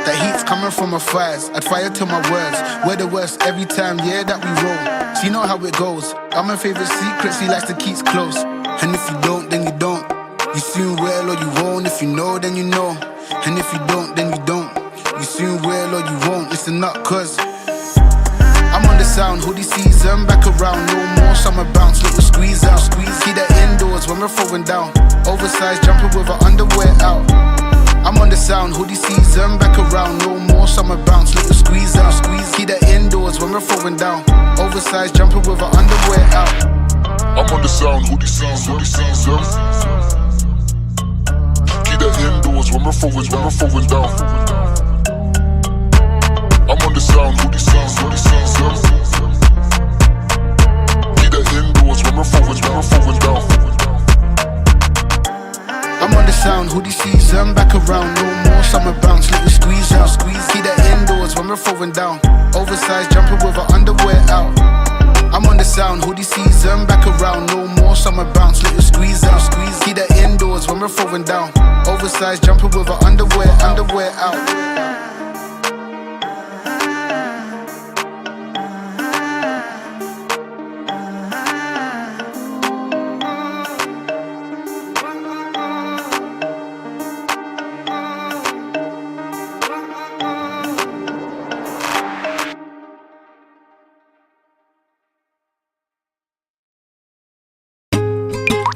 That heat's coming from my thighs. I'd fire to my words. We're the worst every time, yeah, that we roll. So you know how it goes. Got my favorite secrets he likes to keep close. And if you don't, then you don't. You soon will or you won't. If you know, then you know. And if you don't, then you don't. You soon will or you won't. Listen up, cause I'm on the sound, hoodie season, back around, no more summer bounce, little squeeze out, keep that indoors when we're throwing down, oversized jumper with our underwear out. I'm on the sound, hoodie season, back around, no more summer bounce, little squeeze out, keep that indoors when we're throwing down, oversized jumper with our underwear out. I'm on the sound, hoodie season, keep that indoors when we're throwing down. I'm on the sound, hoodie season. Keep that indoors when we're throwing down. I'm on the sound, hoodie season, back around, no more summer bounce, little squeeze out, keep that indoors when we're throwing down, oversized jumper with our underwear out. I'm on the sound, hoodie season, back around, no more summer bounce, little squeeze out, keep that indoors when we're throwing down, oversized jumper with our underwear out.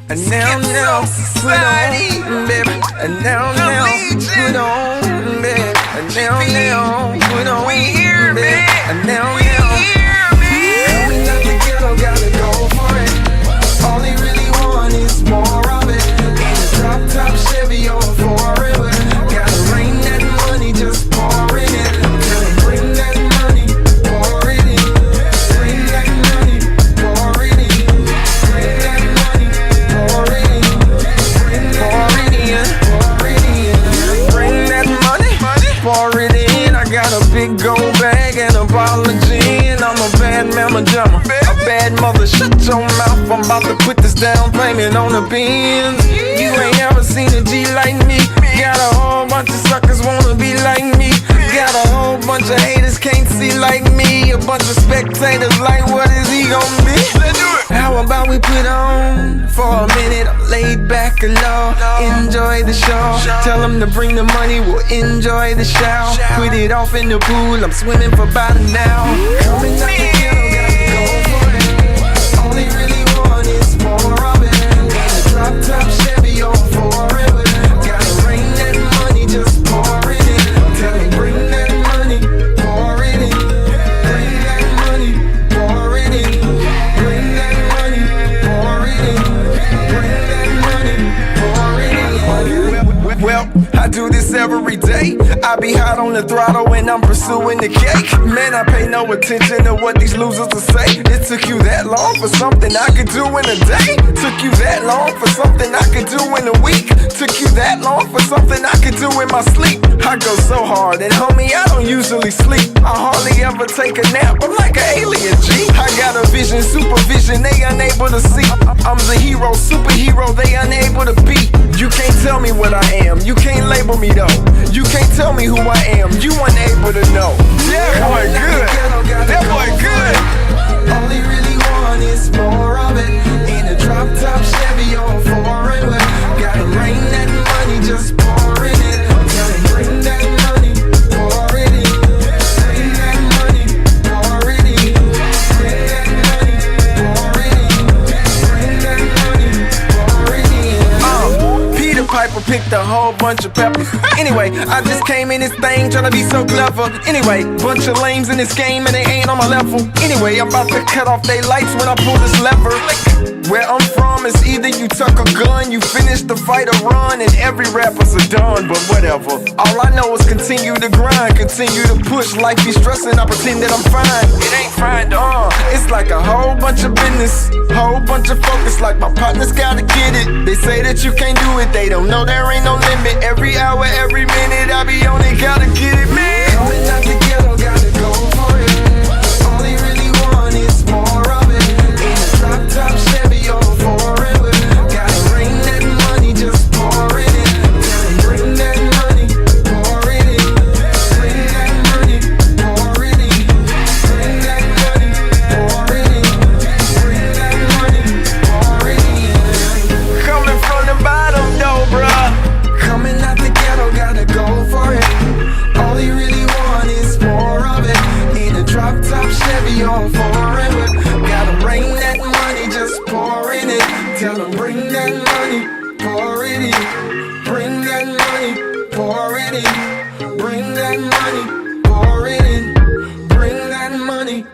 And now, put on, baby. And now, put on, baby. And now, put on, baby. And now, coming out the ghetto, gotta go for it. All they really want is more of it. In a drop top Chevy or forever. Gotta rain that money, just pour in it. Gotta bring that money, pour it in. Bring that money, pour it in. Bring that money, pour it in. Pour it in, pour it in. Bring that money, pour it in. I got a big gold bag and a bottle of gin. I'm a bad mama jammer, a bad mother. Shut your mouth, I'm about to put this down payment on the Benz. You ain't ever seen a G like me. Got a whole bunch of suckers wanna be like me. Got a whole bunch of haters can't see like me. A bunch of spectators like, what is he gonna be? Let's do it. How about we put on for a minute? I'm laid back alone, enjoy the show. Tell them to bring the money, we'll enjoy the shower. Put it off in the pool, I'm swimming for about an hour. Coming up the ghetto, gotta go for it. All they really want is more of it. In a drop top Chevy or forever. Gotta rain that money, just pour it in. Tell them bring that money, pour it in. Bring that money, pour it in. Bring that money, pour it in. Bring that money, pour it in. Well, I do this every day. I be hot on the throttle when I'm pursuing the cake. Man, I pay no attention to what these losers will say. It took you that long for something I could do in a day. Took you that long for something I could do in a week. Took you that long for something I could do in my sleep. I go so hard, and homie, I don't usually sleep. I hardly ever take a nap, I'm like an alien G. I got a vision, supervision, they unable to see. I'm the hero, superhero, they unable to be. You can't tell me what I am, you can't label me though. You can't tell me who I am, you unable to know. That boy good, that boy good. All they really want is more of it. In a drop top Chevy or forever. Gotta rain that money, just pour in it. Gotta bring that money, pour it in. Bring that money, pour it in. Bring that money, pour it in. Bring that money, pour it in. Peter Piper picked a whole bunch of peppers. Anyway, I just came in this thing tryna be so clever. Anyway, bunch of lames in this game and they ain't on my level. Anyway, I'm about to cut off they lights when I pull this lever. Where I'm from, it's either you tuck a gun, you finish the fight or run, and every rapper's a done, but whatever. All I know is continue to grind, continue to push. Life be stressing, I pretend that I'm fine. It ain't fine, though. It's like a whole bunch of business, whole bunch of focus, like my partners gotta get it. They say that you can't do it, they don't know there ain't no limit. Every hour, every minute, I be on it, gotta get it, man. Coming out the ghetto, gotta go for it. All they really want is more of it. In a drop top Chevy or forever. Gotta rain that money, just pour it in. Gotta bring that money, pour it in. bring that money, pour it in, bring that money.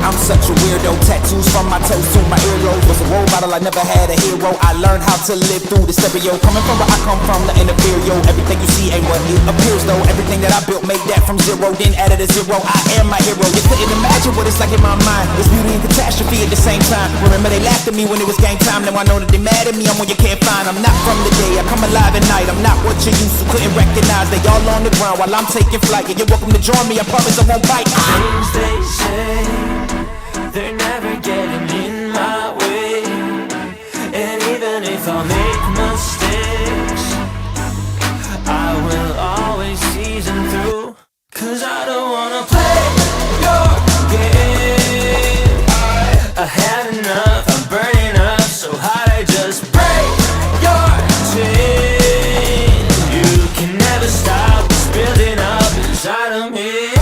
I'm such a weirdo, tattoos from my toes to my earlobe. Was a role model, I never had a hero. I learned how to live through the stereo. Coming from where I come from, the inferior. Everything you see ain't what it appears though. Everything that I built, made that from zero, then added a zero. I am my hero. You couldn't imagine what it's like in my mind. It's beauty and catastrophe at the same time. Remember they laughed at me when it was game time. Now I know that they mad at me, I'm one you can't find. I'm not from the day, I come alive at night. I'm not what you used to, couldn't recognize. They all on the ground while I'm taking flight. Yeah, you're welcome to join me, I promise I won't bite. Things they say, they're never getting in my way. And even if I make mistakes, I will always see them through. Cause I don't wanna play your game. I had enough, I'm burning up so hot I just break your chain. You can never stop what's building up inside of me.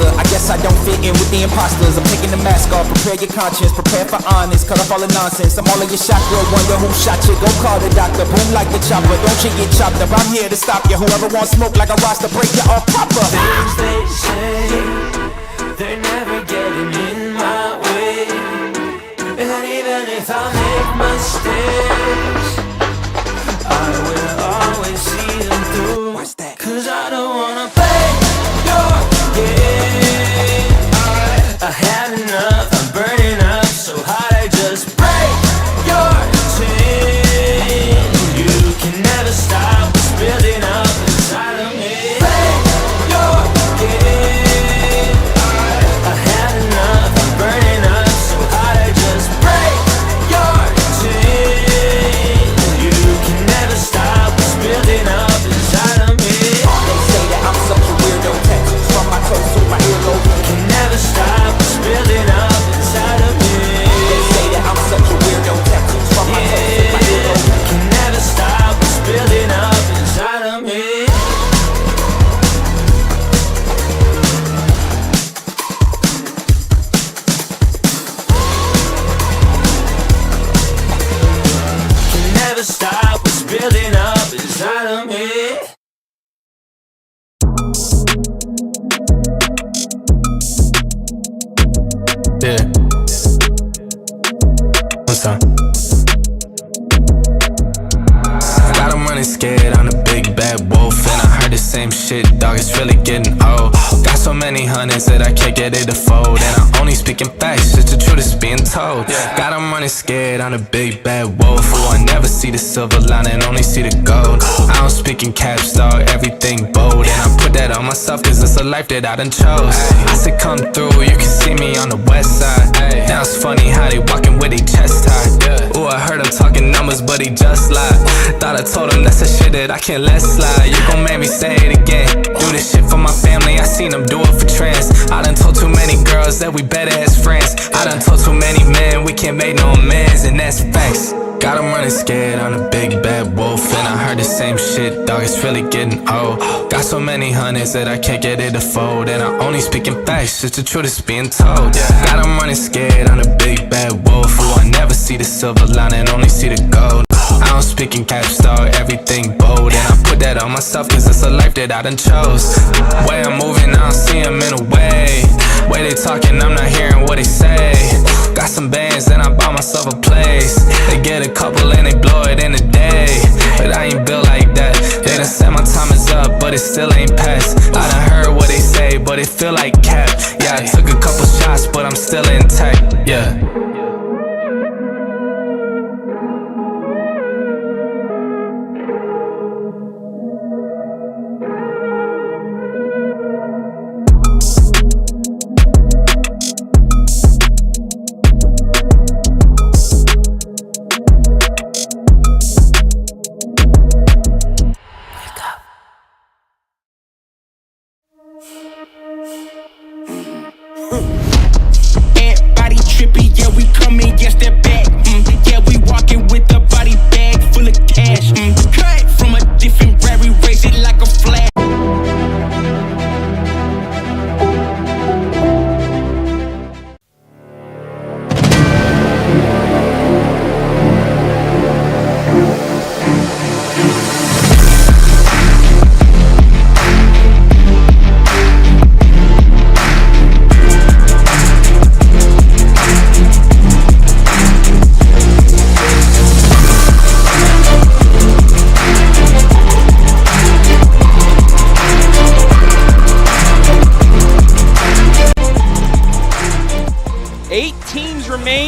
I guess I don't fit in with the imposters. I'm taking the mask off, prepare your conscience, prepare for honest, cut off all the nonsense. I'm all in your shot, girl, wonder who shot you. Go call the doctor, boom like the chopper. Don't you get chopped up, I'm here to stop you. Whoever wants smoke like a roster, break you off proper. Things they say, they're never getting in my way. And even if I make mistakes, I will always see them through. What's that? Cause I don't wanna play your game. I had enough, I'm burning up so hot I just break your chain. You can never stop what's building up inside of me. Play your game. I had enough, I'm burning up so hot I just break your chain. You can never stop what's building up inside of me. They say that I'm such a weirdo, tattoos from my toes to my earlobe. Can never stop what's building up inside of me. They say that I'm such a weirdo, tattoos from my toes to my earlobe. Can never stop what's building up inside of me. Can never stop what's building up inside of me. Yeah. What's up? Got him running scared, I'm a big bad wolf. And I heard the same shit, dog, it's really getting old. Got so many hundreds that I can't get it to fold. And I'm only speaking facts, it's the truth that's being told. Got him running scared, I'm a big bad wolf. Who I never see the silver lining, only see the gold. I don't speak in caps, dog, everything bold. And I put that on myself cause it's a life that I done chose. I said come through, you can see me on the west side. Now it's funny how they walking with their chest high. Ooh, I heard him talking numbers but he just lied. Thought I told him that's the shit that I can't let slide. You gon' make me say it again. Do this shit for my family, I seen them do it for trends. I done told too many girls that we better as friends. I done told too many men we can't make no amends, and that's facts. Got him running scared, I'm a big bad wolf. And I heard the same shit, dog, it's really getting old. Got so many hundreds that I can't get it to fold. And I only speak in facts, it's the truth that's being told. Got him running scared, I'm a big bad wolf. Who I never see the silver lining, only see the gold. I don't speak in caps, dog, everything bold. And I put that on myself cause it's a life that I done chose. Way I'm moving, I don't see him in a way. Way they talking, I'm not hearing what they say. Got some bands, then I bought myself a place. They get a couple and they blow it in a day. But I ain't built like that. They done said my time is up, but it still ain't passed. I done heard what they say, but it feel like cap. Yeah, I took a couple shots, but I'm still intact. Yeah.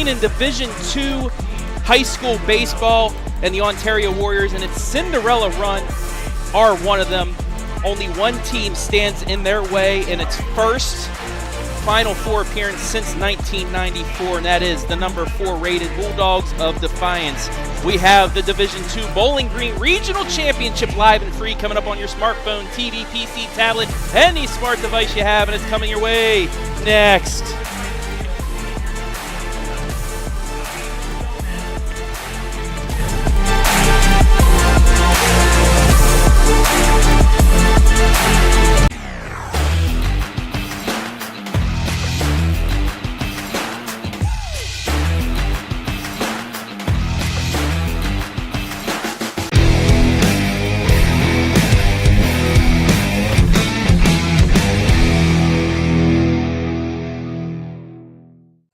action in Division II high school baseball, and the Ontario Warriors and its Cinderella run are one of them. Only one team stands in their way in its first Final Four appearance since 1994, and that is the number 4 rated Bulldogs of Defiance. We have the Division II Bowling Green Regional Championship live and free coming up on your smartphone, TV, PC, tablet, any smart device you have, and it's coming your way next.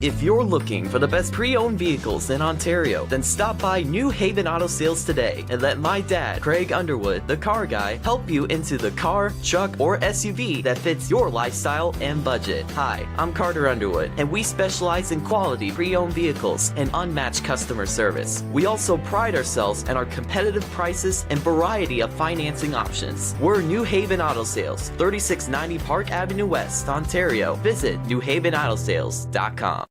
If you're looking for the best pre-owned vehicles in Ontario, then stop by New Haven Auto Sales today and let my dad, Craig Underwood, the car guy, help you into the car, truck, or SUV that fits your lifestyle and budget. Hi, I'm Carter Underwood, and we specialize in quality pre-owned vehicles and unmatched customer service. We also pride ourselves in our competitive prices and variety of financing options. We're New Haven Auto Sales, 3690 Park Avenue West, Ontario. Visit newhavenautosales.com.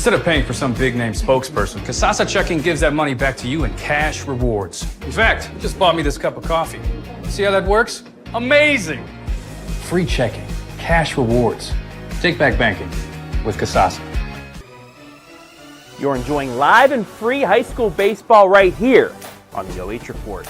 Instead of paying for some big-name spokesperson, Kasasa Checking gives that money back to you in cash rewards. In fact, you just bought me this cup of coffee. See how that works? Amazing! Free checking, cash rewards. Take back banking with Kasasa. You're enjoying live and free high school baseball right here on the OH Report.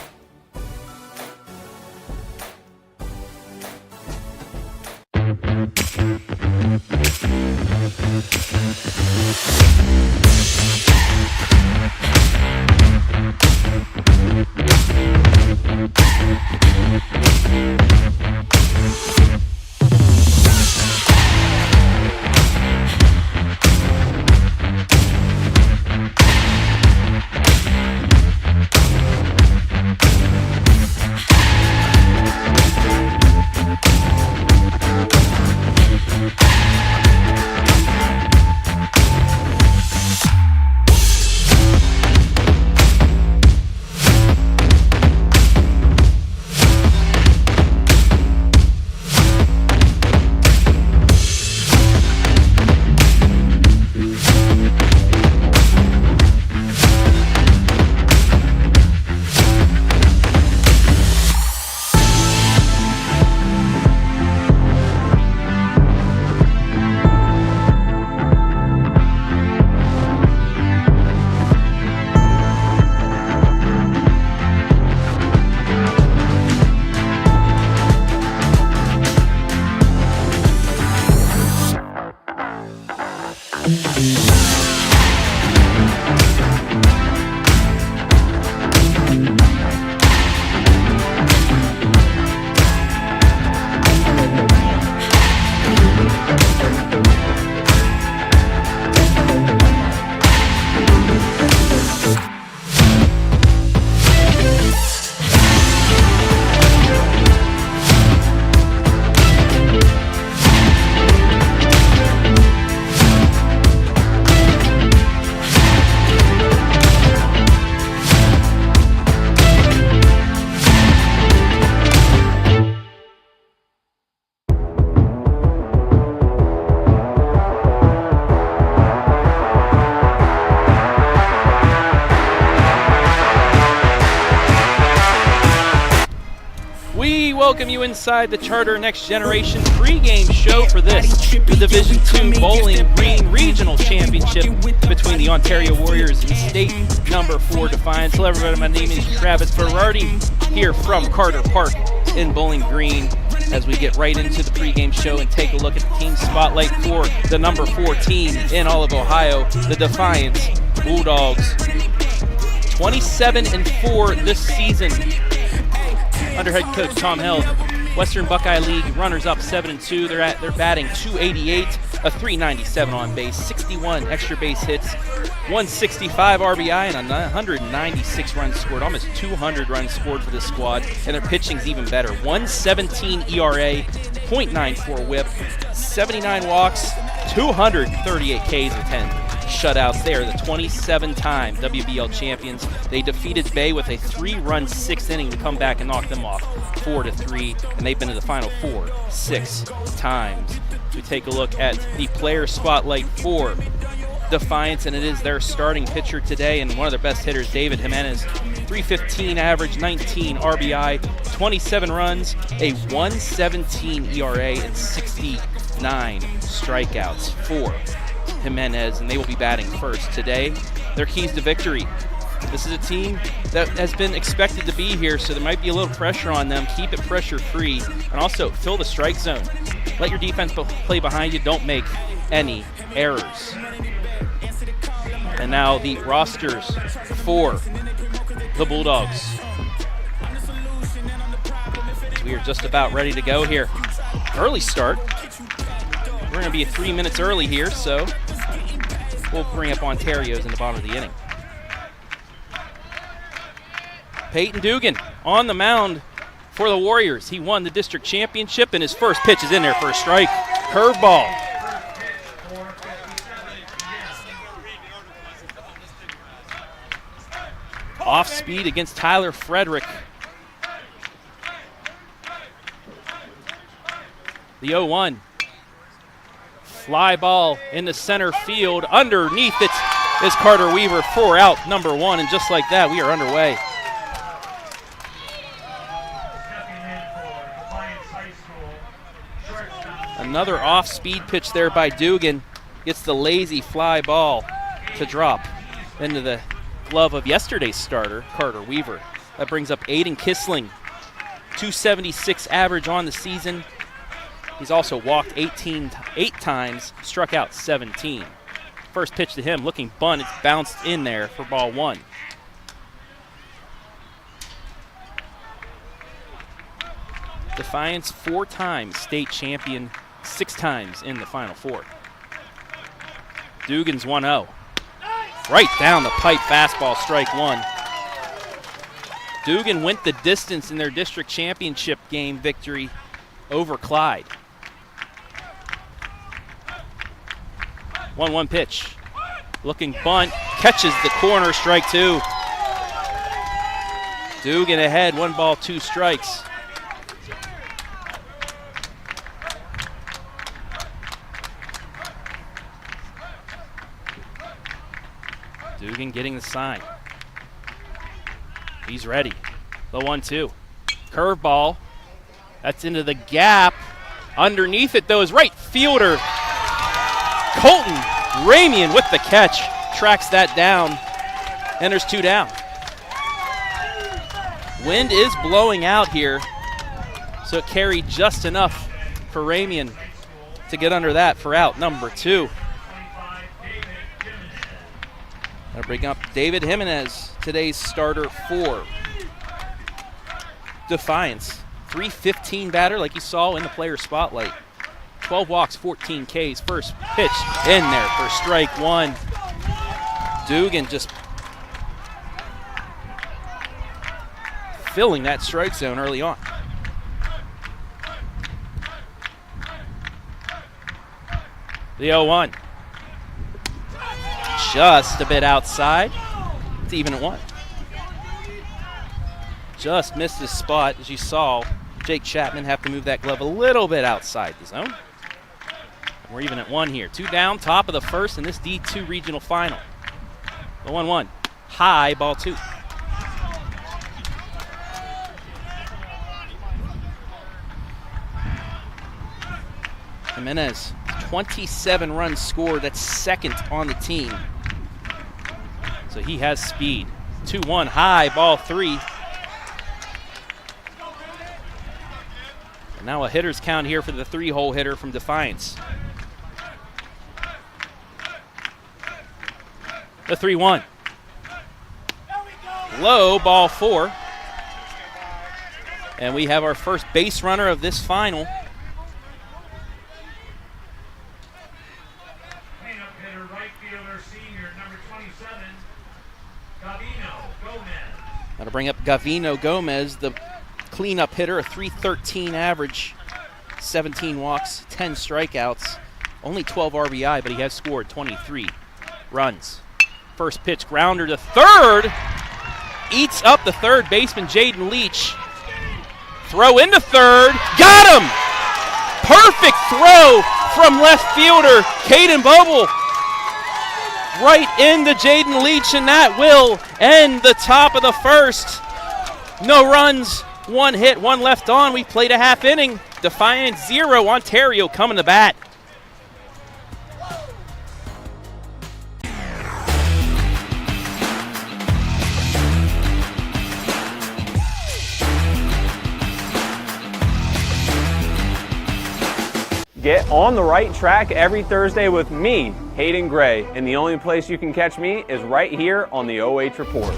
Welcome you inside the Charter Next Generation pregame show for this, the Division II Bowling Green Regional Championship between the Ontario Warriors and State number 4 Defiance. Hello everybody, my name is Travis Berardi here from Carter Park in Bowling Green as we get right into the pregame show and take a look at the team spotlight for the number 4 team in all of Ohio, the Defiance Bulldogs. 27-4 this season under head coach Tom Held. Western Buckeye League runners-up 7-2. They're batting .288, a .397 on base, 61 extra base hits, 165 RBI, and 196 runs scored. Almost 200 runs scored for this squad, and their pitching's even better. 1.17 ERA, .94 WHIP, 79 walks, 238 Ks and 10 shutouts. They are the 27-time WBL champions. They defeated Bay with a 3-run 6th inning to come back and knock them off 4-3, and they've been to the Final Four 6 times. We take a look at the player spotlight for Defiance, and it is their starting pitcher today and one of their best hitters, David Jimenez. .315 average, 19 RBI, 27 runs, a 1.17 ERA, and 69 strikeouts for Jimenez, and they will be batting first today. Their keys to victory. This is a team that has been expected to be here, so there might be a little pressure on them. Keep it pressure-free, and also fill the strike zone. Let your defense play behind you. Don't make any errors. And now the rosters for the Bulldogs. We are just about ready to go here. Early start. We're going to be 3 minutes early here, so we'll bring up Ontario's in the bottom of the inning. Peyton Dugan on the mound for the Warriors. He won the district championship, and his first pitch is in there for a strike. Curveball. Off speed against Tyler Frederick. The 0-1. Fly ball into center field. Underneath it is Carter Weaver for out number 1, and just like that, we are underway. Another off-speed pitch there by Dugan. Gets the lazy fly ball to drop into the glove of yesterday's starter, Carter Weaver. That brings up Aiden Kissling. .276 average on the season. He's also walked 8 times, struck out 17. First pitch to him, looking bunt. It's bounced in there for ball 1. Defiance 4 times state champion, 6 times in the Final Four. Dugan's 1-0. Right down the pipe fastball, strike 1. Dugan went the distance in their district championship game victory over Clyde. 1-1 pitch. Looking bunt, catches the corner, strike 2. Dugan ahead, 1 ball, 2 strikes. Dugan getting the sign. He's ready. The 1-2. Curveball. That's into the gap. Underneath it, though, is right fielder Colton Ramian with the catch. Tracks that down. And there's 2 down. Wind is blowing out here, so it carried just enough for Ramian to get under that for out number 2. That'll bring up David Jimenez, today's starter for Defiance. .315 batter like you saw in the player spotlight. 12 walks, 14 Ks. First pitch in there for strike 1. Dugan just filling that strike zone early on. The 0-1. Just a bit outside. It's even at 1. Just missed his spot. As you saw, Jake Chapman have to move that glove a little bit outside the zone. And we're even at 1 here. 2 down, top of the first in this D2 regional final. The 1-1. High, ball 2. Jimenez, 27 runs scored. That's second on the team. So he has speed. 2-1 high, ball 3. Now a hitter's count here for the 3-hole hitter from Defiance. The 3-1. Low, ball 4. And we have our first base runner of this final. Cleanup hitter, right fielder, senior, number 27, Gavino Gomez. That'll bring up Gavino Gomez, the cleanup hitter, a .313 average, 17 walks, 10 strikeouts, only 12 RBI, but he has scored 23 runs. First pitch, grounder to third. Eats up the third baseman, Jaden Leach. Throw into third. Got him! Perfect throw from left fielder, Caden Boble. Right into Jaden Leach, and that will end the top of the first. No runs, 1 hit, 1 left on. We played a half inning. Defiance 0, Ontario coming to bat. Get on the right track every Thursday with me, Hayden Gray, and the only place you can catch me is right here on the OH Report.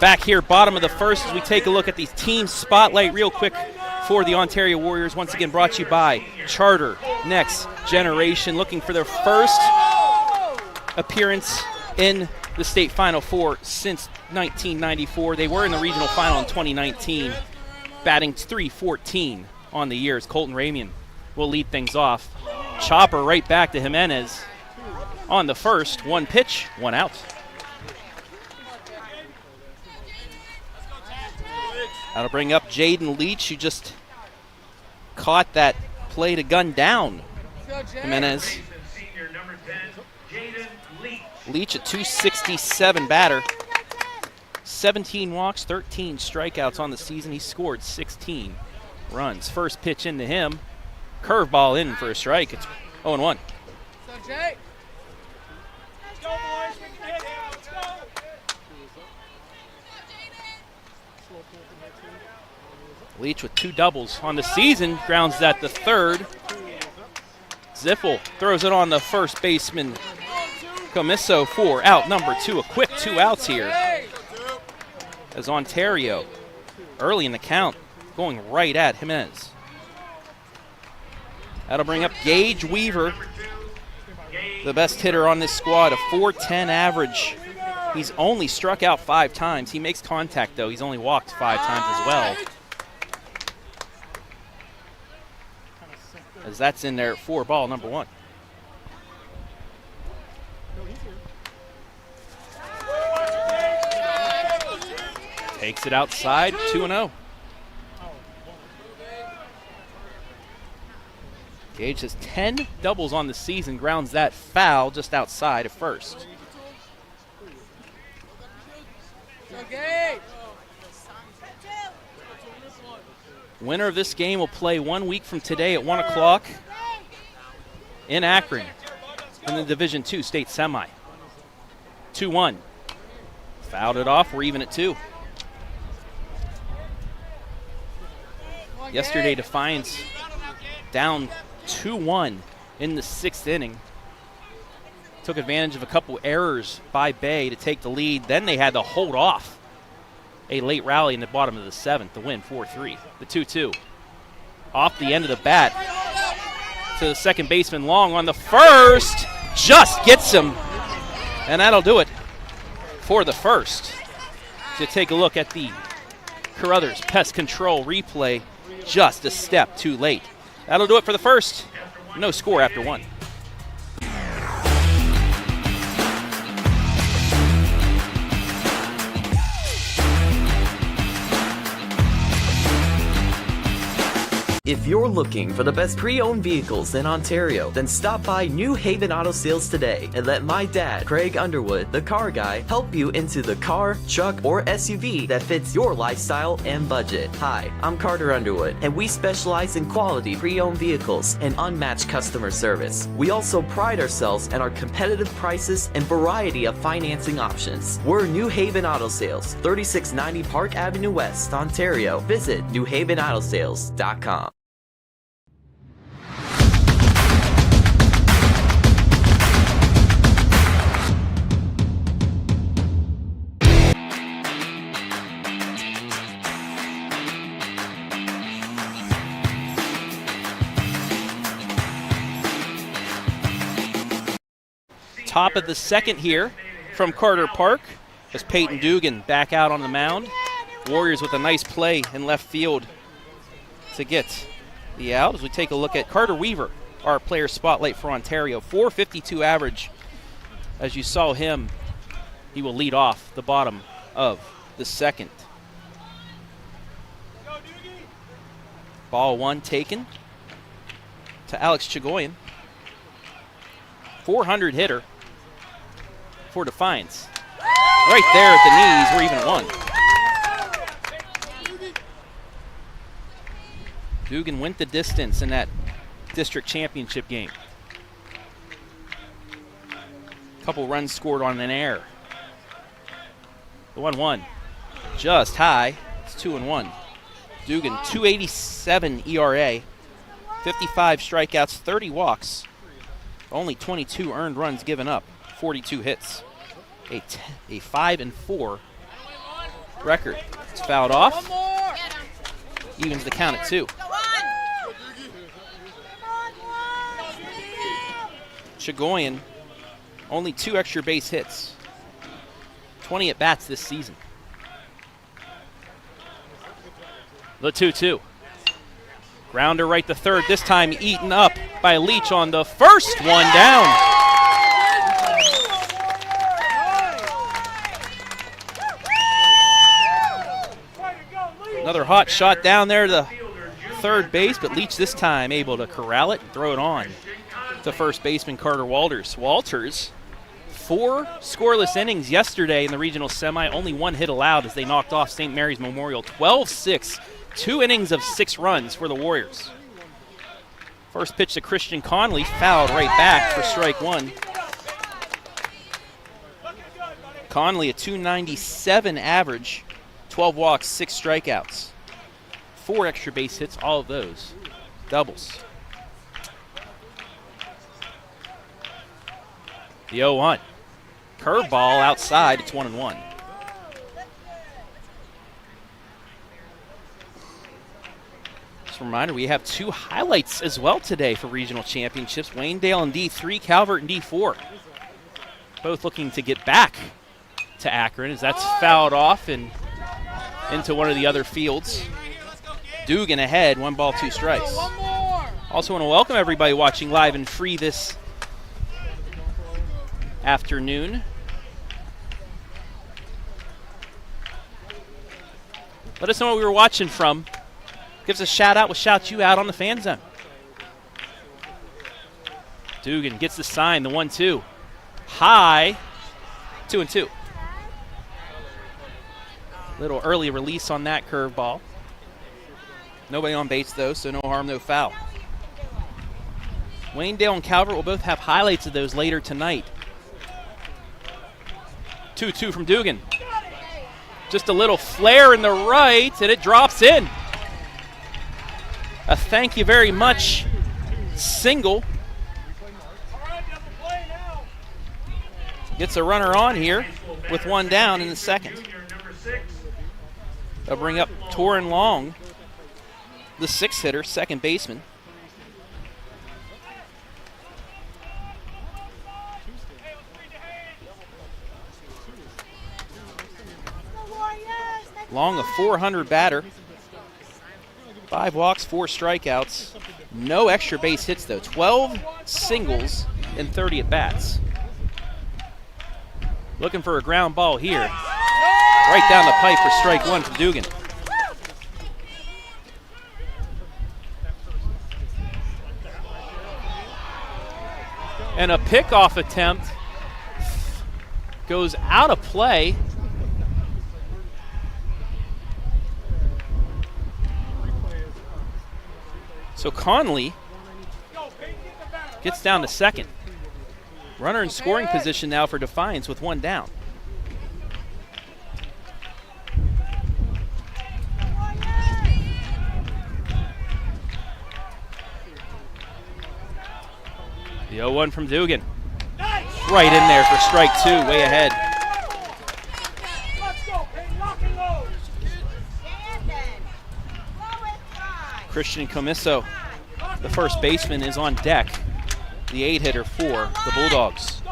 Back here, bottom of the first, as we take a look at the team spotlight real quick for the Ontario Warriors. Once again, brought to you by Charter Next Generation, looking for their first appearance in the state Final Four since 1994. They were in the regional final in 2019, batting .314 on the year as Colton Ramian will lead things off. Chopper right back to Jimenez on the first. 1 pitch, 1 out. That'll bring up Jaden Leach, who just caught that play to gun down Jimenez. Leach, a .267 batter. 17 walks, 13 strikeouts on the season. He scored 16 runs. First pitch into him. Curveball in for a strike. It's 0-1. Leach with 2 doubles on the season, grounds that to third. Ziffel throws it on the first baseman, Comiso, for out number 2. A quick 2 outs here as Ontario, early in the count, going right at Jimenez. That'll bring up Gage Weaver, the best hitter on this squad, a .410 average. He's only struck out 5 times. He makes contact, though. He's only walked 5 times as well. As that's in there for ball number 1. Takes it outside, 2-0. Gage has 10 doubles on the season, grounds that foul just outside of first. Winner of this game will play 1 week from today at 1 o'clock in Akron in the Division II state semi. 2-1. Fouled it off. We're even at 2. Yesterday, Defiance down 2-1 in the 6th inning. Took advantage of a couple errors by Bay to take the lead. Then they had to hold off a late rally in the bottom of the 7th to win 4-3. The 2-2. Off the end of the bat. to the second baseman. Long on the first. Just gets him. And that'll do it for the first. To take a look at the Carothers Pest Control replay. Just a step too late. That'll do it for the first. No score after one. If you're looking for the best pre-owned vehicles in Ontario, then stop by New Haven Auto Sales today and let my dad, Craig Underwood, the car guy, help you into the car, truck, or SUV that fits your lifestyle and budget. Hi, I'm Carter Underwood, and we specialize in quality pre-owned vehicles and unmatched customer service. We also pride ourselves in our competitive prices and variety of financing options. We're New Haven Auto Sales, 3690 Park Avenue West, Ontario. Visit newhavenautosales.com. Top of the second here from Carter Park as Peyton Dugan back out on the mound. Warriors with a nice play in left field to get the out. As we take a look at Carter Weaver, our player spotlight for Ontario. .452 average. As you saw him, he will lead off the bottom of the second. Ball one taken to Alex Chigoyan. 400 hitter for Defiance. Right there at the knees, we're even at one. Dugan went the distance in that district championship game. Couple runs scored on an error. The 1-1 just high. It's 2-1. Dugan, 2.87 ERA, 55 strikeouts, 30 walks, only 22 earned runs given up, 42 hits, a 5-4 record. It's fouled off. Evens the count at 2. Chigoyan, only 2 extra base hits, 20 at bats this season. The 2-2. Grounder right to third, this time eaten up by Leach on the first one down. Another hot shot down there to third base, but Leach this time able to corral it and throw it on to first baseman Carter Walters. Walters, 4 scoreless innings yesterday in the regional semi, only 1 hit allowed as they knocked off St. Mary's Memorial 12-6. 2 innings of 6 runs for the Warriors. First pitch to Christian Conley, fouled right back for strike 1. Conley, a .297 average, 12 walks, 6 strikeouts. 4 extra base hits, all of those doubles. The 0-1. Curveball outside, it's 1-1. Just a reminder, we have 2 highlights as well today for regional championships. Waynedale in D3, Calvert in D4. Both looking to get back to Akron as that's fouled off and into one of the other fields. Dugan ahead, 1 ball, 2 strikes. Also want to welcome everybody watching live and free this afternoon. Let us know where we were watching from. Give us a shout out, we'll shout you out on the fan zone. Dugan gets the sign, the 1-2. High, 2-2. Little early release on that curveball. Nobody on base though, so no harm, no foul. Waynedale and Calvert will both have highlights of those later tonight. 2-2 from Dugan. Just a little flare in the right, and it drops in. A thank you very much single. Gets a runner on here with 1 down in the second. They'll bring up Torin Long, the 6th hitter, second baseman. Long a 400 batter. 5 walks, 4 strikeouts. No extra base hits, though. 12 singles and 30 at-bats. Looking for a ground ball here. Right down the pipe for strike 1 from Dugan. And a pickoff attempt goes out of play. So Conley gets down to second. Runner in scoring position now for Defiance with 1 down. The 0-1 from Dugan. Right in there for strike 2, way ahead. Christian Comiso, the first baseman, is on deck. The 8-hitter for the Bulldogs.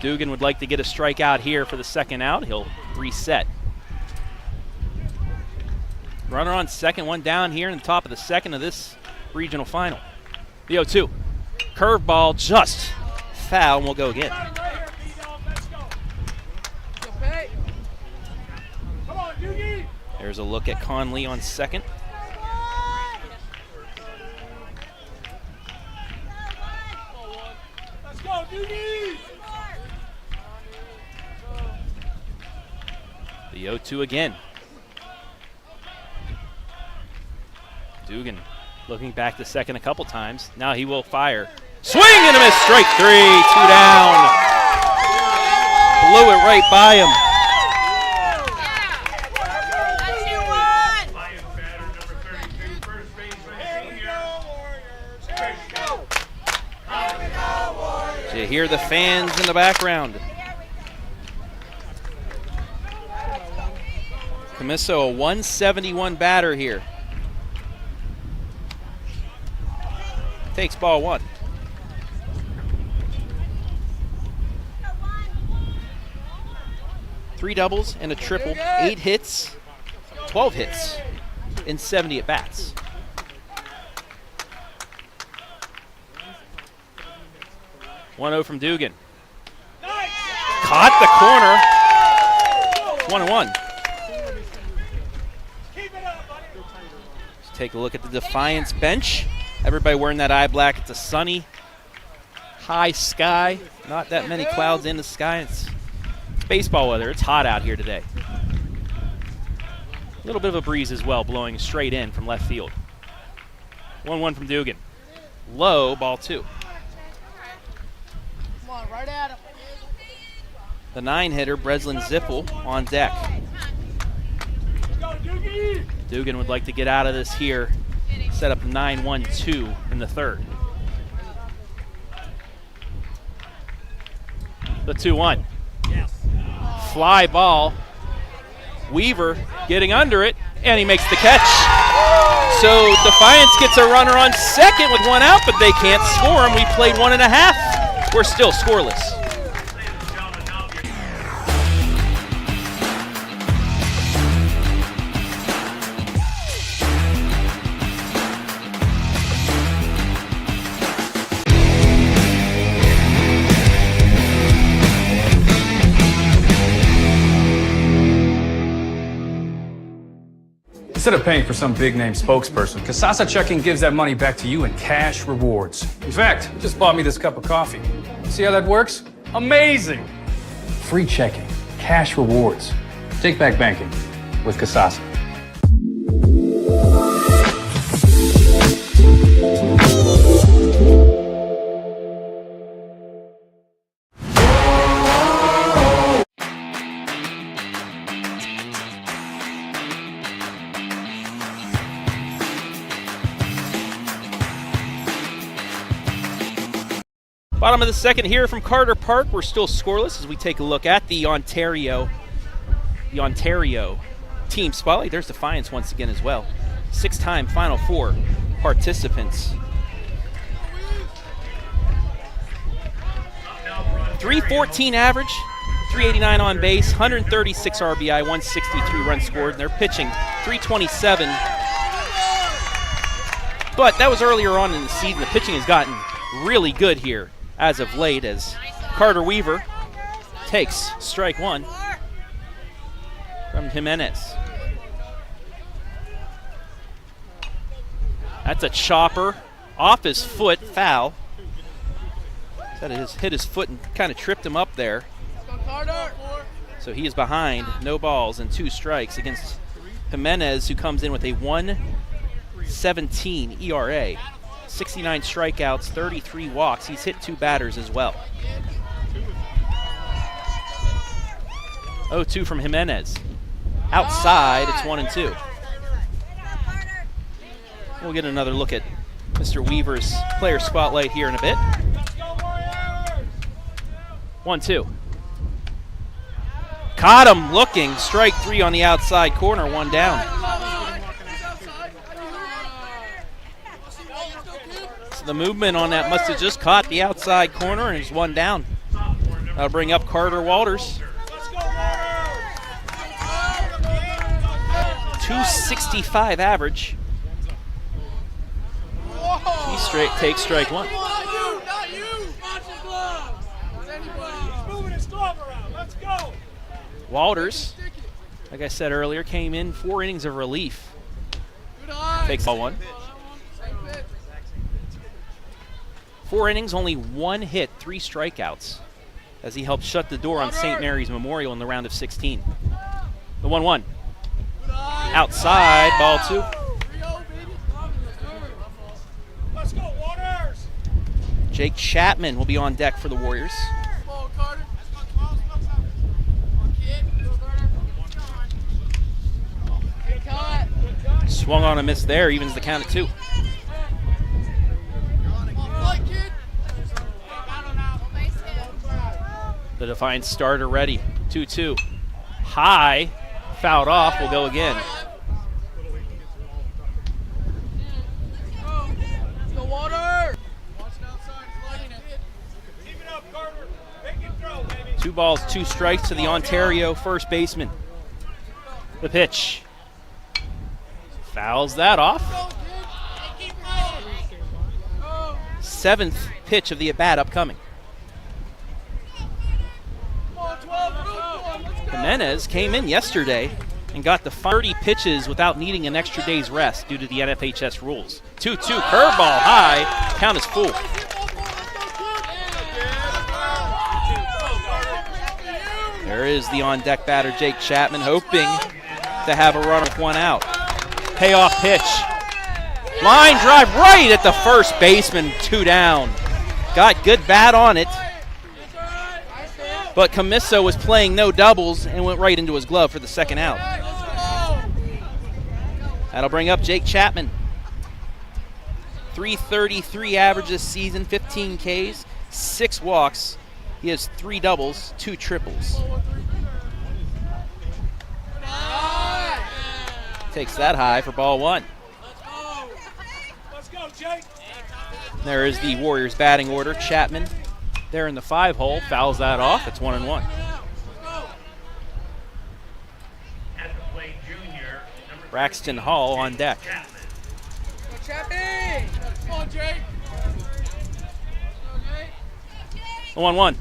Dugan would like to get a strikeout here for the second out. He'll reset. Runner on second, 1 down here in the top of the second of this regional final. The 0-2. Curveball just foul, and we'll go again. There's a look at Conley on second. The 0-2 again. Dugan looking back to second a couple times. Now he will fire. Swing and a miss. Strike 3. 2 down. Blew it right by him. So you hear the fans in the background. Comiso, a 171 batter here. Takes ball 1. Three doubles and a triple, 8 hits, 12 hits in 70 at-bats. Nice. 1-0 from Dugan. Caught the corner. 1-1. Let's take a look at the Defiance bench. Everybody wearing that eye black. It's a sunny, high sky. Not that many clouds in the sky. It's baseball weather. It's hot out here today. A little bit of a breeze as well, blowing straight in from left field. 1-1 from Dugan. Low, ball 2. Come on, right at him. The 9-hitter, Breslin Zippel, on deck. Dugan would like to get out of this here. Set up 9-1-2 in the third. The 2-1. Fly ball. Weaver getting under it, and he makes the catch. So Defiance gets a runner on second with 1 out, but they can't score him. We played 1.5. We're still scoreless. Instead of paying for some big-name spokesperson, Casasa Checking gives that money back to you in cash rewards. In fact, it just bought me this cup of coffee. See how that works? Amazing! Free checking, cash rewards. Take back banking with Casasa. Bottom of the second here from Carter Park. We're still scoreless as we take a look at the Ontario team spotlight. There's Defiance once again as well. 6-time Final Four participants. .314 average, 389 on base, 136 RBI, 163 runs scored, and they're pitching 327. But that was earlier on in the season. The pitching has gotten really good here as of late as Carter Weaver takes strike one from Jimenez. That's a chopper off his foot, foul. That has hit his foot and kind of tripped him up there. So he is behind, no balls and 2 strikes against Jimenez, who comes in with a 1.17 ERA. 69 strikeouts, 33 walks. He's hit 2 batters as well. 0-2 from Jimenez. Outside, it's 1-2. We'll get another look at Mr. Weaver's player spotlight here in a bit. 1-2. Caught him looking. Strike 3 on the outside corner, 1 down. So the movement on that must have just caught the outside corner and it's 1 down. That'll bring up Carter Walters. 265 average. He takes strike 1. Walters, like I said earlier, came in 4 innings of relief. Takes ball 1. 4 innings, only 1 hit, 3 strikeouts, as he helped shut the door on St. Mary's Memorial in the round of 16. The 1-1. Outside, ball 2. Jake Chapman will be on deck for the Warriors. Swung on a miss there, evens the count at 2. The Defiance starter ready, 2-2. High, fouled off, will go again. Two balls, 2 strikes to the Ontario first baseman. The pitch. Fouls that off. 7th pitch of the at-bat upcoming. Jimenez came in yesterday and got the 30 pitches without needing an extra day's rest due to the NFHS rules. 2-2, curveball high, count is full. There is the on-deck batter, Jake Chapman, hoping to have a run with 1 out. Payoff pitch. Line drive right at the first baseman, 2 down. Got good bat on it. But Camisso was playing no doubles and went right into his glove for the 2nd out. That'll bring up Jake Chapman. 333 average this season, 15 Ks, 6 walks. He has 3 doubles, 2 triples. Takes that high for ball 1. Let's go, Jake. There is the Warriors batting order. Chapman there in the 5 hole, fouls that off. It's 1-1. Braxton Hall on deck. Come on, Jake. 1-1.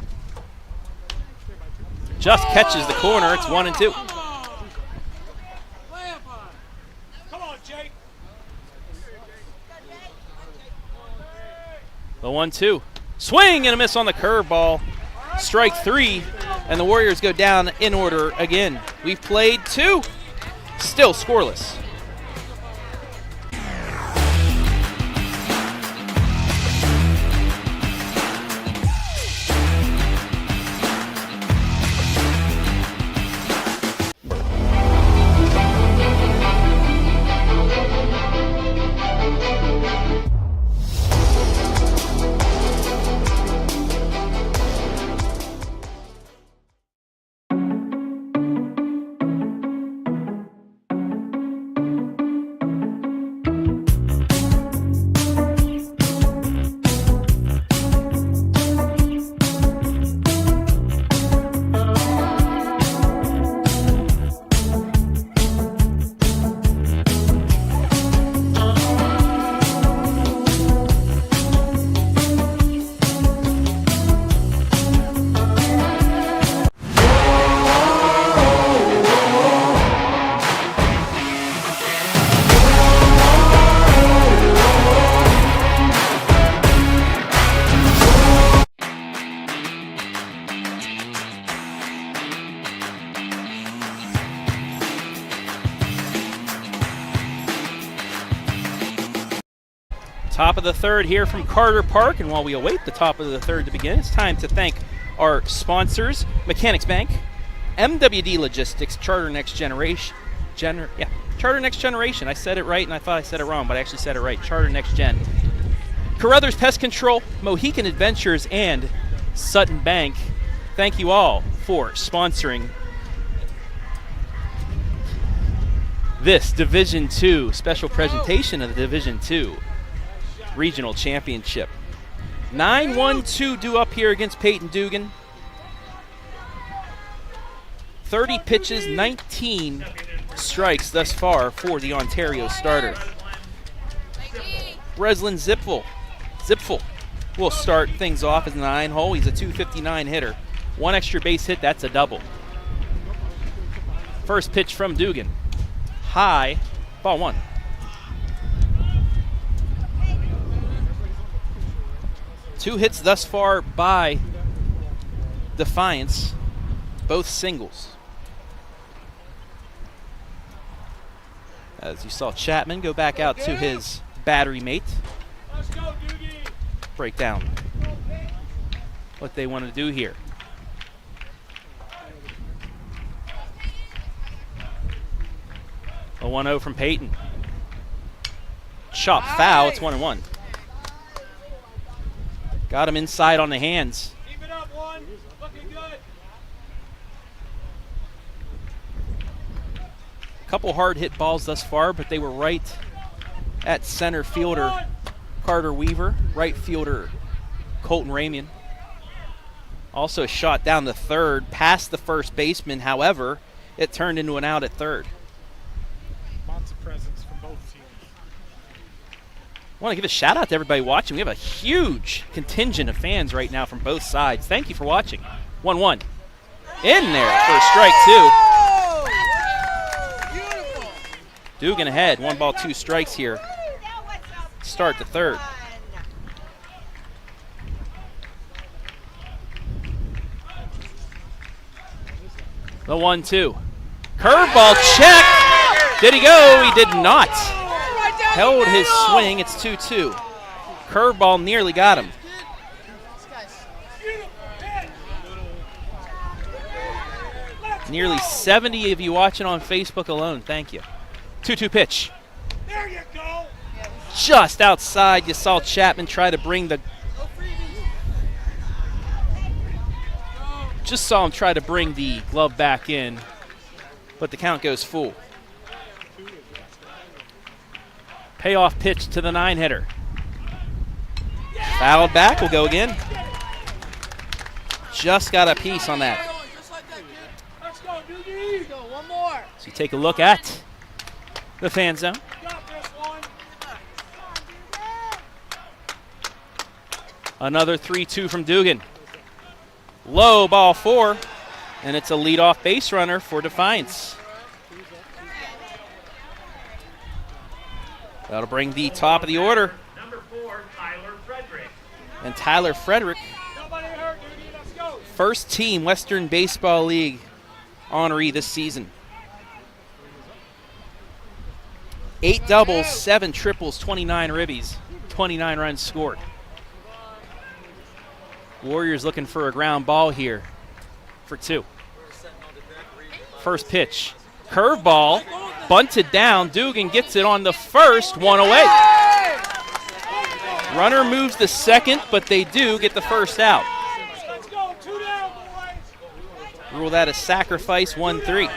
Just catches the corner. It's 1-2. Come on, Jake. The 1-2. Swing and a miss on the curveball. Strike 3, and the Warriors go down in order again. We've played 2, still scoreless. Top of the third here from Carter Park, and while we await the top of the third to begin, it's time to thank our sponsors, Mechanics Bank, MWD Logistics, Charter Next Generation. Charter Next Generation. I said it right, and I thought I said it wrong, but I actually said it right. Charter Next Gen. Carothers Pest Control, Mohican Adventures, and Sutton Bank. Thank you all for sponsoring this Division II special presentation of the Division II Regional Championship. 9-1-2 due up here against Peyton Dugan. 30 pitches, 19 strikes thus far for the Ontario starter. Breslin Zipfel will start things off as a 9-hole. He's a .259 hitter. One extra base hit, that's a double. First pitch from Dugan. High, ball one. Two hits thus far by Defiance, both singles. As you saw Chapman go back out to his battery mate. Break down what they want to do here. A 1-0 from Peyton. Chop foul, it's 1-1. Got him inside on the hands. Keep it up, one. Looking good. Couple hard hit balls thus far, but they were right at center fielder Carter Weaver, right fielder Colton Ramian. Also a shot down the third, past the first baseman. However, it turned into an out at third. Lots of presence from both teams. I want to give a shout out to everybody watching. We have a huge contingent of fans right now from both sides. Thank you for watching. 1-1. In there for a strike two. Dugan ahead. 1 ball, 2 strikes here. Start the third. The 1-2. Curveball check. Did he go? He did not. Held his swing. It's 2-2. Curveball nearly got him. Nearly 70 of you watching on Facebook alone. Thank you. 2-2 pitch. There you go. Just outside. You saw Chapman try to bring the... Just saw him try to bring the glove back in, but the count goes full. Payoff pitch to the 9-hitter. Fouled back, will go again. Just got a piece on that. Let's go, Doogie. Go, one more. So you take a look at the fan zone. Got this one. Another 3-2 from Dugan. Low, ball 4, and it's a leadoff base runner for Defiance. That'll bring the top of the order. Number 4, Tyler Frederick. And Tyler Frederick, Nobody hurt, Doogie. Let's go. first team Western Baseball League honoree this season. 8 doubles, 7 triples, 29 ribbies, 29 runs scored. Warriors looking for a ground ball here for 2. First pitch. Curveball, bunted down. Dugan gets it on the first, 1 away. Runner moves the second, but they do get the first out. Let's go. 2 down, boys. Rule that a sacrifice, 1-3.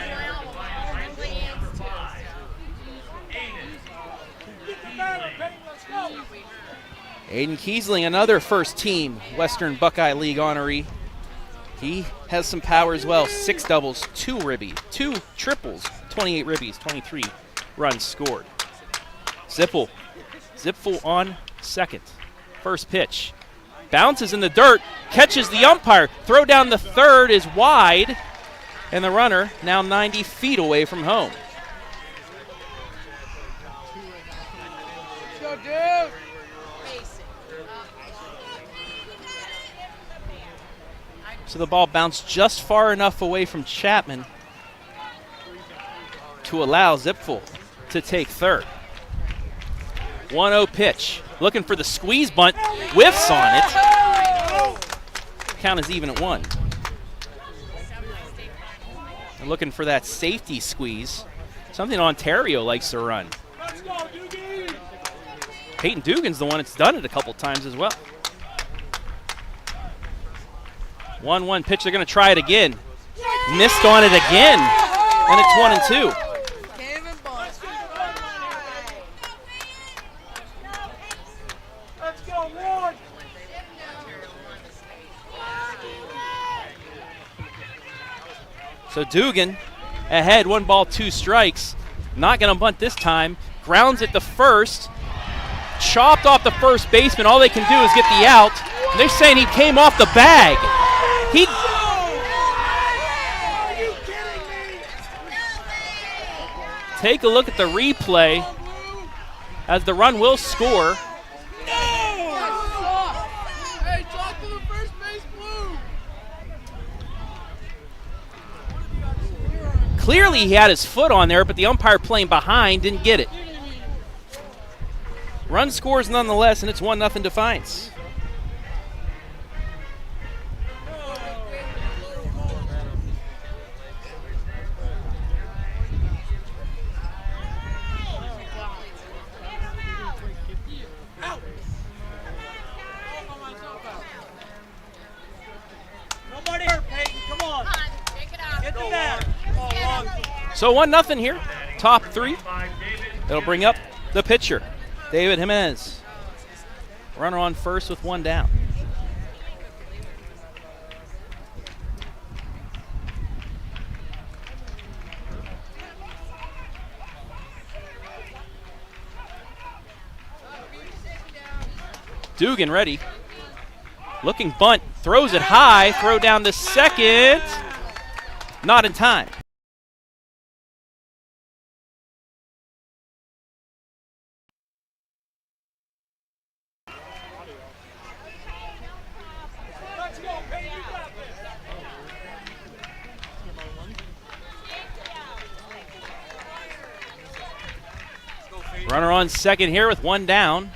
Aiden Kiesling, another first team Western Buckeye League honoree. He has some power as well. 6 doubles, 2 ribbies, 2 triples, 28 ribbies, 23 runs scored. Zipfel on second. First pitch. Bounces in the dirt, catches the umpire. Throw down the third is wide, and the runner now 90 feet away from home. Let's go, dude. So the ball bounced just far enough away from Chapman to allow Zipfel to take third. 1-0 pitch. looking for the squeeze bunt, whiffs on it. Count is even at 1. They're looking for that safety squeeze, something Ontario likes to run. Peyton Dugan's the one that's done it a couple times as well. 1-1 pitch, they're going to try it again. Missed on it again, and it's 1-2. So Dugan ahead, 1 ball, 2 strikes. Not going to bunt this time. Grounds it to first. Chopped off the first baseman. All they can do is get the out. And they're saying he came off the bag. Take a look at the replay as the run will score. Clearly he had his foot on there, but the umpire playing behind didn't get it. Run scores nonetheless, and it's 1-0 Defiance. So 1-0 here, top 3. It'll bring up the pitcher, David Jimenez. Runner on first with 1 down. Dugan ready. Looking bunt, throws it high, throw down to second. Not in time. Runner on second here with 1 down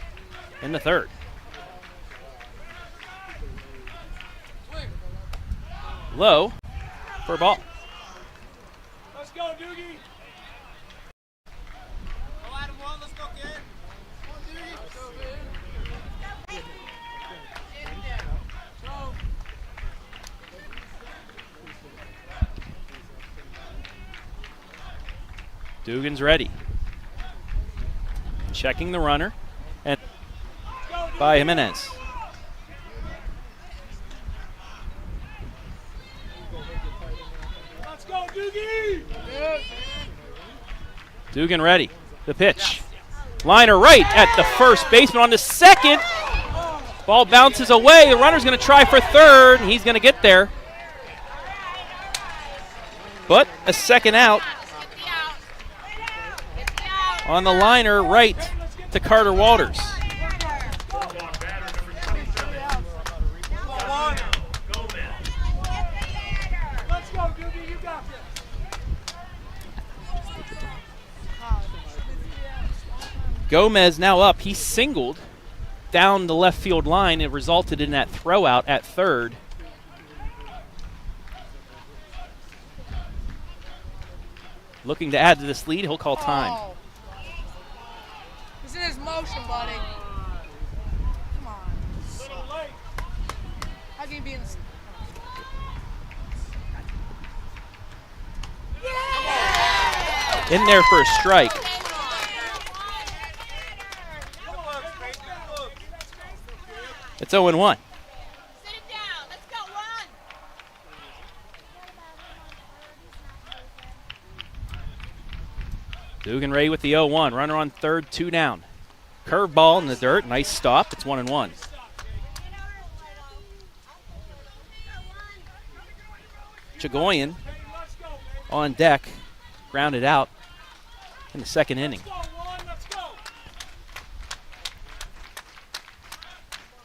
in the 3rd. Low for a ball. Let's go, Doogie. Go Adam 1, let's go, kid. Dugan's ready. Checking the runner, and by Jimenez. Let's go, Doogie! Dugan ready. The pitch. Liner right at the first baseman on the second. Ball bounces away. The runner's going to try for third, and he's going to get there. But a second out. On the liner right to Carter Walters. Gomez now up. He singled down the left field line. It resulted in that throw out at third. Looking to add to this lead, he'll call time. He's in his motion, buddy. Come on. How can you be in this? In there for a strike. It's 0-1. Dugan Ray with the 0-1. Runner on third, 2 down. Curveball in the dirt. Nice stop. It's 1-1. Chagoyan on deck. Grounded out in the 2nd inning.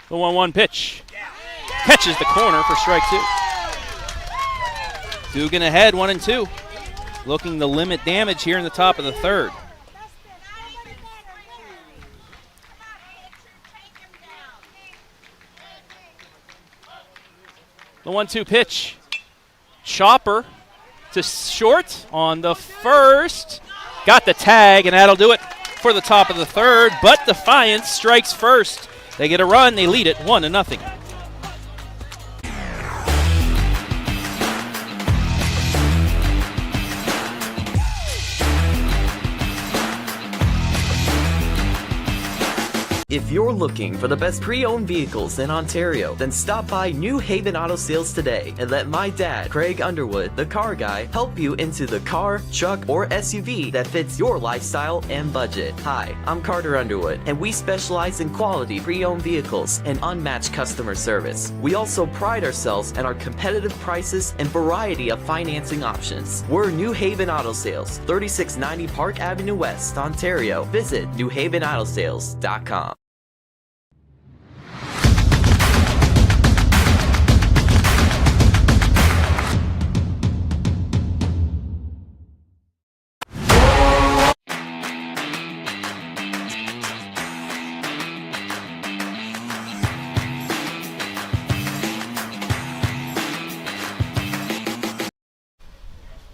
The 1-1 pitch. Catches the corner for strike 2. Dugan ahead, 1-2. Looking to limit damage here in the top of the 3rd. The 1-2 pitch. Chopper to short on the first. Got the tag, and that'll do it for the top of the third. But Defiance strikes first. They get a run. They lead it 1-0. If you're looking for the best pre-owned vehicles in Ontario, then stop by New Haven Auto Sales today and let my dad, Craig Underwood, the car guy, help you into the car, truck, or SUV that fits your lifestyle and budget. Hi, I'm Carter Underwood, and we specialize in quality pre-owned vehicles and unmatched customer service. We also pride ourselves in our competitive prices and variety of financing options. We're New Haven Auto Sales, 3690 Park Avenue West, Ontario. Visit newhavenoutosales.com.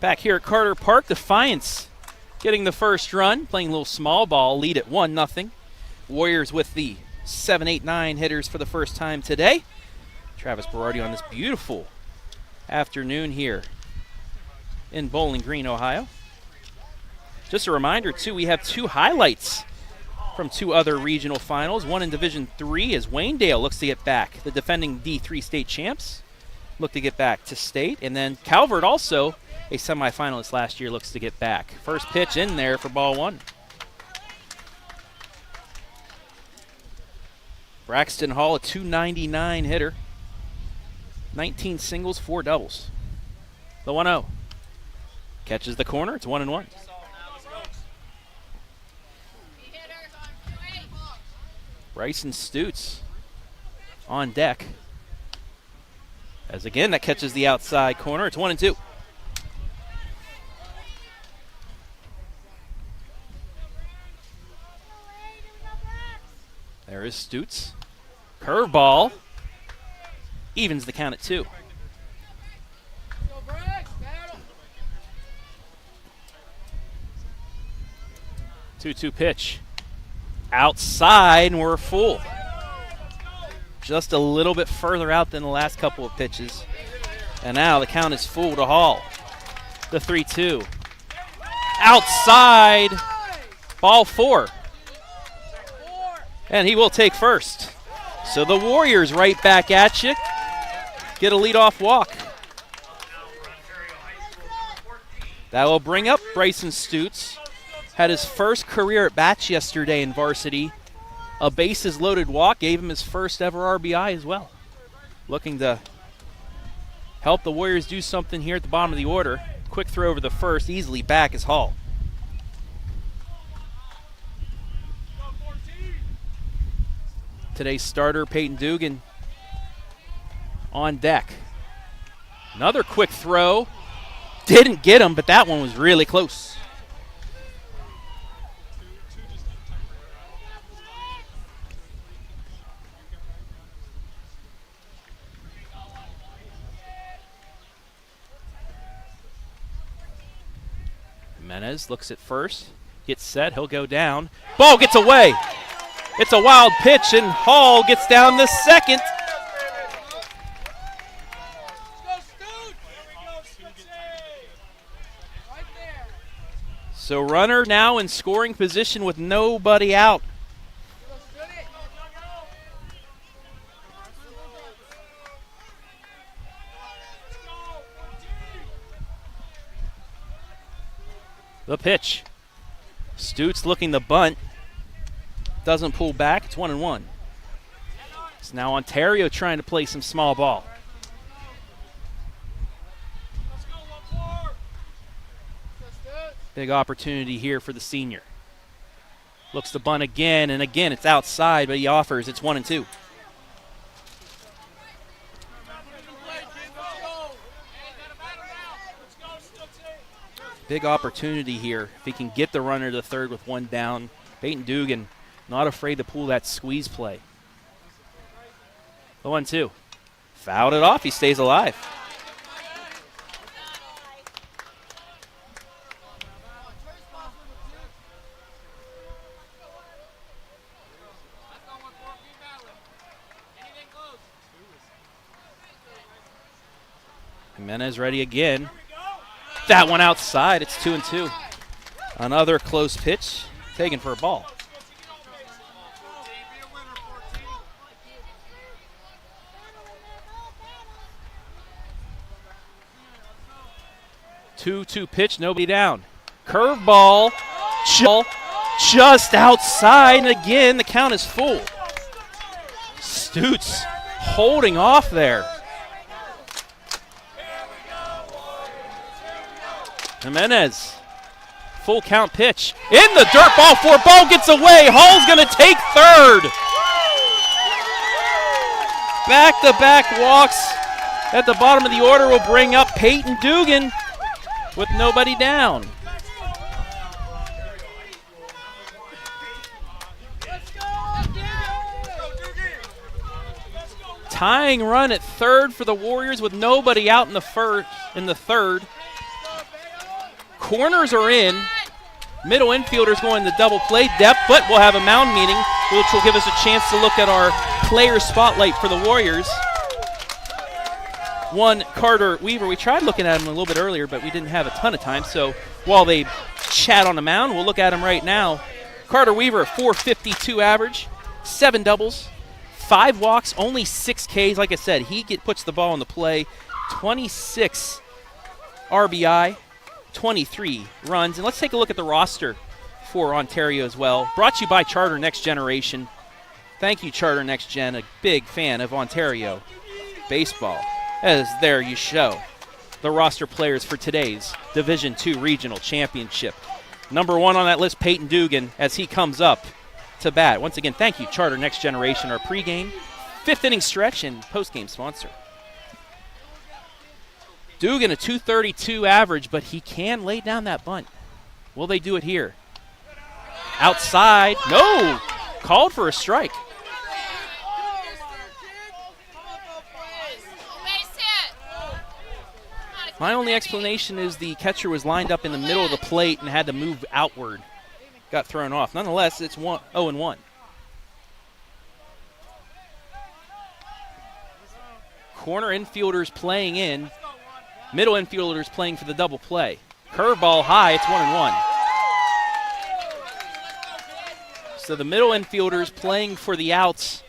Back here at Carter Park, Defiance getting the first run, playing a little small ball, lead at 1-0. Warriors with the 7-8-9 hitters for the first time today. Travis Berardi on this beautiful afternoon here in Bowling Green, Ohio. Just a reminder, too, we have 2 highlights from 2 other regional finals. One in Division 3 as Waynedale looks to get back. The defending D3 state champs look to get back to state. And then Calvert, also a semifinalist last year, looks to get back. First pitch in there for ball 1. Braxton Hall, a .299 hitter. 19 singles, 4 doubles. The 1-0. Catches the corner. It's 1-1. Bryson Stutz on deck. As again, that catches the outside corner. It's 1-2. There is Stutz. Curveball. Evens the count at 2. 2-2 pitch. Outside, and we're full. Just a little bit further out than the last couple of pitches. And now the count is full to Hall. The 3-2. Outside. Ball 4. And he will take first. So the Warriors right back at you. Get a leadoff walk. That will bring up Bryson Stutz. Had his first career at bats yesterday in varsity. A bases loaded walk gave him his first ever RBI as well. Looking to help the Warriors do something here at the bottom of the order. Quick throw over the first, easily back is Hall. Today's starter, Peyton Dugan, on deck. Another quick throw. Didn't get him, but that one was really close. Jimenez looks at first, gets set, he'll go down. Ball gets away. It's a wild pitch, and Hall gets down the second. So runner now in scoring position with nobody out. The pitch. Stutz looking to bunt. Doesn't pull back. It's 1-1. It's now Ontario trying to play some small ball. Big opportunity here for the senior. Looks to bunt again, and again it's outside, but he offers. It's 1-2. Big opportunity here. If he can get the runner to the third with 1 down. Peyton Dugan not afraid to pull that squeeze play. The 1-2. Fouled it off. He stays alive. Jimenez ready again. That one outside. It's 2-2. Another close pitch taken for a ball. Two pitch, nobody down. Curveball, just outside, and again the count is full. Stutes holding off there. Jimenez, full count pitch. In the dirt, ball four, ball gets away. Hall's going to take third. Back-to-back walks at the bottom of the order will bring up Peyton Dugan with nobody down. Tying run at third for the Warriors with nobody out in the third. Corners are in. Middle infielders going to double play depth, but we'll have a mound meeting, which will give us a chance to look at our player spotlight for the Warriors. One, Carter Weaver. We tried looking at him a little bit earlier, but we didn't have a ton of time. So while they chat on the mound, we'll look at him right now. Carter Weaver, .452 average, 7 doubles, 5 walks, only 6 Ks. Like I said, he puts the ball in the play. 26 RBI. 23 runs. And let's take a look at the roster for Ontario as well. Brought to you by Charter Next Generation. Thank you, Charter Next Gen, a big fan of Ontario baseball. As there you show the roster players for today's Division II Regional Championship. Number 1 on that list, Peyton Dugan, as he comes up to bat. Once again, thank you, Charter Next Generation, our pregame, 5th inning stretch, and postgame sponsor. Dugan, a .232 average, but he can lay down that bunt. Will they do it here? Outside. No! Called for a strike. My only explanation is the catcher was lined up in the middle of the plate and had to move outward. Got thrown off. Nonetheless, it's 0-1. Corner infielders playing in. Middle infielders playing for the double play. Curveball high, it's 1-1. So the middle infielders playing for the outs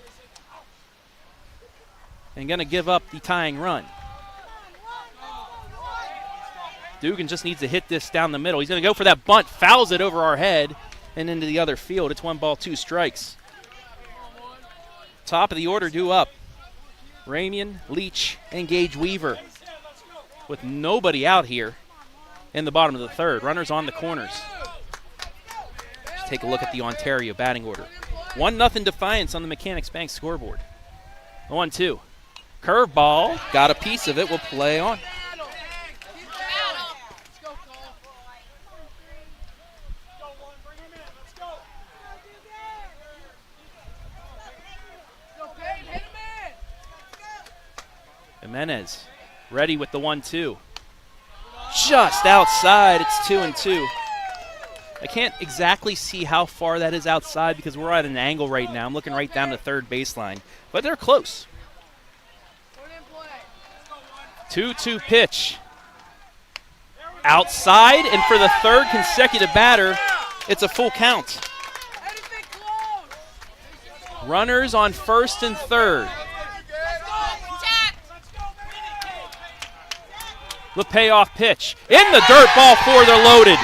and going to give up the tying run. Dugan just needs to hit this down the middle. He's going to go for that bunt, fouls it over our head and into the other field. It's 1 ball, 2 strikes. Top of the order due up. Ramian, Leach, and Gage Weaver. With nobody out here in the bottom of the third. Runners on the corners. Let's take a look at the Ontario batting order. 1-0 Defiance on the Mechanics Bank scoreboard. 1-2. Curveball. Got a piece of it. We'll play on. Jimenez ready with the 1-2. Just outside. It's 2-2. I can't exactly see how far that is outside because we're at an angle right now. I'm looking right down to third baseline. But they're close. 2-2 pitch. Outside, and for the third consecutive batter, it's a full count. Runners on first and third. The payoff pitch. In the dirt, ball 4, they're loaded.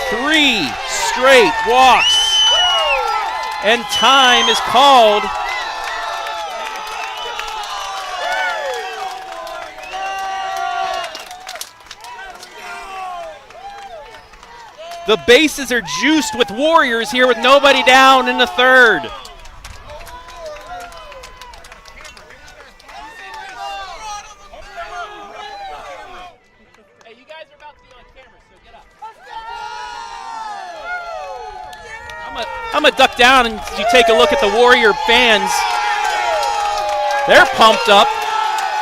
Three straight walks. And time is called. The bases are juiced with Warriors here with nobody down in the third. I'm going to duck down and you take a look at the Warrior fans. They're pumped up.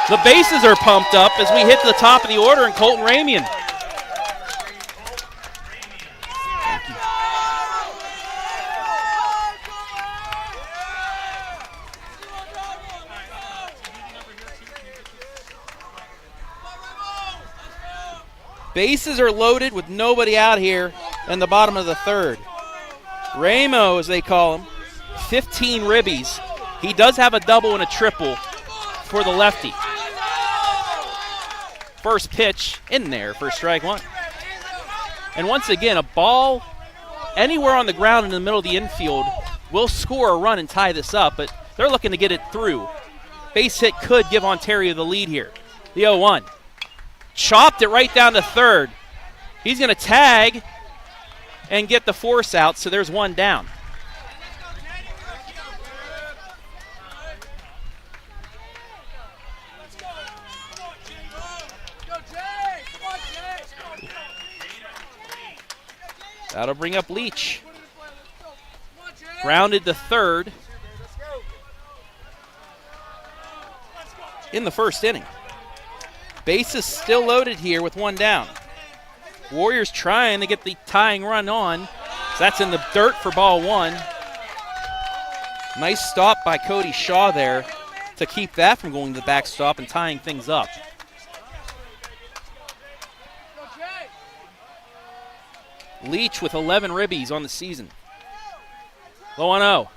The bases are pumped up as we hit the top of the order in Colton Ramian. Bases are loaded with nobody out here in the bottom of the third. Ramo, as they call him, 15 ribbies. He does have a double and a triple for the lefty. First pitch in there for strike one. And once again, a ball anywhere on the ground in the middle of the infield will score a run and tie this up, but they're looking to get it through. Base hit could give Ontario the lead here. The 0-1. Chopped it right down to third. He's going to tag and get the force out, so there's one down. That'll bring up Leach. Grounded to third in the first inning. Base is still loaded here with one down. Warriors trying to get the tying run on. So that's in the dirt for ball one. Nice stop by Cody Shaw there to keep that from going to the backstop and tying things up. Leach with 11 ribbies on the season. Low 1-0.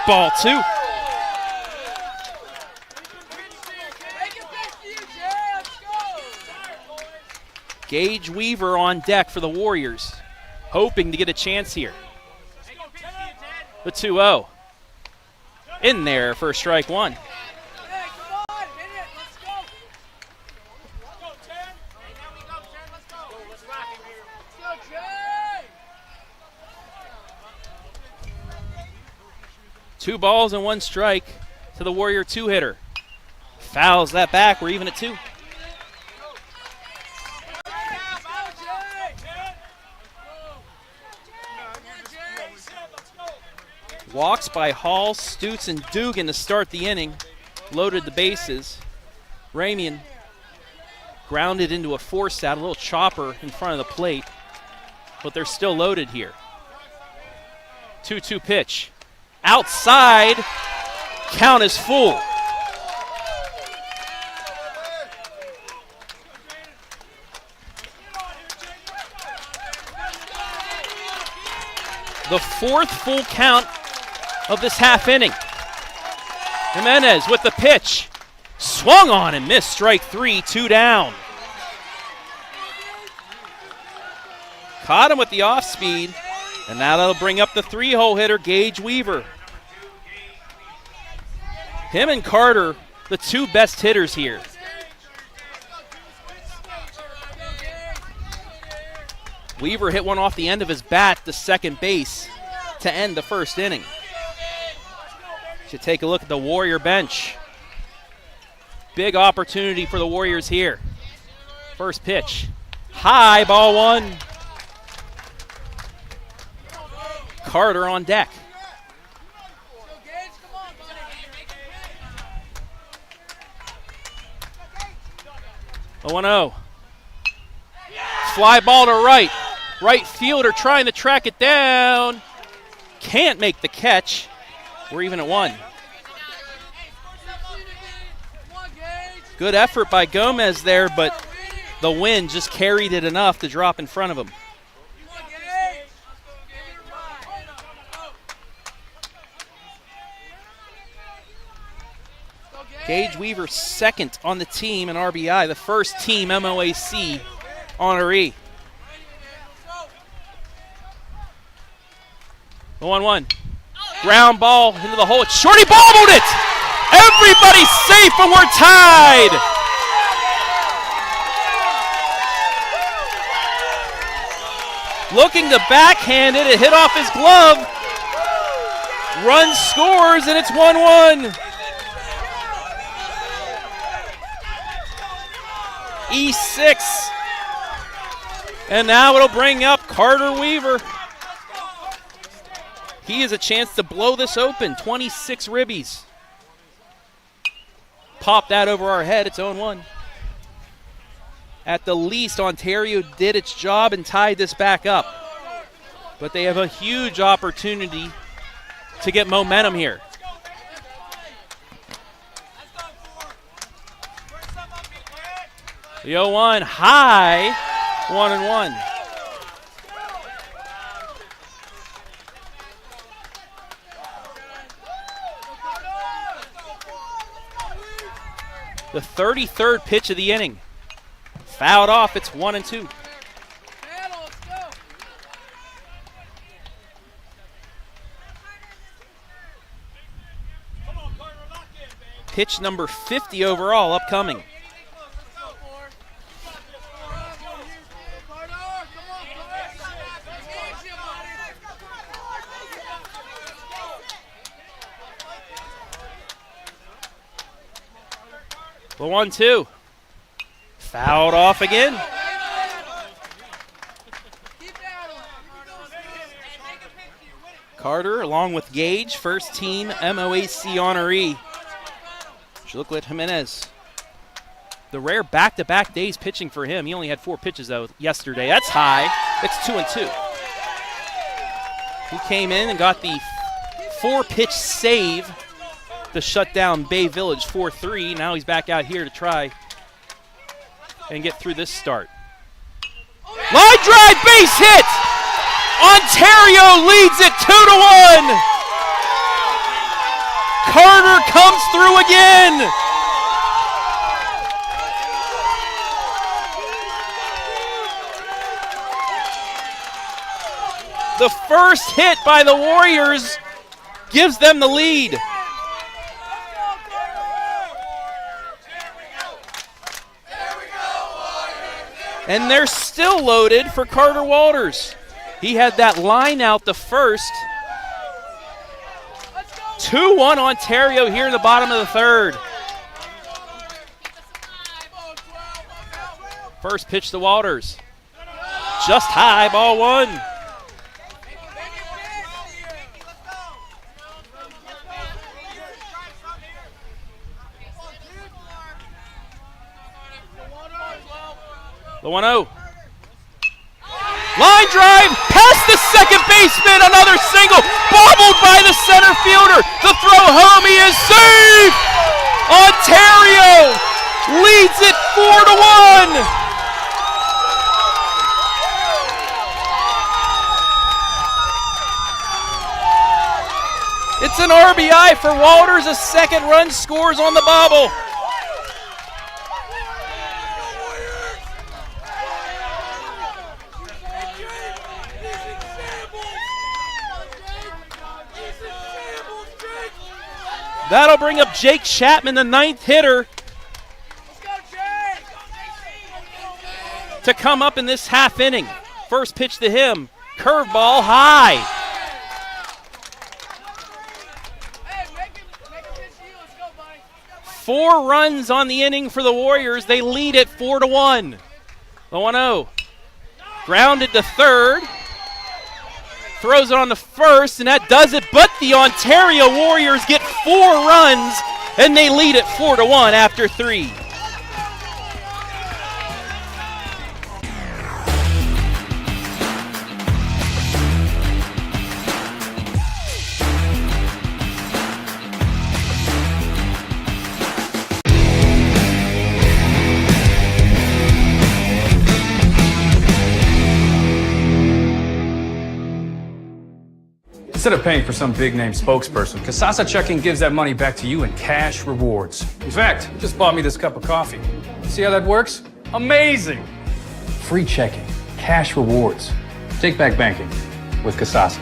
Ball two. Gage Weaver on deck for the Warriors, hoping to get a chance here. The 2-0. In there for strike one. Two balls and one strike to the Warrior two-hitter. Fouls that back. We're even at two. Walks by Hall, Stutz, and Dugan to start the inning. Loaded the bases. Ramian grounded into a force out, a little chopper in front of the plate. But they're still loaded here. 2-2 pitch. Outside. Count is full. The fourth full count of this half inning. Jimenez with the pitch. Swung on and missed. Strike three, two down. Caught him with the off speed. And now that'll bring up the three-hole hitter, Gage Weaver. Him and Carter, the two best hitters here. Weaver hit one off the end of his bat to second base to end the first inning. Should take a look at the Warrior bench. Big opportunity for the Warriors here. First pitch. High, ball one. Carter on deck. The 1-0. Fly ball to right. Right fielder trying to track it down. Can't make the catch. We're even at one. Good effort by Gomez there, but the wind just carried it enough to drop in front of him. Gage Weaver second on the team in RBI, the first team MOAC honoree. The 1-1. Ground ball into the hole. Shorty bobbled it! Everybody's safe, but we're tied! Looking to backhand it. It hit off his glove. Run scores, and it's 1-1. E6. And now it'll bring up Carter Weaver. He has a chance to blow this open. 26 ribbies. Pop that over our head. It's 0-1. At the least, Ontario did its job and tied this back up. But they have a huge opportunity to get momentum here. The 0-1 high, 1-1. The 33rd pitch of the inning. Fouled off, it's 1-2. Pitch number 50 overall upcoming. The 1-2. Fouled off again. Carter, along with Gage, first team MOAC honoree. Look at Jimenez. The rare back-to-back days pitching for him. He only had 4 pitches, though, yesterday. That's high. It's 2-2. He came in and got the 4-pitch save to shut down Bay Village 4-3. Now he's back out here to try and get through this start. Line drive, base hit! Ontario leads it 2-1! Carter comes through again! The first hit by the Warriors gives them the lead. And they're still loaded for Carter Walters. He had that line out the first. 2-1 Ontario here in the bottom of the third. First pitch to Walters. Just high, ball 1. The 1-0. Line drive, past the second baseman, another single, bobbled by the center fielder. The throw home, he is safe! Ontario leads it 4-1. It's an RBI for Walters, a second run scores on the bobble. That'll bring up Jake Chapman, the 9th hitter, to come up in this half inning. First pitch to him, curveball high. Four runs on the inning for the Warriors. They lead it 4-1. The 1-0. Grounded to third. Throws it on the first, and that does it. But the Ontario Warriors get 4 runs, and they lead it 4-1 after 3. Instead of paying for some big-name spokesperson, Kasasa Checking gives that money back to you in cash rewards. In fact, you just bought me this cup of coffee. See how that works? Amazing! Free checking, cash rewards. Take back banking with Kasasa.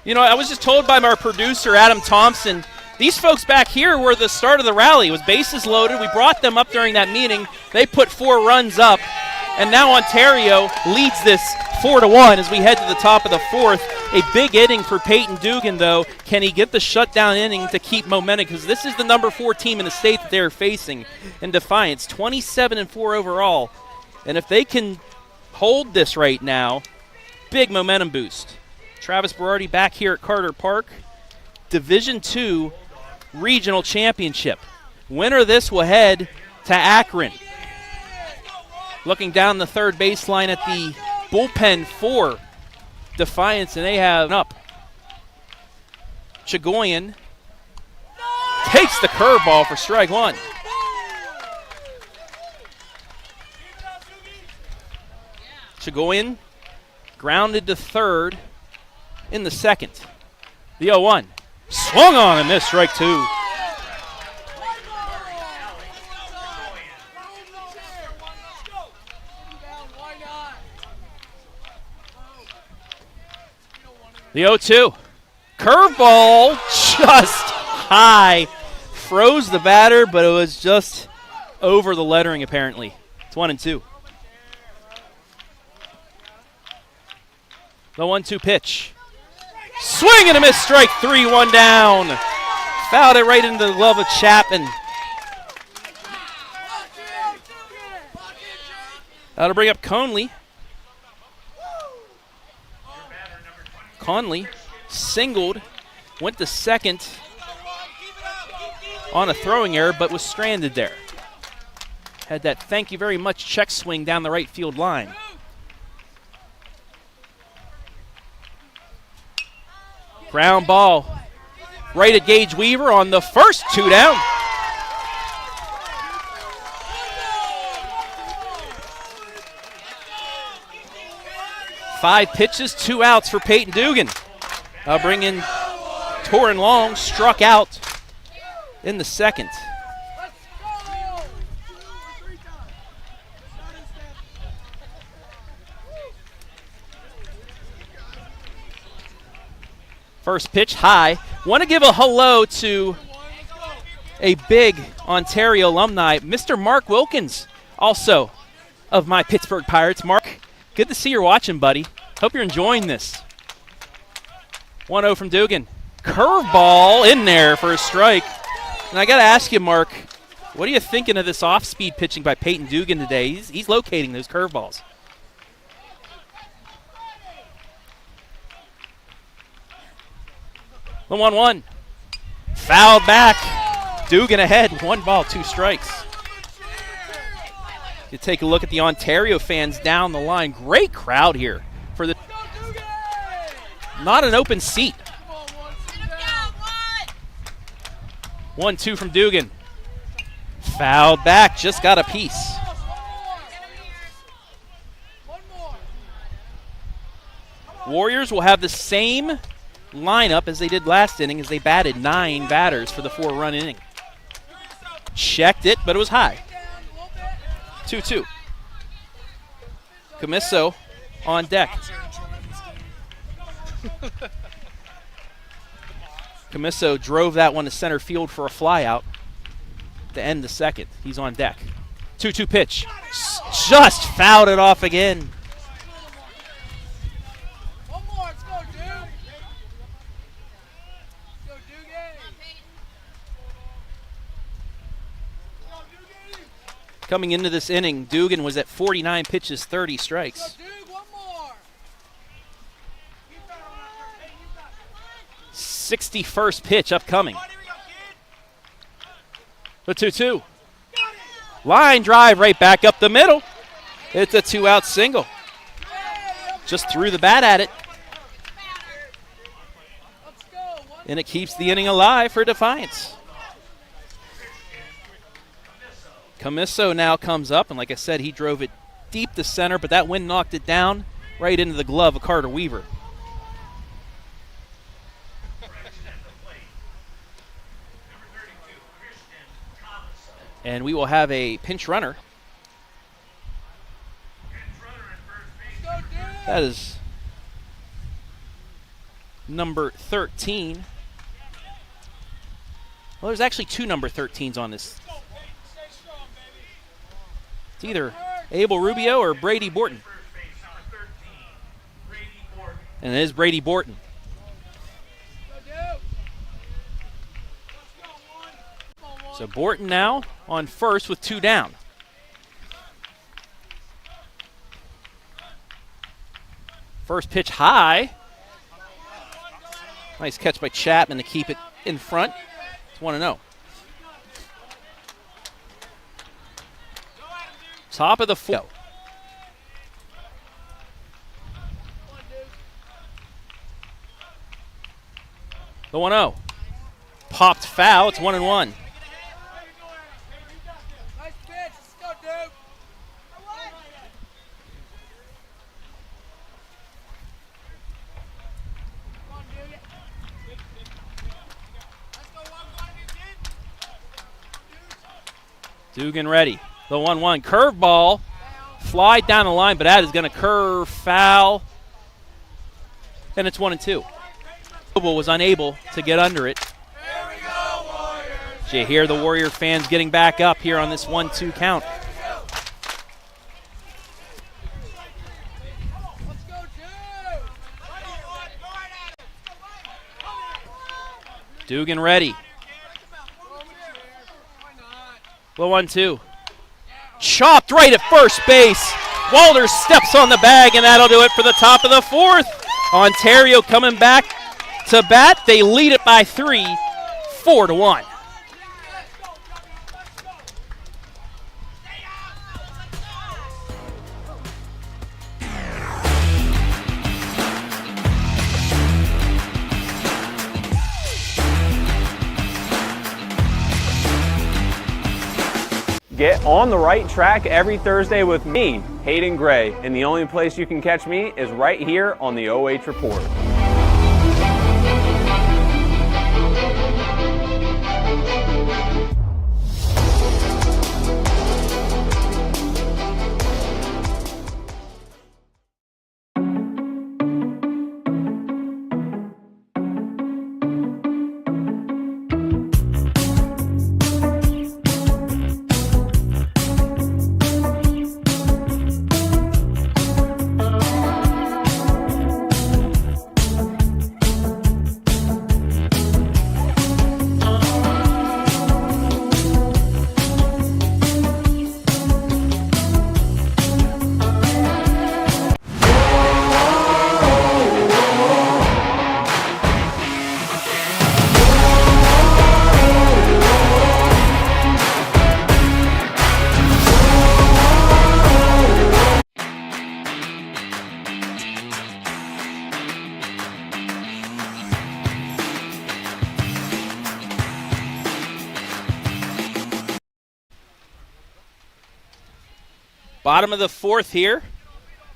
You know, I was just told by our producer, Adam Thompson, these folks back here were the start of the rally. It was bases loaded. We brought them up during that meeting. They put 4 runs up, and now Ontario leads this 4-1 as we head to the top of the 4th. A big inning for Peyton Dugan, though. Can he get the shutdown inning to keep momentum? Because this is the number 4 team in the state that they're facing in Defiance, 27-4 overall. And if they can hold this right now, big momentum boost. Travis Berardi back here at Carter Park. Division II Regional Championship. Winner of this will head to Akron. Looking down the third baseline at the bullpen for Defiance, and they have up. Chagoyan takes the curveball for strike 1. Chagoyan grounded to third in the second. The 0-1. Swung on and missed, strike 2. The 0-2. Curveball just high. Froze the batter, but it was just over the lettering apparently. It's 1-2. The 1-2 pitch. Swing and a miss, strike 3, 1 down. Fouled it right into the glove of Chapman. That'll bring up Conley. Conley singled, went to second on a throwing error, but was stranded there. Had that thank you very much check swing down the right field line. Ground ball right at Gage Weaver on the first, 2 down. Five pitches, 2 outs for Peyton Dugan. I'll bring in Torin Long, struck out in the second. First pitch high. Want to give a hello to a big Ontario alumni, Mr. Mark Wilkins, also of my Pittsburgh Pirates. Mark, good to see you're watching, buddy. Hope you're enjoying this. 1-0 from Dugan. Curveball in there for a strike. And I got to ask you, Mark, what are you thinking of this off-speed pitching by Peyton Dugan today? He's locating those curveballs. The 1-1. Fouled back. Dugan ahead. 1 ball, 2 strikes. You take a look at the Ontario fans down the line. Great crowd here for the. Not an open seat. 1-2 from Dugan. Fouled back. Just got a piece. Warriors will have the same lineup as they did last inning as they batted 9 batters for the 4-run inning. Checked it, but it was high. 2-2. Camiso on deck. Camiso drove that one to center field for a flyout to end the second. He's on deck. 2-2 pitch. Just fouled it off again. Coming into this inning, Dugan was at 49 pitches, 30 strikes. 61st pitch upcoming. The 2-2. Line drive right back up the middle. It's a 2-out single. Just threw the bat at it. And it keeps the inning alive for Defiance. Camiso now comes up, and like I said, he drove it deep to center, but that wind knocked it down right into the glove of Carter Weaver. And we will have a pinch runner. That is number 13. Well, there's actually two number 13s on this. It's either Abel Rubio or Brady Borton. And it is Brady Borton. So Borton now on first with 2 down. First pitch high. Nice catch by Chapman to keep it in front. It's 1-0. Top of the 4th. The 1-0. Popped foul. It's 1-1. Dugan ready. The 1-1 curveball. Fly down the line, but that is going to curve foul. And it's 1-2. Was unable to get under it. So you hear the Warrior fans getting back up here on this 1-2 count. Dugan ready. The 1-2. Chopped right at first base. Walters steps on the bag, and that'll do it for the top of the 4th. Ontario coming back to bat. They lead it by 3, 4-1. Get on the right track every Thursday with me, Hayden Gray, and the only place you can catch me is right here on the OH Report. Bottom of the 4th here.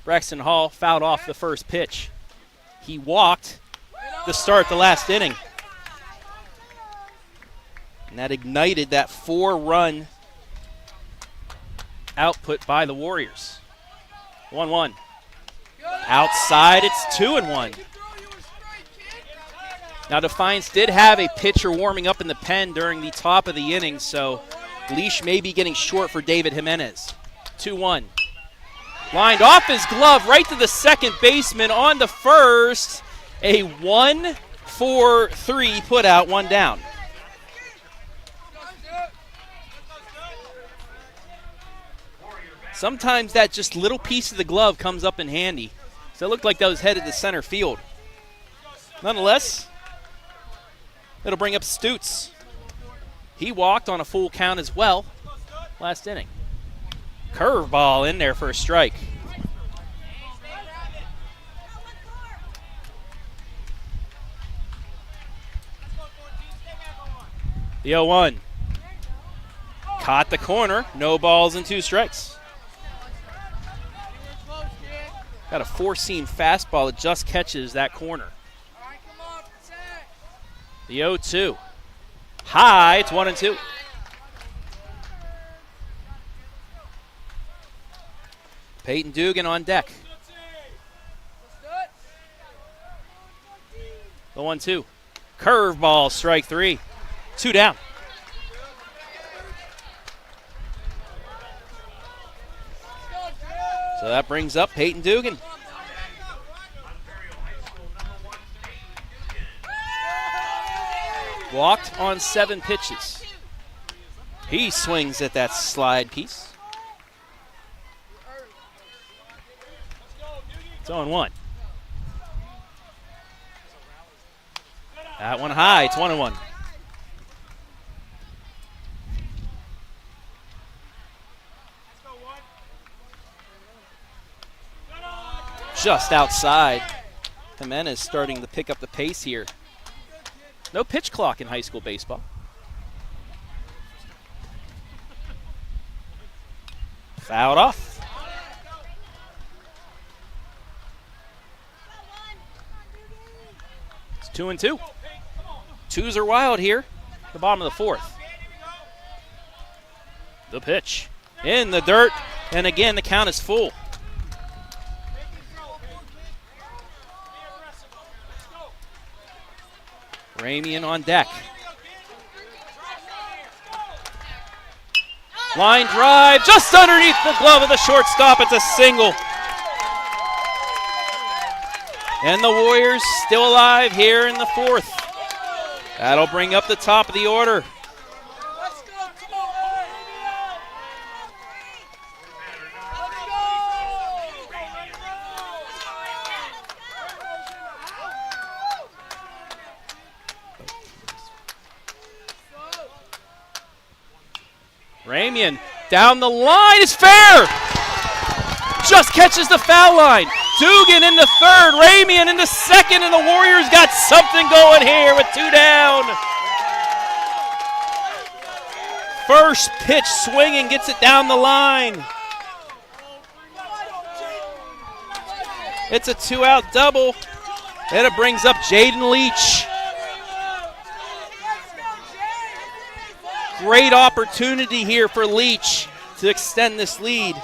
Braxton Hall fouled off the first pitch. He walked to start the last inning. And that ignited that 4-run output by the Warriors. 1-1. Outside, it's 2-1. Now, Defiance did have a pitcher warming up in the pen during the top of the inning, so leash may be getting short for David Jimenez. 2-1. Lined off his glove right to the second baseman on the first. A 1-4-3 put out, 1 down. Sometimes that just little piece of the glove comes up in handy. So it looked like that was headed to center field. Nonetheless, it'll bring up Stutz. He walked on a full count as well last inning. Curveball in there for a strike. The 0-1. Caught the corner. No balls and 2 strikes. Got a 4-seam fastball that just catches that corner. The 0-2. High. It's 1-2. Peyton Dugan on deck. The 1-2. Curveball, strike 3. 2 down. So that brings up Peyton Dugan. Walked on 7 pitches. He swings at that slide piece. It's 0-1. That one high. It's 1-1. Just outside. Jimenez starting to pick up the pace here. No pitch clock in high school baseball. Fouled off. It's 2-2. Twos are wild here. The bottom of the 4th. The pitch. In the dirt. And again, the count is full. Ramian on deck. Line drive just underneath the glove of the shortstop. It's a single. And the Warriors still alive here in the 4th. That'll bring up the top of the order. Ramian down the line is fair. Just catches the foul line. Dugan in the 3rd, Ramian in the 2nd, and the Warriors got something going here with 2 down. First pitch swinging, gets it down the line. It's a 2-out double, and it brings up Jaden Leach. Great opportunity here for Leach to extend this lead.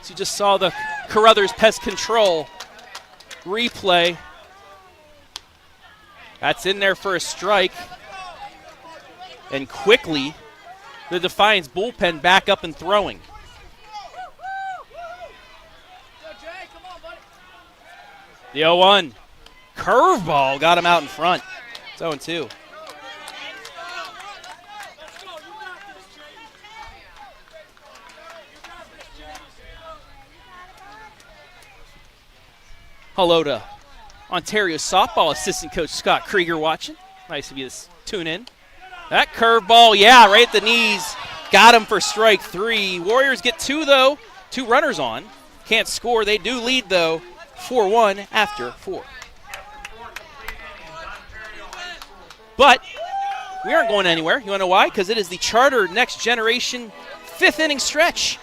So you just saw the Carothers Pest Control replay. That's in there for a strike. And quickly, the Defiance bullpen back up and throwing. The 0-1. Curveball got him out in front. It's 0-2. Hello to Ontario softball assistant coach Scott Krieger watching. Nice of you to tune in. That curveball, yeah, right at the knees. Got him for strike 3. Warriors get 2, though. 2 runners on. Can't score. They do lead, though, 4-1 after 4. But we aren't going anywhere. You want to know why? Because it is the Charter Next Generation 5th inning stretch.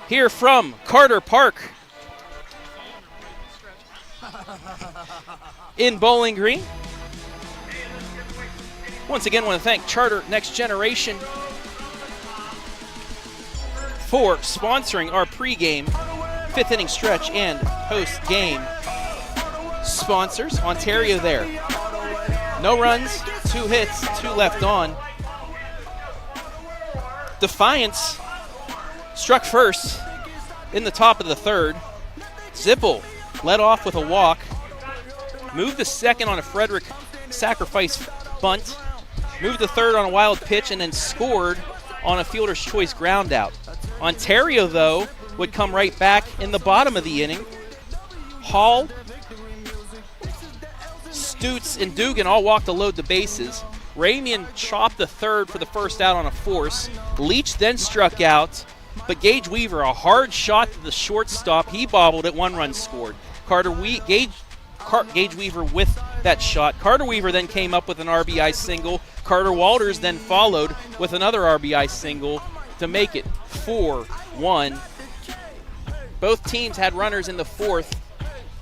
Here from Carter Park in Bowling Green. Once again, I want to thank Charter Next Generation for sponsoring our pregame 5th inning stretch and post-game sponsors. Ontario there. No runs, 2 hits, 2 left on. Defiance struck first in the top of the 3rd. Zippel led off with a walk. Moved the 2nd on a Frederick sacrifice bunt. Moved the 3rd on a wild pitch and then scored on a fielder's choice ground out. Ontario, though, would come right back in the bottom of the inning. Hall, Stutz, and Dugan all walked to load the bases. Ramian chopped the 3rd for the first out on a force. Leach then struck out, but Gage Weaver, a hard shot to the shortstop, he bobbled it, 1 run scored. Gage Weaver with that shot. Carter Weaver then came up with an RBI single. Carter Walters then followed with another RBI single to make it 4-1. Both teams had runners in the 4th.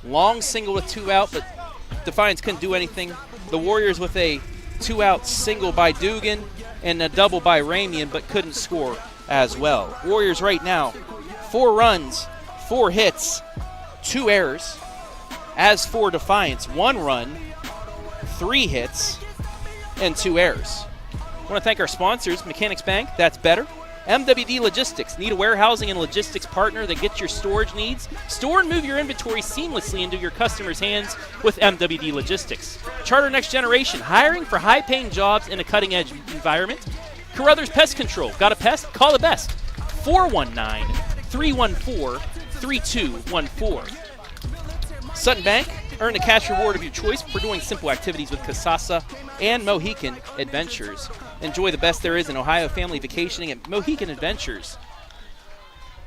Long single with 2 out, but Defiance couldn't do anything. The Warriors with a 2-out single by Dugan and a double by Ramian, but couldn't score as well. Warriors right now, 4 runs, 4 hits, 2 errors. As for Defiance, 1 run, 3 hits, and 2 errors. I want to thank our sponsors, Mechanics Bank, that's better. MWD Logistics, need a warehousing and logistics partner that gets your storage needs? Store and move your inventory seamlessly into your customers' hands with MWD Logistics. Charter Next Generation, hiring for high-paying jobs in a cutting-edge environment. Carothers Pest Control, got a pest? Call the best. 419-314-3214. Sutton Bank, earn the cash reward of your choice for doing simple activities with Casasa and Mohican Adventures. Enjoy the best there is in Ohio family vacationing at Mohican Adventures.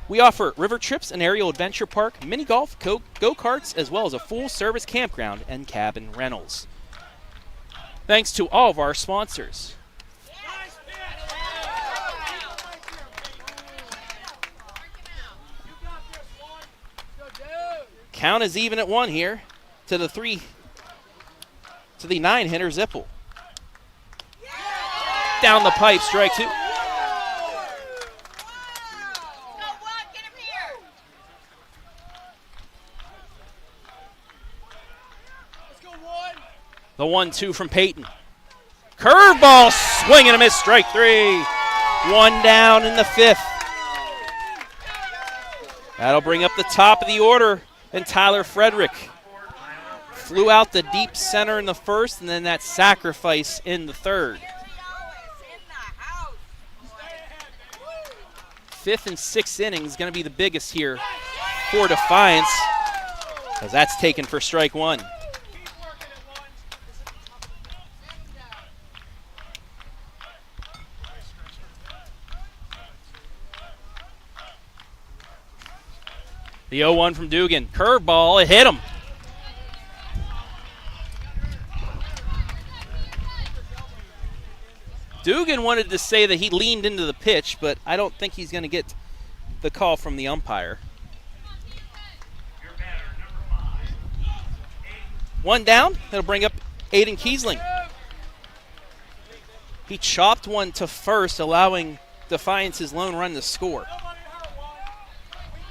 We offer river trips, an aerial adventure park, mini golf, go-karts, as well as a full-service campground and cabin rentals. Thanks to all of our sponsors. Count is even at 1 here to the 9-hitter Zippel. Down the pipe, strike 2. The 1-2 from Peyton. Curveball, swing and a miss, strike 3. 1 down in the 5th. That'll bring up the top of the order, and Tyler Frederick flew out the deep center in the 1st, and then that sacrifice in the 3rd. 5th and 6th innings going to be the biggest here for Defiance, as that's taken for strike 1. The 0-1 from Dugan. Curveball, it hit him. Dugan wanted to say that he leaned into the pitch, but I don't think he's going to get the call from the umpire. 1 down. That'll bring up Aiden Kiesling. He chopped one to first, allowing Defiance's lone run to score.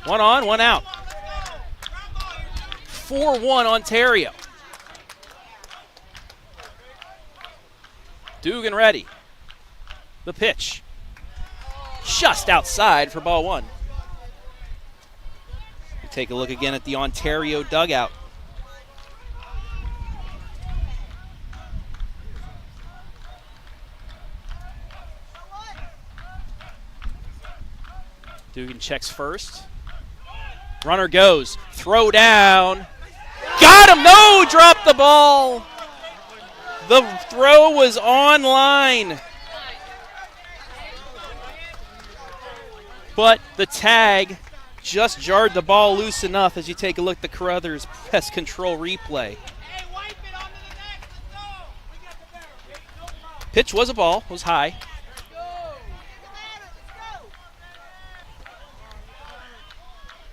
1 on, 1 out. 4-1 Ontario. Dugan ready. The pitch. Just outside for ball 1. We take a look again at the Ontario dugout. Dugan checks first. Runner goes. Throw down. Got him! No! Dropped the ball. The throw was on line. But the tag just jarred the ball loose enough as you take a look at the Carothers Pest Control replay. Pitch was a ball, was high.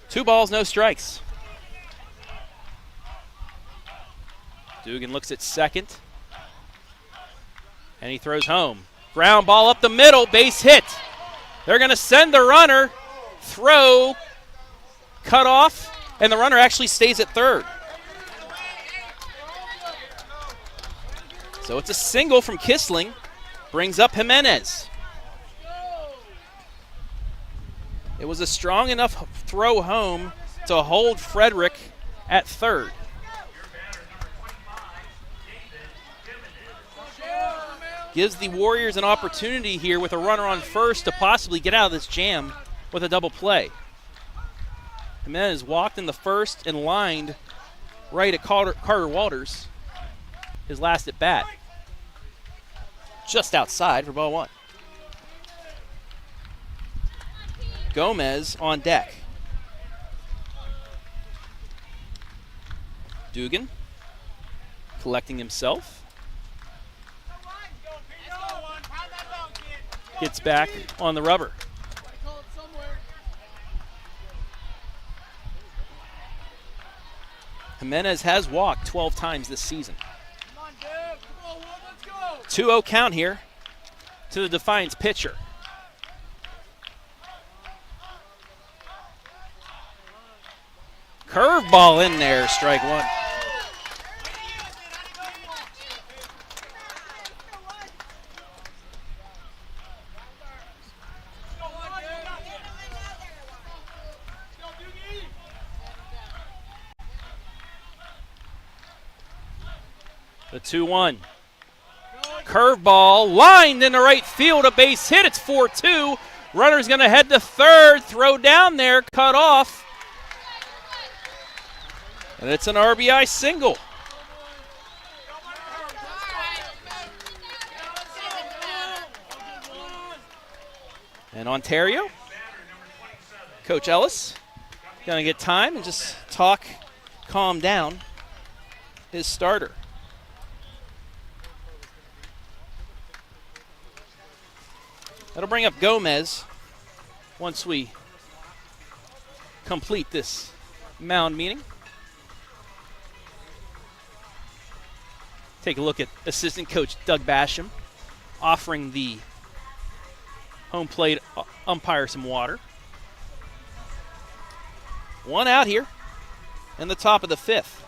Two balls, no strikes. Dugan looks at second. And he throws home. Ground ball up the middle, base hit. They're going to send the runner. Throw, cut off, and the runner actually stays at third. So it's a single from Kissling. Brings up Jimenez. It was a strong enough throw home to hold Frederick at third. Gives the Warriors an opportunity here with a runner on first to possibly get out of this jam with a double play. Jimenez walked in the first and lined right at Carter Walters, his last at bat. Just outside for ball 1. Gomez on deck. Dugan collecting himself. Gets back on the rubber. Jimenez has walked 12 times this season. 2-0 count here to the Defiance pitcher. Curveball in there, strike 1. The 2-1. Curveball lined into right field, a base hit. It's 4-2. Runner's going to head to third. Throw down there, cut off. And it's an RBI single. And Ontario, Coach Ellis, going to get time and just calm down his starter. That'll bring up Gomez once we complete this mound meeting. Take a look at assistant coach Doug Basham offering the home plate umpire some water. One out here in the top of the fifth.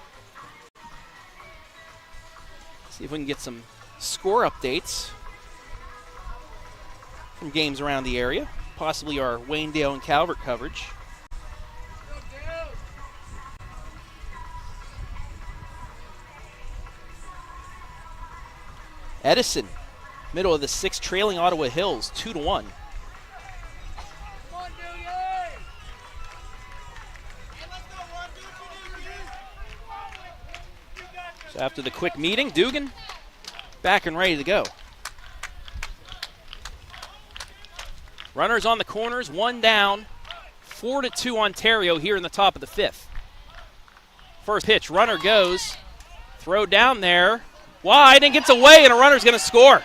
See if we can get some score updates from games around the area, possibly our Waynedale and Calvert coverage. Edison, middle of the sixth, trailing Ottawa Hills 2-1. So after the quick meeting, Dugan back and ready to go. Runners on the corners, one down, 4-2 Ontario here in the top of the fifth. First pitch, runner goes, throw down there, wide and gets away, and a runner's going to score.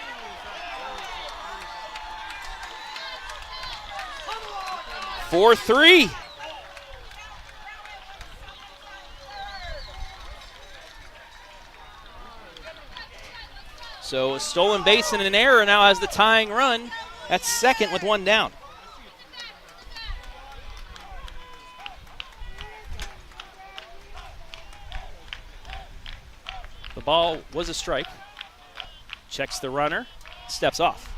Four, 3. So a stolen base and an error now has the tying run at second with one down. The ball was a strike. Checks the runner, steps off.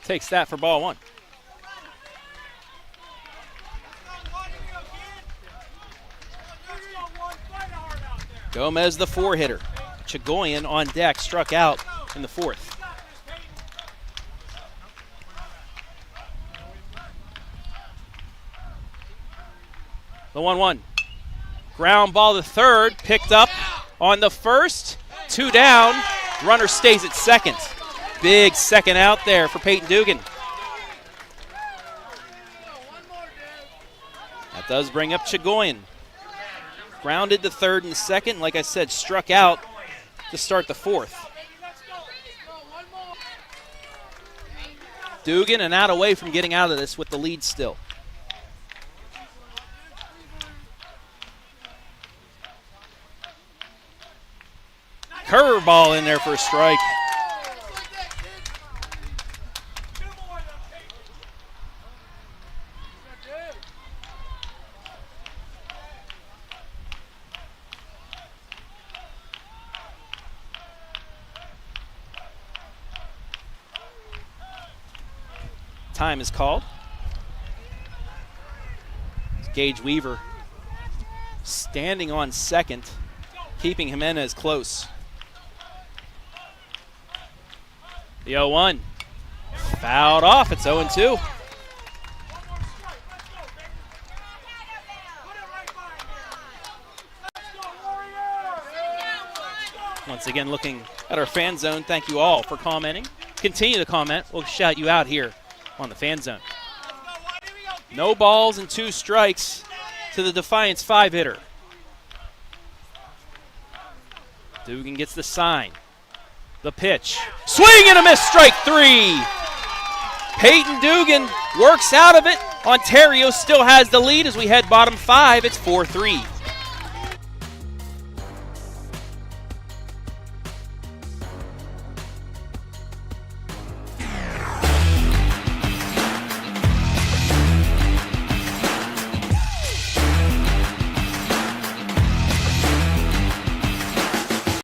Takes that for ball one. Gomez, the 4-hitter. Chagoyan on deck, struck out in the fourth. The 1-1. Ground ball to third, picked up on the first. 2 down. Runner stays at second. Big second out there for Peyton Dugan. That does bring up Chagoyan. Grounded to third and second. Like I said, struck out to start the fourth. Dugan and out away from getting out of this with the lead still. Curveball in there for a strike. Time is called. Gage Weaver standing on second, keeping Jimenez close. The 0-1. Fouled off. It's 0-2. Once again, looking at our fan zone, thank you all for commenting. Continue to comment. We'll shout you out here on the fan zone. No balls and 2 strikes to the Defiance 5-hitter. Dugan gets the sign. The pitch. Swing and a miss, strike 3. Peyton Dugan works out of it. Ontario still has the lead as we head bottom 5. It's 4-3.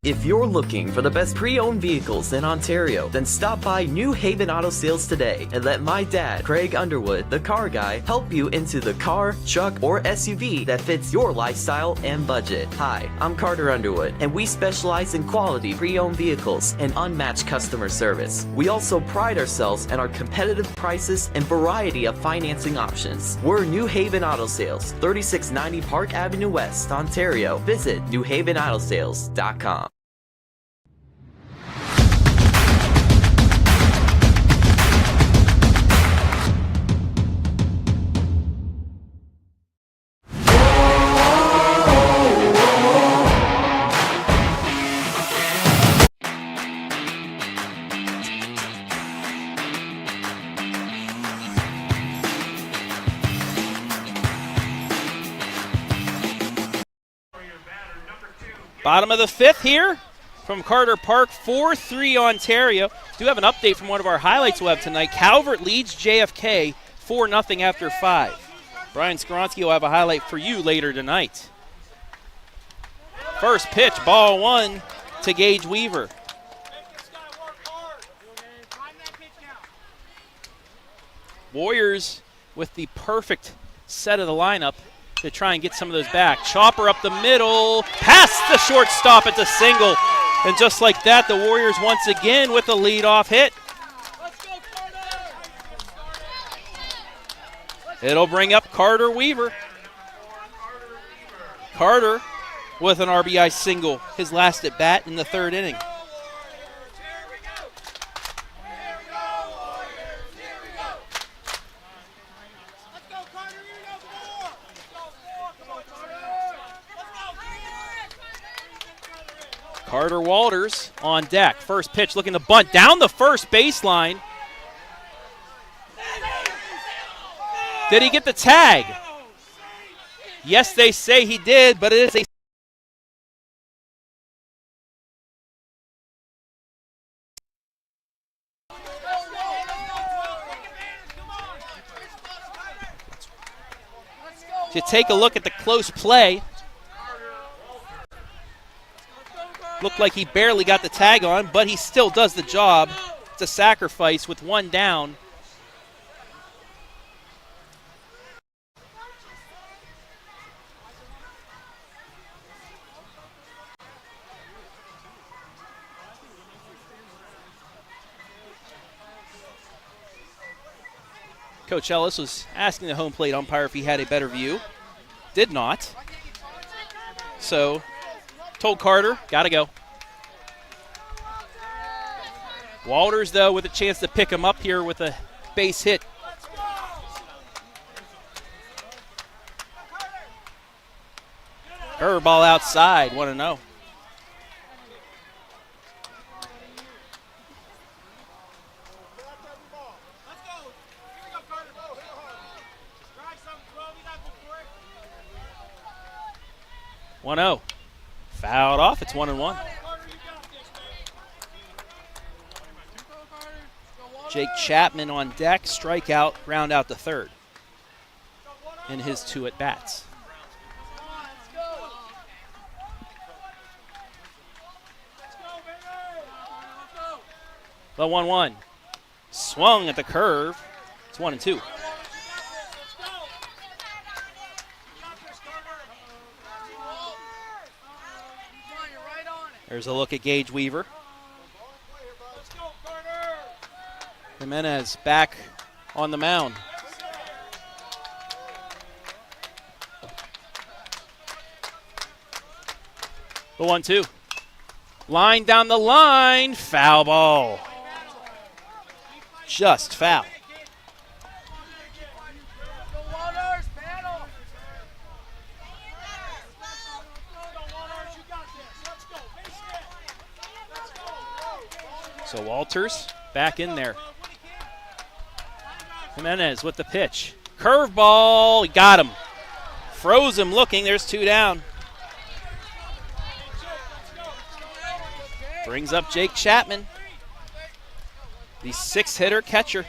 If If you're looking for the best pre-owned vehicles in Ontario, then stop by New Haven Auto Sales today and let my dad, Craig Underwood, the car guy, help you into the car, truck, or SUV that fits your lifestyle and budget. Hi, I'm Carter Underwood, and we specialize in quality pre-owned vehicles and unmatched customer service. We also pride ourselves in our competitive prices and variety of financing options. We're New Haven Auto Sales, 3690 Park Avenue West, Ontario. Visit newhavenautosales.com. Bottom of the fifth here from Carter Park, 4-3 Ontario. Do have an update from one of our highlights we'll have tonight. Calvert leads JFK 4-0 after 5. Brian Skronsky will have a highlight for you later tonight. First pitch, ball one to Gage Weaver. Warriors with the perfect set of the lineup to try and get some of those back. Chopper up the middle, past the shortstop, it's a single. And just like that, the Warriors once again with a leadoff hit. It'll bring up Carter Weaver. Carter with an RBI single, his last at bat in the third inning. Carter Walters on deck. First pitch looking to bunt down the first baseline. Did he get the tag? Yes, they say he did, but it is a to take a look at the close play. Looked like he barely got the tag on, but he still does the job. It's a sacrifice with one down. Coach Ellis was asking the home plate umpire if he had a better view. Did not. So told Carter, gotta go. Walters, though, with a chance to pick him up here with a base hit. Curveball outside, 1-0. Fouled off, it's 1-1. Jake Chapman on deck, strikeout, round out the third in his 2 at-bats. The 1-1. Swung at the curve. It's 1-2. There's a look at Gage Weaver. Jimenez back on the mound. The 1-2. Line down the line. Foul ball. Just foul. So Walters back in there. Jimenez with the pitch. Curveball, he got him. Froze him looking, there's 2 down. Brings up Jake Chapman, the 6-hitter catcher.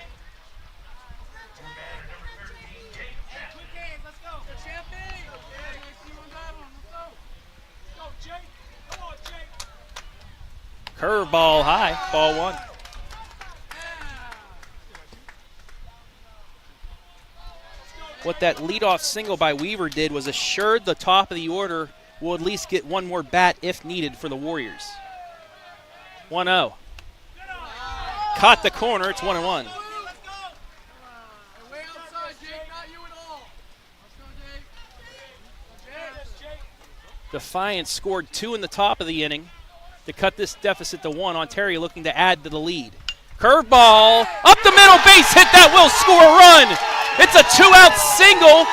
Curveball high, ball one. What that leadoff single by Weaver did was assured the top of the order will at least get one more bat if needed for the Warriors. 1-0. Caught the corner, it's 1-1. Defiance scored 2 in the top of the inning to cut this deficit to 1. Ontario looking to add to the lead. Curveball, up the middle, base hit, that will score a run. It's a 2-out single.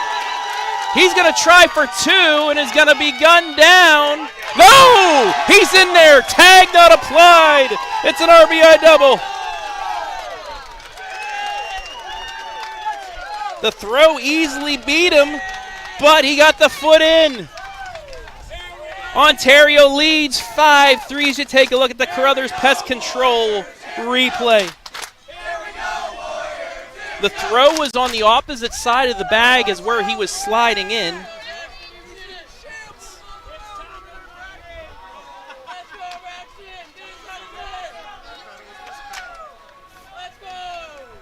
He's going to try for 2 and is going to be gunned down. No! He's in there, tag not applied. It's an RBI double. The throw easily beat him, but he got the foot in. Ontario leads 5-3 as you take a look at the Carothers Pest Control replay. The throw was on the opposite side of the bag as where he was sliding in.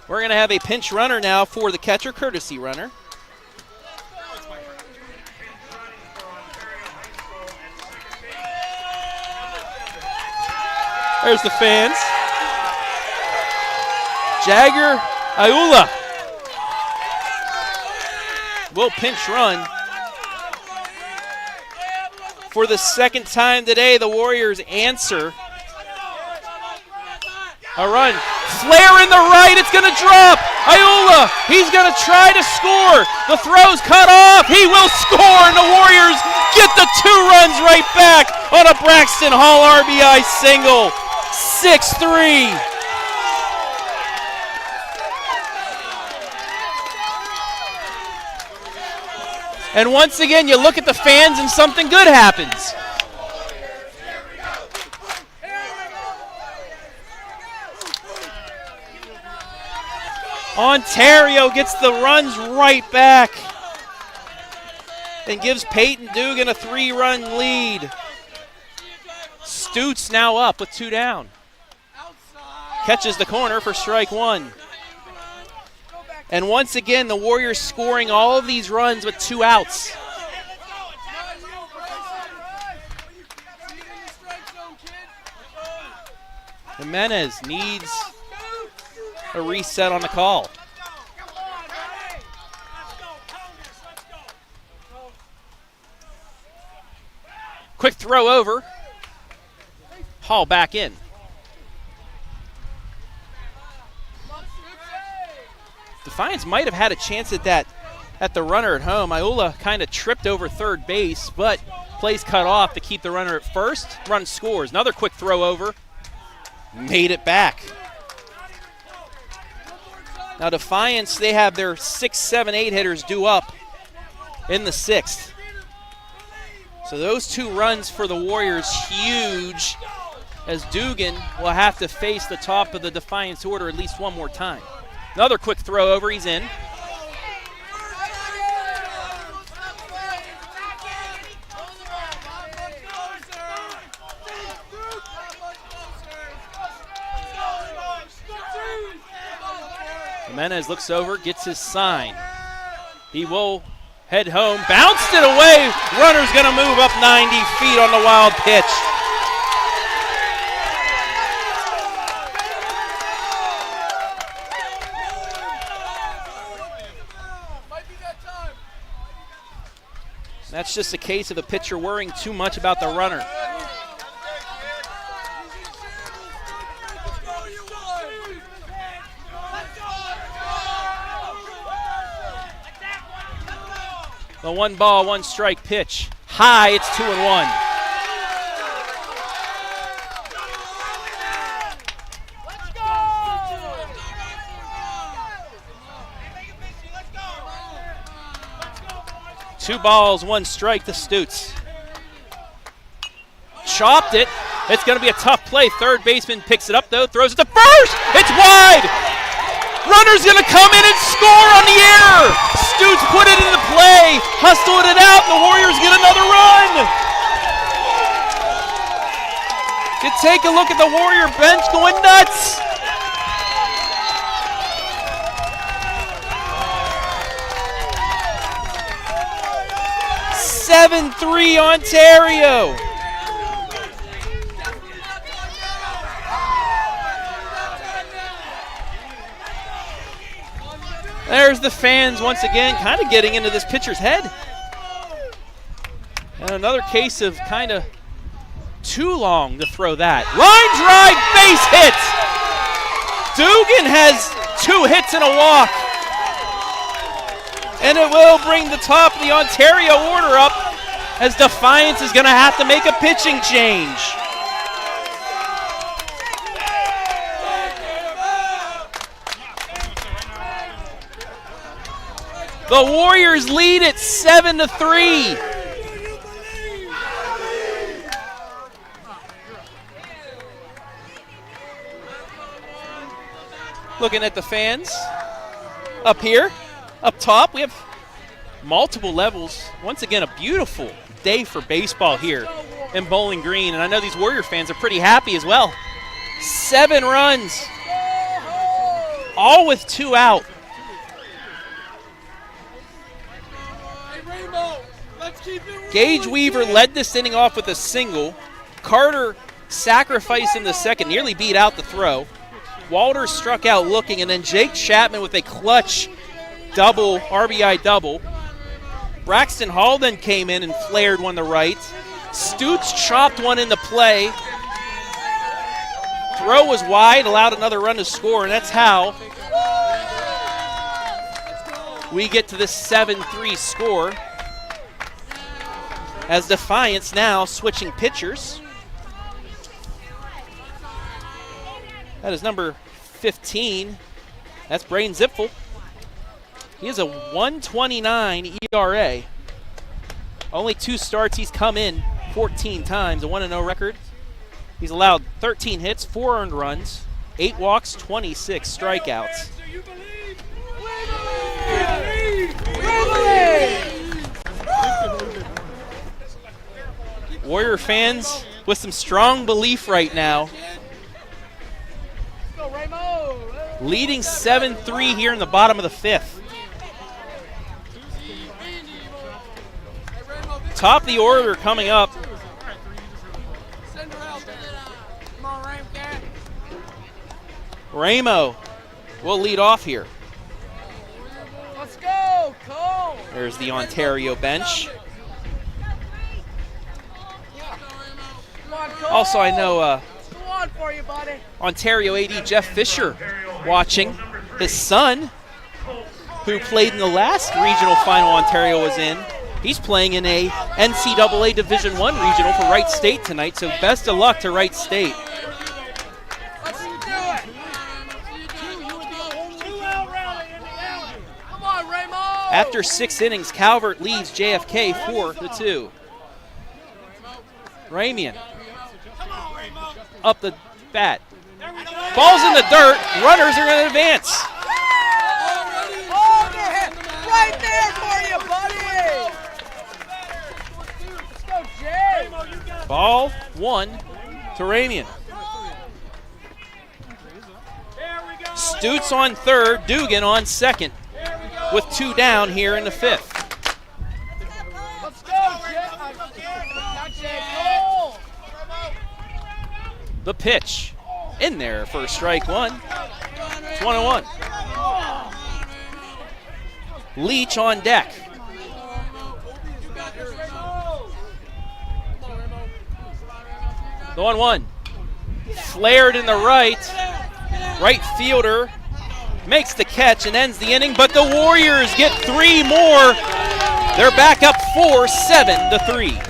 We're going to have a pinch runner now for the catcher, courtesy runner. There's the fans. Jagger Ayula will pinch run. For the second time today, the Warriors answer. A run. Flare in the right, it's going to drop. Ayula, he's going to try to score. The throw's cut off. He will score, and the Warriors get the 2 runs right back on a Braxton Hall RBI single. 6-3. And once again, you look at the fans and something good happens. Ontario gets the runs right back and gives Peyton Dugan a 3-run lead. Stutes now up with 2 down. Catches the corner for strike 1. And once again, the Warriors scoring all of these runs with 2 outs. Jimenez needs a reset on the call. Quick throw over. Hall back in. Defiance might have had a chance at the runner at home. Ayula kind of tripped over third base, but plays cut off to keep the runner at first. Run scores. Another quick throw over. Made it back. Now Defiance, they have their 6, 7, 8 hitters due up in the 6th. So those 2 runs for the Warriors, huge, as Dugan will have to face the top of the Defiance order at least one more time. Another quick throw over, he's in. Jimenez looks over, gets his sign. He will head home, bounced it away. Runner's gonna move up 90 feet on the wild pitch. That's just a case of the pitcher worrying too much about the runner. The 1-ball, 1-strike pitch. High, it's 2-1. Two balls, 1 strike to Stutes. Chopped it. It's going to be a tough play. Third baseman picks it up, though. Throws it to first. It's wide. Runner's going to come in and score on the air. Stutes put it into play. Hustled it out. The Warriors get another run. You take a look at the Warrior bench going nuts. (7-3) Ontario. There's the fans once again kind of getting into this pitcher's head. And another case of kind of too long to throw that. Line drive, base hit. Dugan has 2 hits and a walk. And it will bring the top of the Ontario order up as Defiance is going to have to make a pitching change. The Warriors lead at 7-3. Looking at the fans up here, up top, we have multiple levels. Once again, a beautiful day for baseball here in Bowling Green, and I know these Warrior fans are pretty happy as well. 7 runs, all with 2 out. Gage Weaver led this inning off with a single. Carter sacrificed in the second, nearly beat out the throw. Walters struck out looking, and then Jake Chapman with a clutch double, RBI double. Braxton Hall then came in and flared one to right. Stutes chopped one into play. Throw was wide, allowed another run to score, and that's how we get to this 7-3 score. As Defiance now switching pitchers. That is number 15. That's Braden Zipfel. He has a 1.29 ERA. Only 2 starts. He's come in 14 times, a 1-0 record. He's allowed 13 hits, 4 earned runs, 8 walks, 26 strikeouts. Warrior fans with some strong belief right now. Leading 7-3 here in the bottom of the 5th. Top of the order coming up. Ramo will lead off here. Let's go, Cole. There's the Ontario bench. Also, I know Ontario AD Jeff Fisher watching. His son, who played in the last regional final Ontario was in, he's playing in a NCAA Division I regional for Wright State tonight, so best of luck to Wright State. After 6 innings, Calvert leads JFK 4-2. Ramian up the bat. Ball's in the dirt. Runners are going to advance. Right there for you, buddy. Let's go, Jay. Ball 1 to Ramian. Stutes on third, Dugan on second, with 2 down here in the 5th. Let's go, Jay. The pitch in there for strike 1. It's 1-1. Leach on deck. The 1-1. Flared in the right. Right fielder makes the catch and ends the inning, but the Warriors get 3 more. They're back up 4-7-3.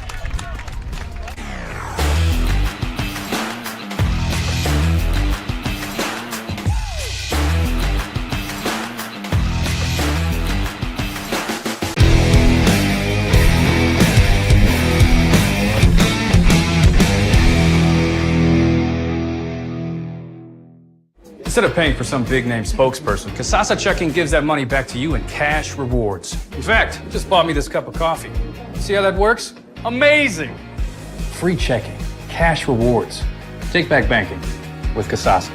Instead of paying for some big-name spokesperson, Kasasa Checking gives that money back to you in cash rewards. In fact, you just bought me this cup of coffee. See how that works? Amazing! Free checking, cash rewards. Take back banking with Casasa.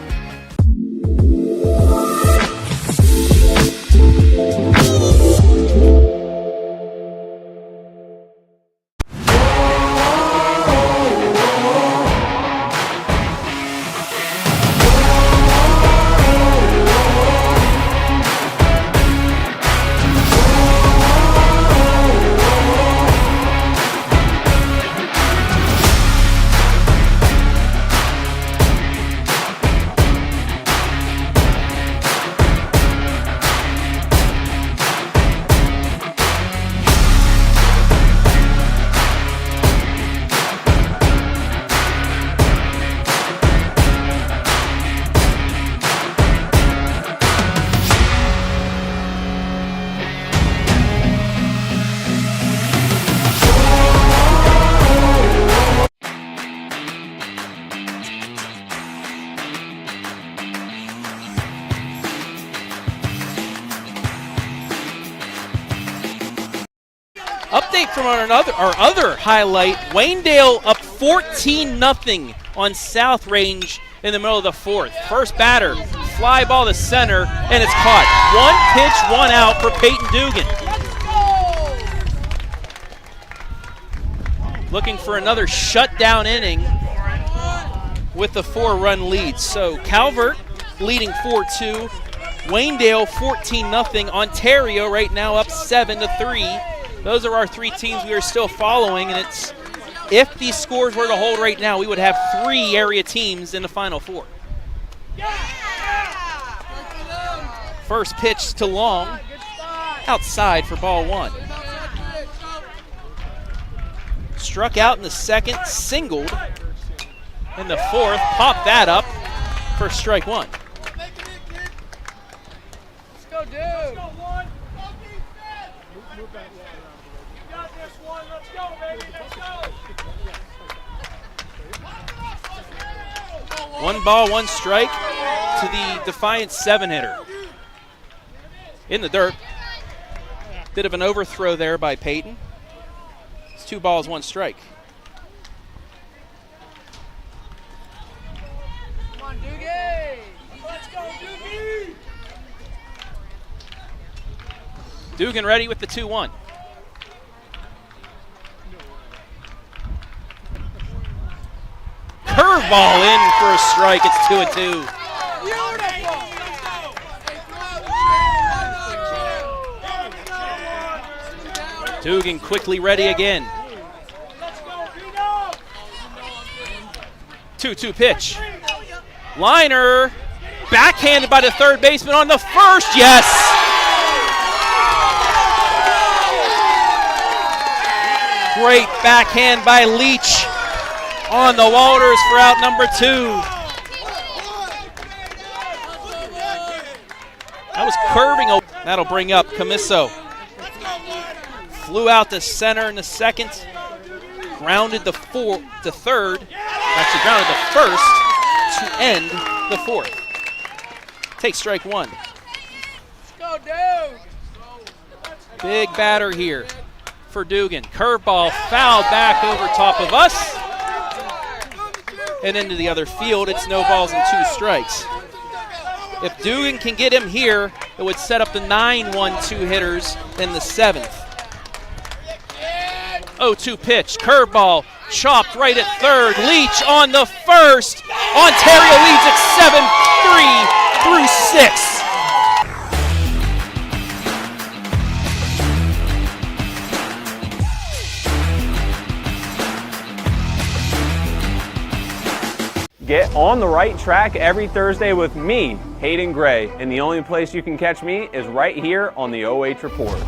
Update from our other highlight. Waynedale up 14-0 on South Range in the middle of the fourth. First batter, fly ball to center, and it's caught. One pitch, one out for Peyton Dugan. Looking for another shutdown inning with the 4-run lead. So Calvert leading 4-2. Waynedale 14-0. Ontario right now up 7-3. Those are our three teams we are still following, and it's if these scores were to hold right now, we would have 3 area teams in the Final Four. First pitch to Long, outside for ball 1. Struck out in the second, singled in the fourth, popped that up for strike 1. Let's go, dude. One ball, one strike to the Defiance 7-hitter. In the dirt. Bit of an overthrow there by Peyton. It's 2 balls, 1 strike. Come on, Doogie. Let's go, Doogie. Dugan ready with the 2-1. Curveball in for a strike. It's 2-2. Dugan quickly ready again. 2-2 pitch. Liner. Backhanded by the third baseman on the first. Yes. Great backhand by Leach on the Walters for out number 2. That was curving. That'll bring up Camiso. Flew out to center in the second. Grounded the third. Actually grounded the first to end the fourth. Take strike 1. Let's go, dude. Big batter here for Dugan. Curveball fouled back over top of us. And into the other field, it's no balls and 2 strikes. If Dugan can get him here, it would set up the 9-1-2 hitters in the 7th. 0-2 pitch, curveball, chopped right at third. Leach on the first. Ontario leads at 7-3 through 6. Get on the right track every Thursday with me, Hayden Gray, and the only place you can catch me is right here on the OH Report.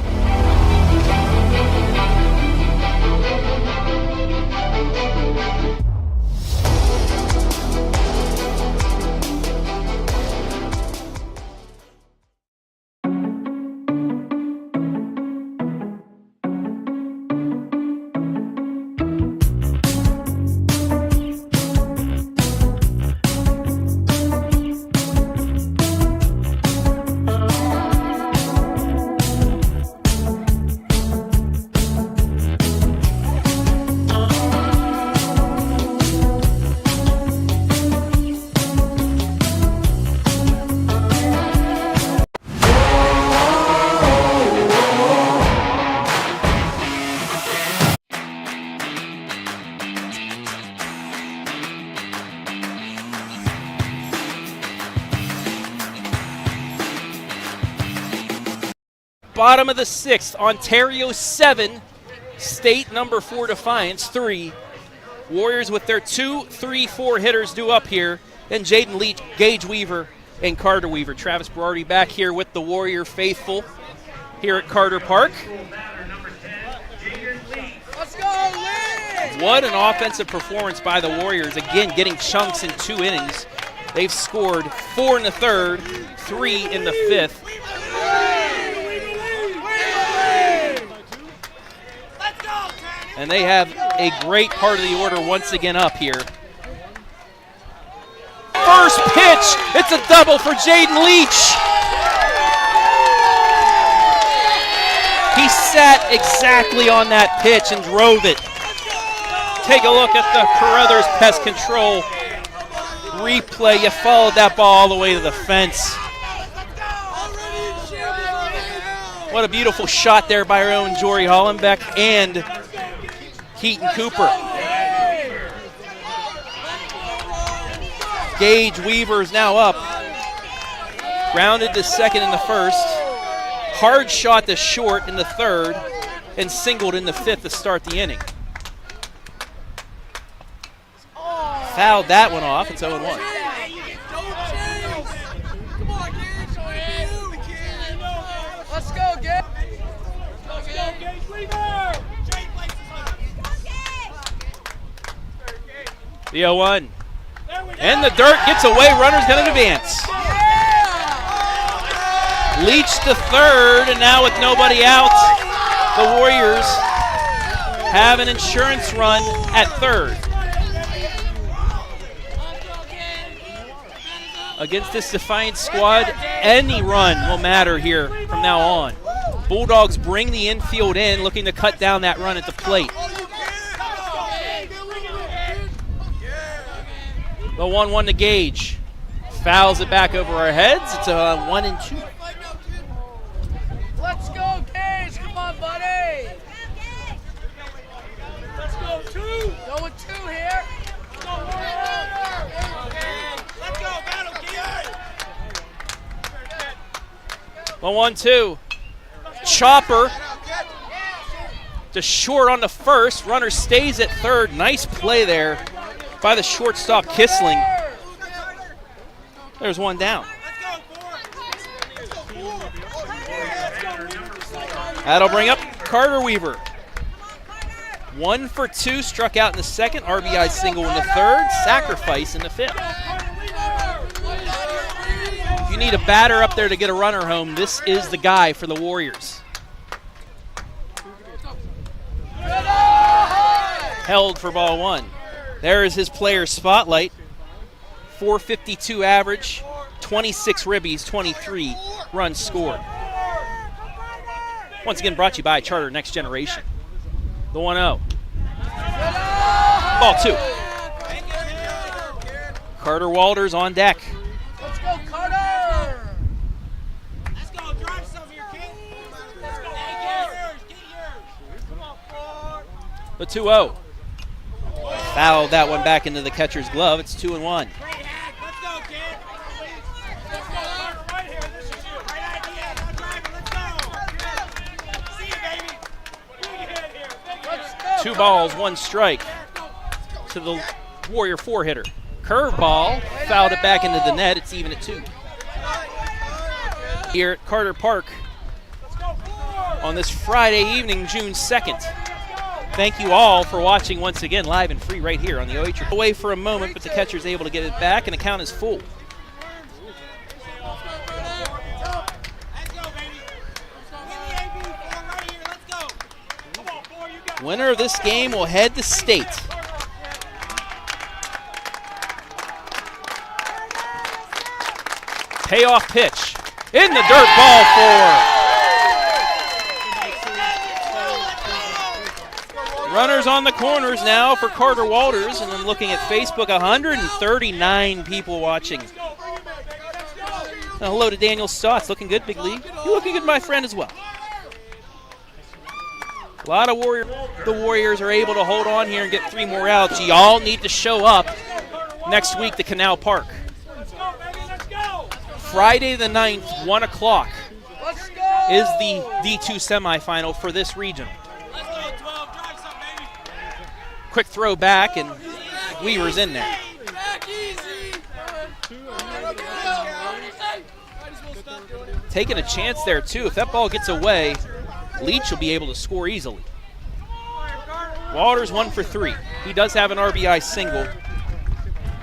Bottom of the 6th, Ontario 7, State number 4 Defiance 3. Warriors with their 2, 3, 4 hitters due up here. And Jaden Leach, Gage Weaver, and Carter Weaver. Travis Berardi back here with the Warrior faithful here at Carter Park. Let's go, Leach! What an offensive performance by the Warriors. Again, getting chunks in 2 innings. They've scored 4 in the 3rd, 3 in the 5th. And they have a great part of the order once again up here. First pitch, it's a double for Jaden Leach. He sat exactly on that pitch and drove it. Take a look at the Carothers Pest Control replay. You followed that ball all the way to the fence. What a beautiful shot there by our own Jory Hollenbeck and Keaton Cooper. Gage Weaver is now up. Grounded to second in the 1st. Hard shot to short in the 3rd. And singled in the 5th to start the inning. Fouled that one off. It's 0-1. Let's go, Gage. The 0-1. And the dirt gets away. Runner's going to advance. Leach to 3rd, and now with nobody out, the Warriors have an insurance run at 3rd. Against this Defiance squad, any run will matter here from now on. Bulldogs bring the infield in, looking to cut down that run at the plate. The 1-1 to Gage. Fouls it back over our heads. It's a 1-2. Let's go, Gage. Come on, buddy. Let's go, 2. Going 2 here. Let's go, battle, Gage. The 1-2. Chopper to short on the 1st. Runner stays at 3rd. Nice play there by the shortstop Kissling. There's one down. That'll bring up Carter Weaver. 1 for 2, struck out in the 2nd, RBI single in the 3rd, sacrifice in the 5th. If you need a batter up there to get a runner home, this is the guy for the Warriors. Held for ball 1. There is his player's spotlight. 452 average, 26 ribbies, 23 runs scored. Once again brought to you by Charter Next Generation. The 1-0. Ball 2. Carter Walters on deck. Let's go, Carter. Let's go, drive some here, kid. Let's go, get yours. Come on, Ford. The 2-0. Fouled that one back into the catcher's glove. It's 2-1. Let's go, kid. Let's go, Carter, right here. This is you. Right idea. Now driving. Let's go. See you, baby. Big hit here. Let's go. 2 balls, 1 strike to the Warrior 4-hitter. Curveball, fouled it back into the net. It's even at 2. Here at Carter Park on this Friday evening, June 2nd. Thank you all for watching once again, live and free right here on the OH. Away for a moment, but the catcher's able to get it back, and the count is full. Winner of this game will head to state. Payoff pitch in the dirt, ball 4. Runners on the corners now for Carter Walters, and I'm looking at Facebook, 139 people watching. Now, hello to Daniel Stotts, looking good, Big League. You looking good, my friend, as well. A lot of the Warriors are able to hold on here and get 3 more outs. You all need to show up next week to Canal Park. Friday the 9th, 1 o'clock. Let's go. is the D2 semifinal for this regional. Quick throw back, and Weaver's in there. Taking a chance there, too. If that ball gets away, Leach will be able to score easily. Waters 1 for 3. He does have an RBI single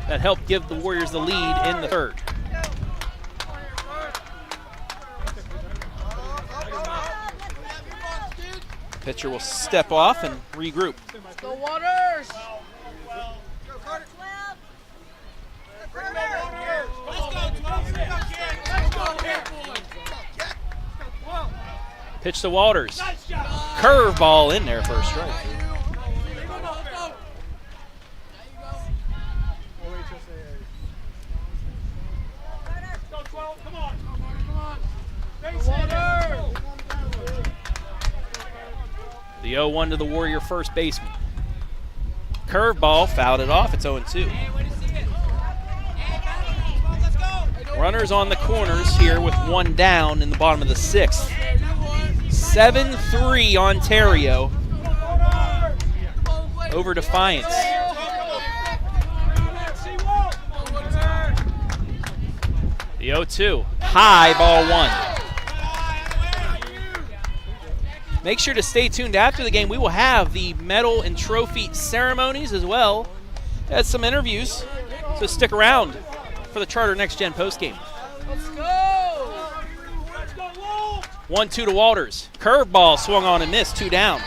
that helped give the Warriors the lead in the third. Pitcher will step off and regroup. Go Waters! Pitch to Waters. Curveball in there for a strike. The 0-1 to the Warrior first baseman. Curveball, fouled it off. It's 0-2. Runners on the corners here with one down in the bottom of the sixth. 7-3 Ontario over Defiance. The 0-2, high, ball 1. Make sure to stay tuned after the game. We will have the medal and trophy ceremonies as well as some interviews. So stick around for the Charter Next Gen postgame. Let's go! 1-2 to Walters. Curveball swung on and missed, 2 down.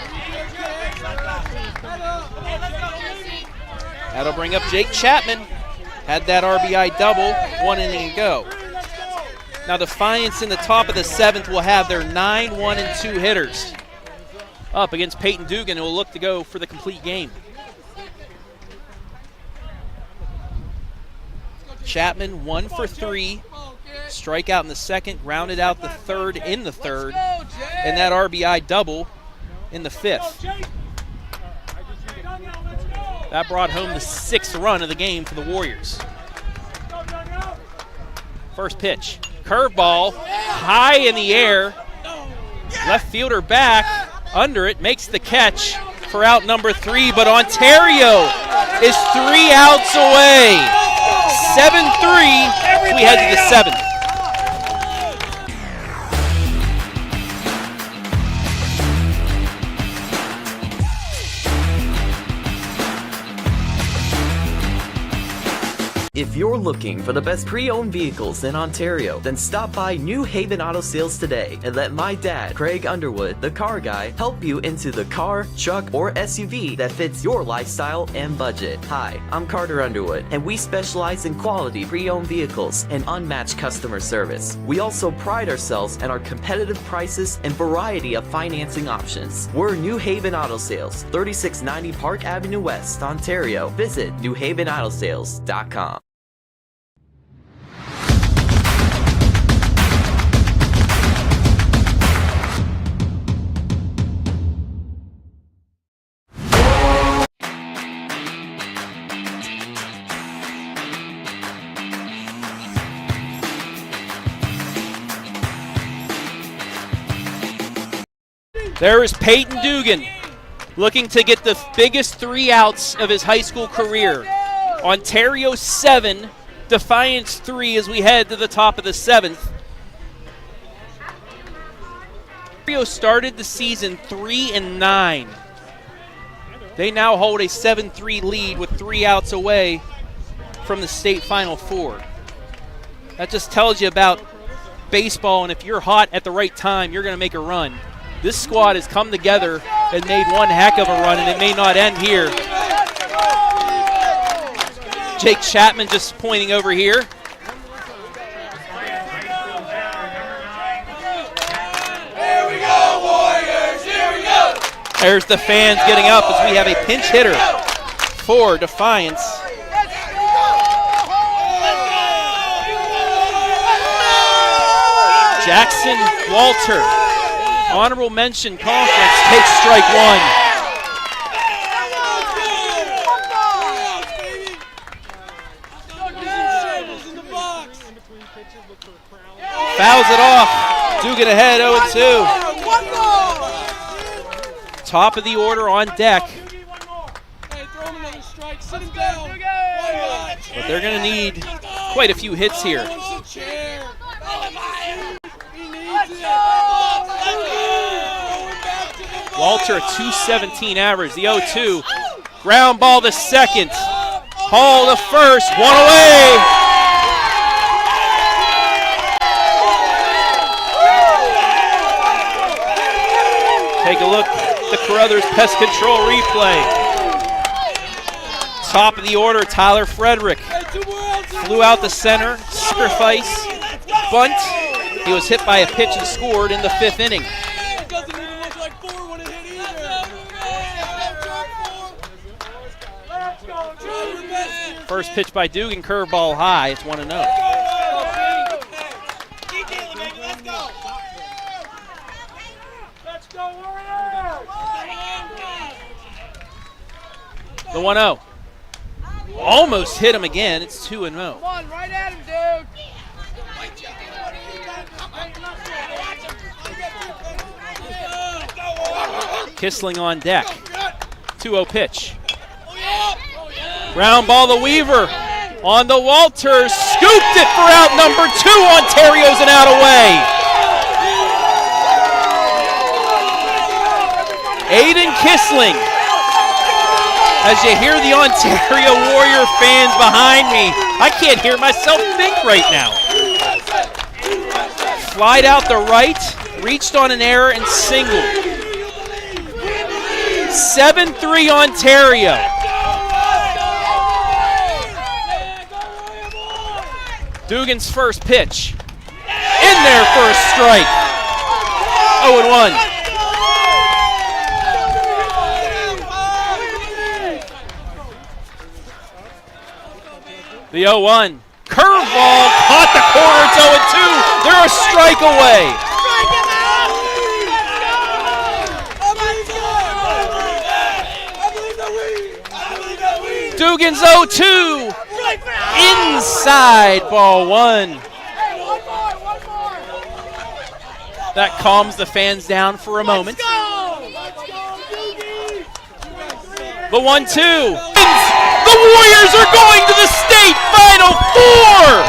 That'll bring up Jake Chapman. Had that RBI double, 1 inning ago. Now Defiance in the top of the 7th will have their 9, 1, and 2 hitters up against Peyton Dugan, who will look to go for the complete game. Chapman 1 for 3. Strikeout in the second, grounded out the third in the third, and that RBI double in the 5th. That brought home the 6th run of the game for the Warriors. First pitch, curveball, high in the air. Left fielder back, under it, makes the catch for out number 3, but Ontario is 3 outs away. 7-3, we head to the 7th. If you're looking for the best pre-owned vehicles in Ontario, then stop by New Haven Auto Sales today and let my dad, Craig Underwood, the car guy, help you into the car, truck, or SUV that fits your lifestyle and budget. Hi, I'm Carter Underwood, and we specialize in quality pre-owned vehicles and unmatched customer service. We also pride ourselves in our competitive prices and variety of financing options. We're New Haven Auto Sales, 3690 Park Avenue West, Ontario. Visit newhavenautosales.com. There is Peyton Dugan looking to get the biggest 3 outs of his high school career. Ontario 7, Defiance 3 as we head to the top of the 7th. Ontario started the season 3-9. They now hold a 7-3 lead with 3 outs away from the state Final Four. That just tells you about baseball, and if you're hot at the right time, you're going to make a run. This squad has come together and made one heck of a run, and it may not end here. Jake Chapman just pointing over here. Here we go, Warriors! Here we go! There's the fans getting up as we have a pinch hitter for Defiance. Jackson Walter, honorable mention conference, takes strike 1. Fouls it off. Dugan ahead, 0-2. Top of the order on deck. But they're going to need quite a few hits here. Walter, a 217 average, the 0-2. Ground ball to second. Hall to first, one away. Take a look at the Carothers Pest Control replay. Top of the order, Tyler Frederick. Flew out the center, sacrifice, bunt. He was hit by a pitch and scored in the 5th inning. First pitch by Dugan, curveball high. It's 1-0. The 1-0. Almost hit him again. It's 2-0. Come on, right at him, dude. Kissling on deck. 2-0 pitch. Ground ball to Weaver. On the Walters. Scooped it for out number 2. Ontario's an out away. Aiden Kissling. As you hear the Ontario Warrior fans behind me, I can't hear myself think right now. Flied out the right, reached on an error and singled. 7-3 Ontario. Dugan's first pitch. In there for a strike. 0-1. The 0-1. Curveball caught the corner. It's 0-2. They're a strike away. Dugan's 0-2. Inside, ball 1. That calms the fans down for a moment. The 1-2. The Warriors are going to the state Final Four.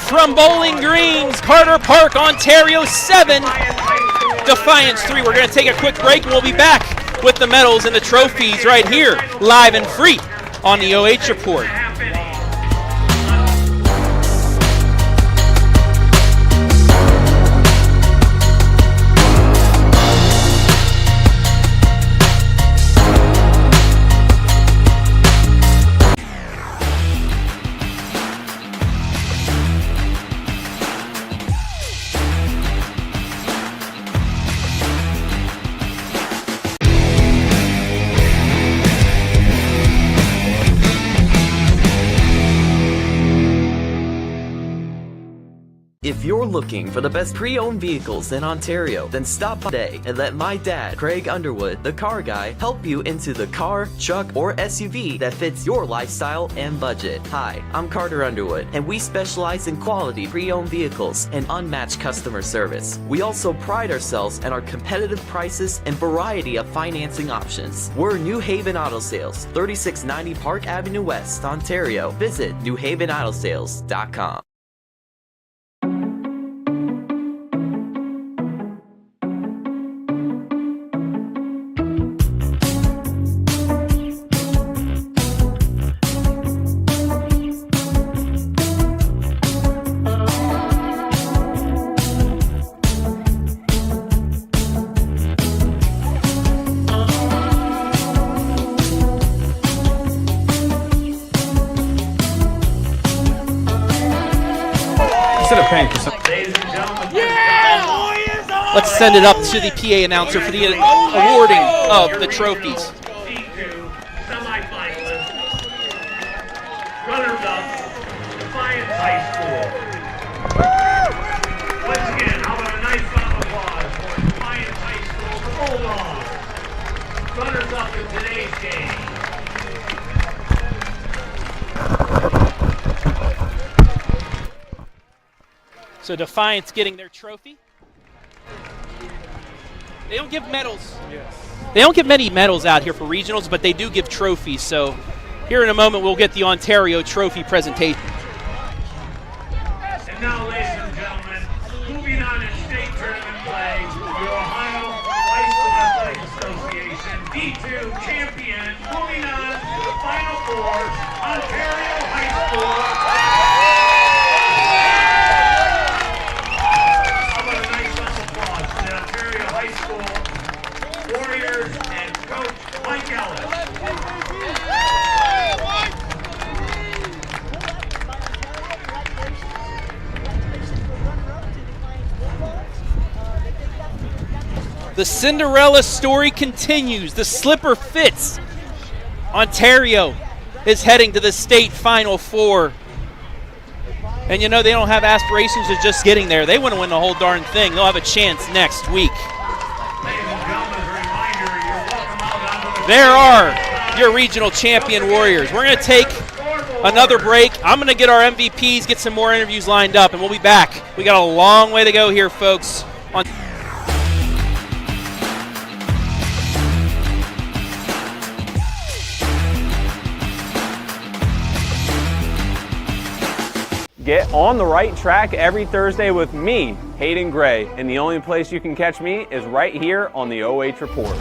From Bowling Green's Carter Park, Ontario 7, Defiance 3. We're going to take a quick break and we'll be back with the medals and the trophies right here, live and free on the OH Report. If you're looking for the best pre-owned vehicles in Ontario, then stop by today and let my dad, Craig Underwood, the car guy, help you into the car, truck, or SUV that fits your lifestyle and budget. Hi, I'm Carter Underwood, and we specialize in quality pre-owned vehicles and unmatched customer service. We also pride ourselves in our competitive prices and variety of financing options. We're New Haven Auto Sales, 3690 Park Avenue West, Ontario. Visit newhavenautosales.com. of paying for some. Let's send it up to the PA announcer for the awarding of the trophies. D2 semifinalists. Runners-up, Defiance High School. Once again, how about a nice round of applause for Defiance High School for Bulldogs. Runners-up in today's game. So Defiance getting their trophy. They don't give medals. They don't give many medals out here for regionals, but they do give trophies. So here in a moment, we'll get the Ontario trophy presentation. And now, ladies and gentlemen, moving on in state tournament play, the Ohio High School Athletic Association D2 champion, moving on to the Final Four, Ontario High School. How about a nice round of applause to the Ontario High School Warriors and Coach Mike Ellis. The Cinderella story continues. The slipper fits. Ontario is heading to the state Final Four. And you know, they don't have aspirations of just getting there. They want to win the whole darn thing. They'll have a chance next week. There are your regional champion Warriors. We're going to take another break. I'm going to get our MVPs, get some more interviews lined up, and we'll be back. We got a long way to go here, folks. Get on the right track every Thursday with me, Hayden Gray, and the only place you can catch me is right here on the OH Report.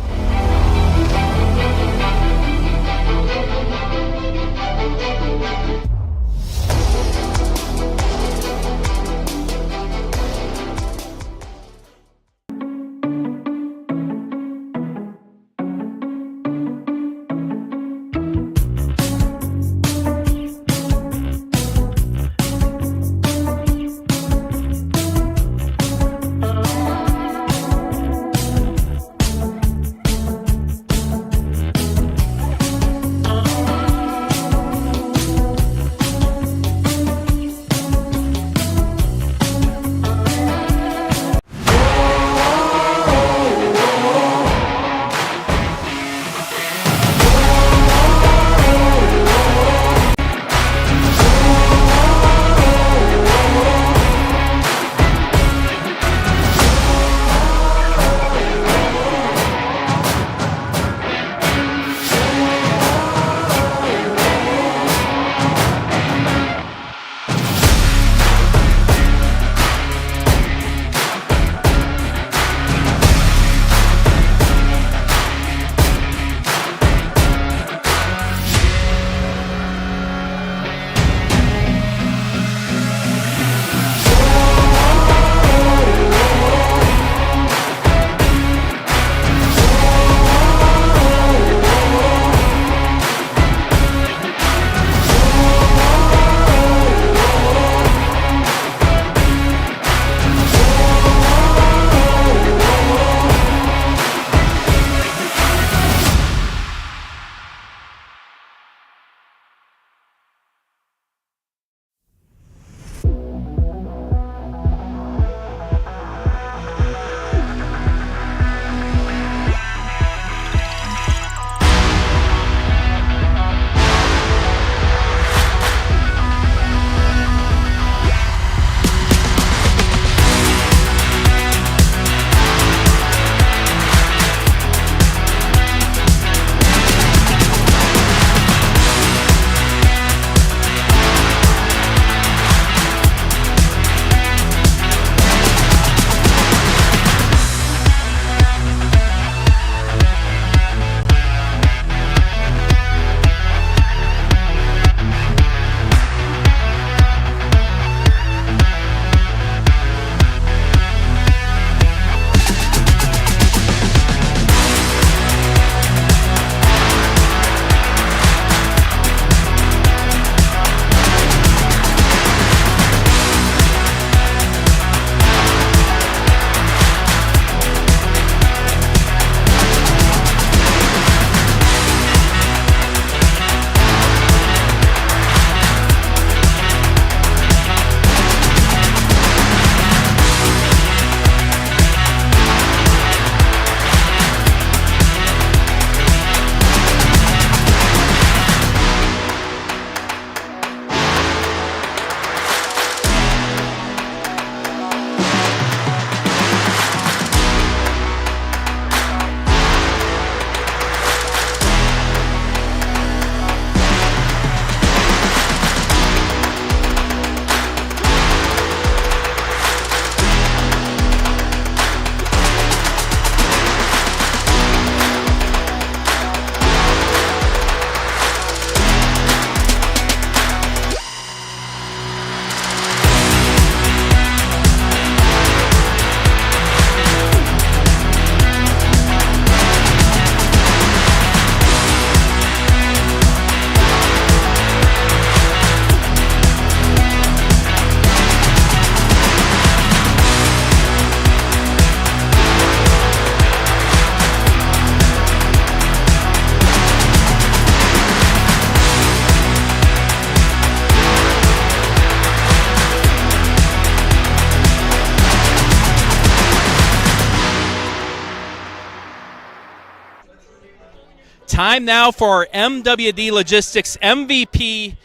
Time now for our MWD Logistics MVP.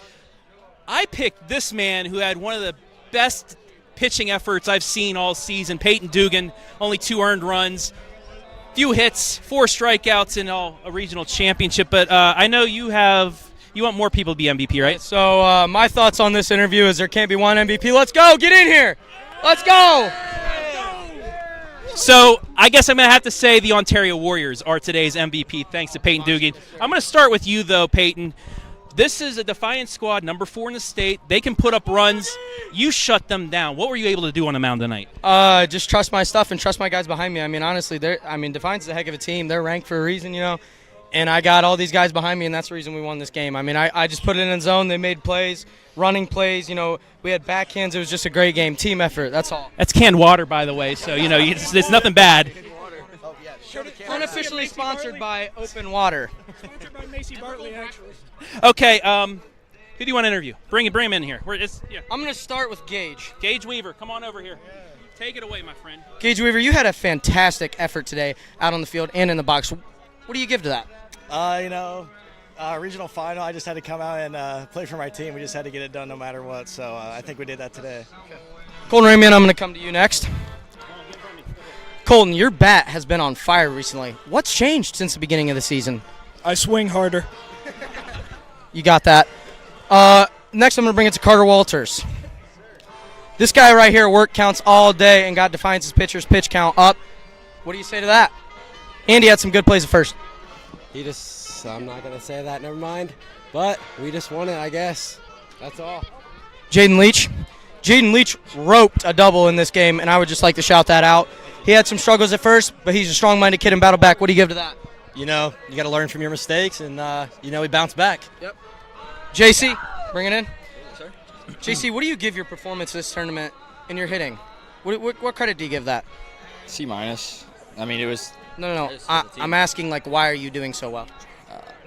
I picked this man who had one of the best pitching efforts I've seen all season. Peyton Dugan, only 2 earned runs, few hits, 4 strikeouts in a regional championship. But I know you want more people to be MVP, right? So my thoughts on this interview is there can't be one MVP. Let's go. Get in here. Let's go. So I guess I'm going to have to say the Ontario Warriors are today's MVP, thanks to Peyton Dugan. I'm going to start with you, though, Peyton. This is a Defiance squad, number 4 in the state. They can put up runs. You shut them down. What were you able to do on the mound tonight? Just trust my stuff and trust my guys behind me. I mean, honestly, Defiance is a heck of a team. They're ranked for a reason, you know. And I got all these guys behind me, and that's the reason we won this game. I mean, I just put it in the zone. They made plays, running plays. You know, we had backhands. It was just a great game. Team effort. That's all. That's canned water, by the way, so, you know, it's nothing bad. Unofficially sponsored by Open Water. Sponsored by Macy Bartley, actually. Okay, who do you want to interview? Bring him in here. I'm going to start with Gage. Gage Weaver, come on over here. Take it away, my friend. Gage Weaver, you had a fantastic effort today out on the field and in the box. What do you give to that? Regional final, I just had to come out and play for my team. We just had to get it done no matter what, so I think we did that today. Colton Ramian, I'm going to come to you next. Colton, your bat has been on fire recently. What's changed since the beginning of the season? I swing harder. You got that. Next, I'm going to bring it to Carter Walters. This guy right here worked counts all day and got Defiance's pitcher's pitch count up. What do you say to that? Andy had some good plays at first. I'm not going to say that, never mind. But we just won it, I guess. That's all. Jaden Leach. Jaden Leach roped a double in this game, and I would just like to shout that out. He had some struggles at first, but he's a strong-minded kid and battled back. What do you give to that? You know, you got to learn from your mistakes, and, we bounced back. Yep. JC, bring it in. Sir. JC, what do you give your performance this tournament in your hitting? What credit do you give that? C-. I mean, it was... No. I'm asking, like, why are you doing so well?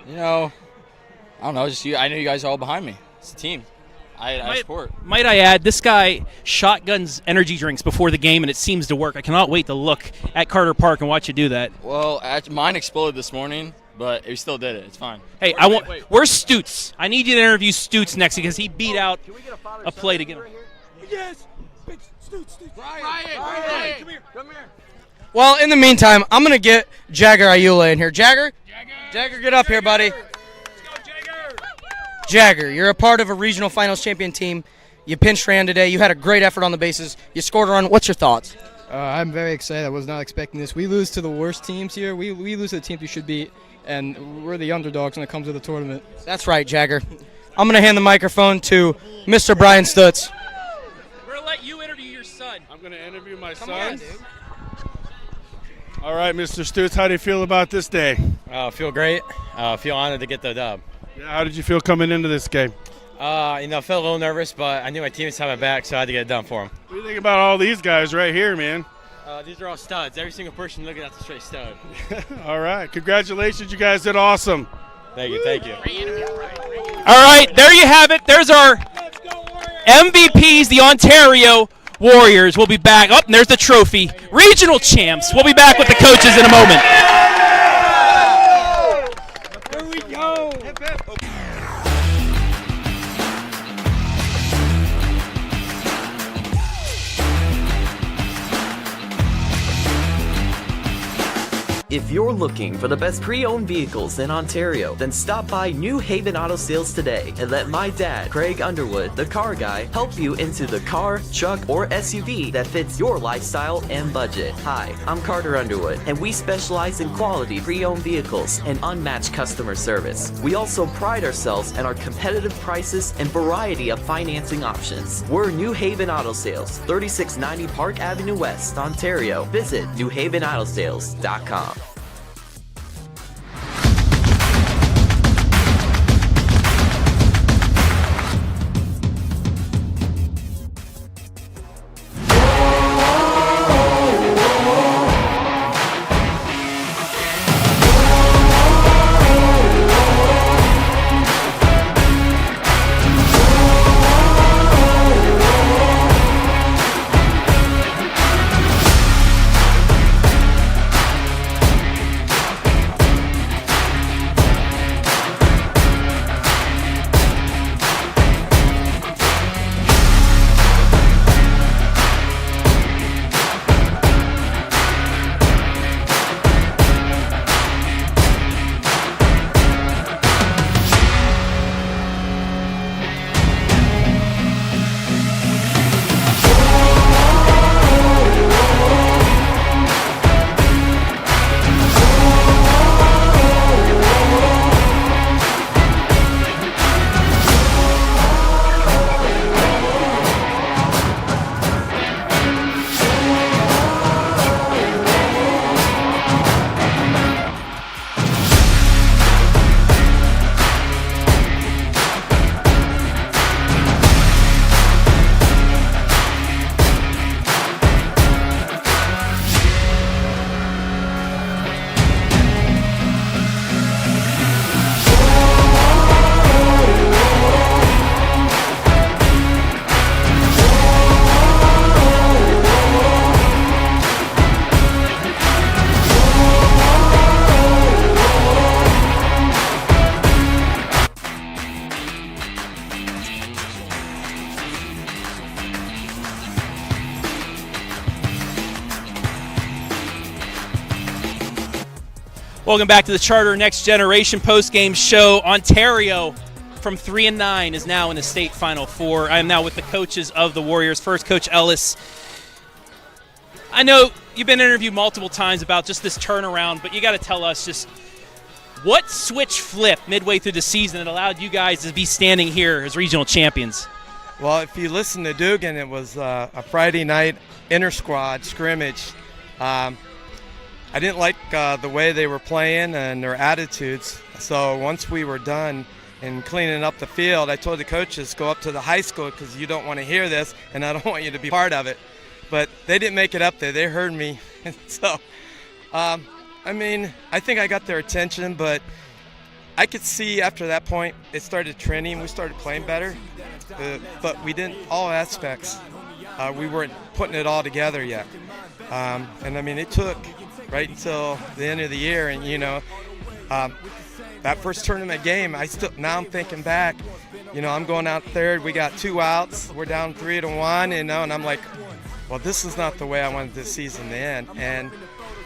I don't know. Just I know you guys are all behind me. It's a team. I support. Might I add, this guy shotguns energy drinks before the game, and it seems to work. I cannot wait to look at Carter Park and watch you do that. Well, mine exploded this morning, but we still did it. It's fine. Hey, where's Stutz? I need you to interview Stutz next because he beat out a play to get him. Yes. Stutz. Ryan, come here. Well, in the meantime, I'm going to get Jagger Ayula in here. Jagger, get up here, buddy. Let's go, Jagger. Jagger, you're a part of a regional finals champion team. You pinch ran today. You had a great effort on the bases. You scored a run. What's your thoughts? I'm very excited. I was not expecting this. We lose to the worst teams here. We lose to the teams we should beat, and we're the underdogs when it comes to the tournament. That's right, Jagger. I'm going to hand the microphone to Mr. Brian Stutz. We're going to let you interview your son. I'm going to interview my Come son. on, dude. All right, Mr. Stutz, how do you feel about this day? Feel great. Feel honored to get the dub. Yeah, how did you feel coming into this game? I felt a little nervous, but I knew my teammates had my back, so I had to get it done for them. What do you think about all these guys right here, man? These are all studs. Every single person looking at the straight stud. All right, congratulations. You guys did awesome. Thank you. All right, there you have it. There's our MVPs, the Ontario Warriors. We'll be back. Oh, and there's the trophy. Regional champs. We'll be back with the coaches in a moment. Here we go. If you're looking for the best pre-owned vehicles in Ontario, then stop by New Haven Auto Sales today and let my dad, Craig Underwood, the car guy, help you into the car, truck, or SUV that fits your lifestyle and budget. Hi, I'm Carter Underwood, and we specialize in quality pre-owned vehicles and unmatched customer service. We also pride ourselves in our competitive prices and variety of financing options. We're New Haven Auto Sales, 3690 Park Avenue West, Ontario. Visit newhavenautosales.com. Welcome back to the Charter Next Generation post-game show. Ontario from 3-9 is now in the state Final Four. I am now with the coaches of the Warriors. First, Coach Ellis. I know you've been interviewed multiple times about just this turnaround, but you got to tell us just what switch flipped midway through the season that allowed you guys to be standing here as regional champions. Well, if you listen to Dugan, it was a Friday night inter-squad scrimmage. I didn't like the way they were playing and their attitudes. So once we were done and cleaning up the field, I told the coaches, go up to the high school because you don't want to hear this and I don't want you to be part of it. But they didn't make it up there. They heard me. So, I think I got their attention, but I could see after that point it started trending. We started playing better, but we didn't, all aspects. We weren't putting it all together yet. It took right until the end of the year, and that first tournament game, now I'm thinking back, I'm going out third, we got 2 outs, we're down 3-1, and I'm like, well, this is not the way I wanted this season to end. And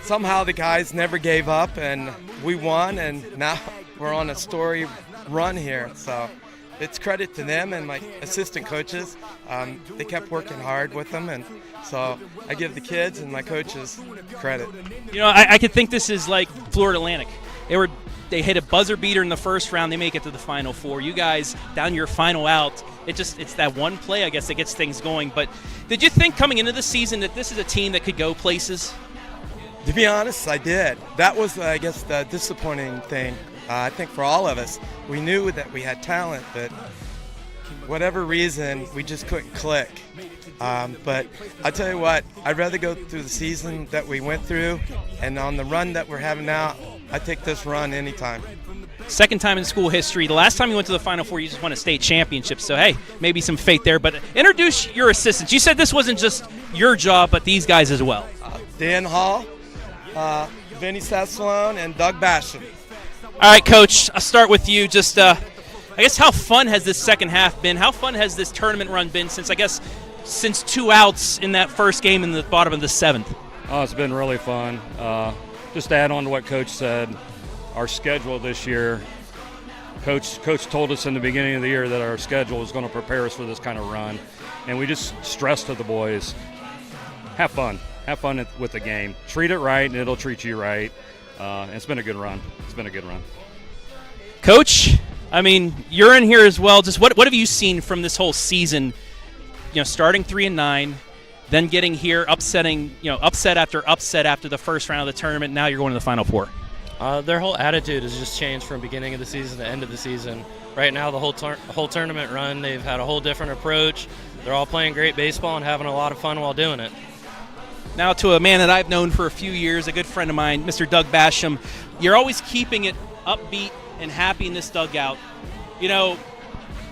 somehow the guys never gave up, and we won, and now we're on a story run here. So it's credit to them and my assistant coaches. They kept working hard with them, and so I give the kids and my coaches credit. I could think this is like Florida Atlantic. They hit a buzzer beater in the first round. They make it to the Final Four. You guys, down your final out, it's that one play, I guess, that gets things going. But did you think coming into the season that this is a team that could go places? To be honest, I did. That was, I guess, the disappointing thing. I think for all of us, we knew that we had talent, but whatever reason, we just couldn't click. But I'll tell you what, I'd rather go through the season that we went through, and on the run that we're having now, I take this run anytime. Second time in school history. The last time you went to the Final Four, you just won a state championship. So, hey, maybe some faith there. But introduce your assistants. You said this wasn't just your job, but these guys as well. Dan Hall, Vinny Sassalone, and Doug Basham. All right, Coach, I'll start with you. Just, I guess, how fun has this second half been? How fun has this tournament run been since 2 outs in that first game in the bottom of the 7th? Oh, it's been really fun. Just to add on to what Coach said, our schedule this year, Coach told us in the beginning of the year that our schedule was going to prepare us for this kind of run, and we just stressed to the boys, have fun with the game. Treat it right, and it'll treat you right. It's been a good run. Coach, you're in here as well. Just what have you seen from this whole season? Starting 3-9, then getting here, upset after upset after the first round of the tournament. Now you're going to the Final Four. Their whole attitude has just changed from beginning of the season to end of the season. Right now, the whole tournament run, they've had a whole different approach. They're all playing great baseball and having a lot of fun while doing it. Now to a man that I've known for a few years, a good friend of mine, Mr. Doug Basham. You're always keeping it upbeat and happy in this dugout.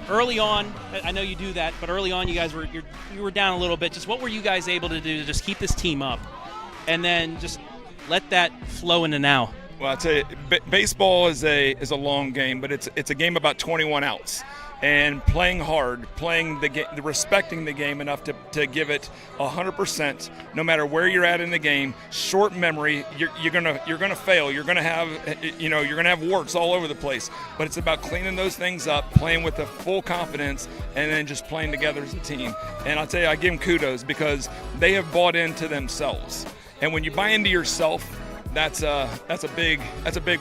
Early on, I know you do that, but early on you guys were down a little bit. Just what were you guys able to do to just keep this team up and then just let that flow into now? Well, I tell you, baseball is a long game, but it's a game about 21 outs. And playing hard, playing the game, respecting the game enough to give it 100%, no matter where you're at in the game. Short memory, you're gonna fail. You're gonna have warts all over the place. But it's about cleaning those things up, playing with the full confidence, and then just playing together as a team. And I'll tell you, I give them kudos because they have bought into themselves. And when you buy into yourself, that's a big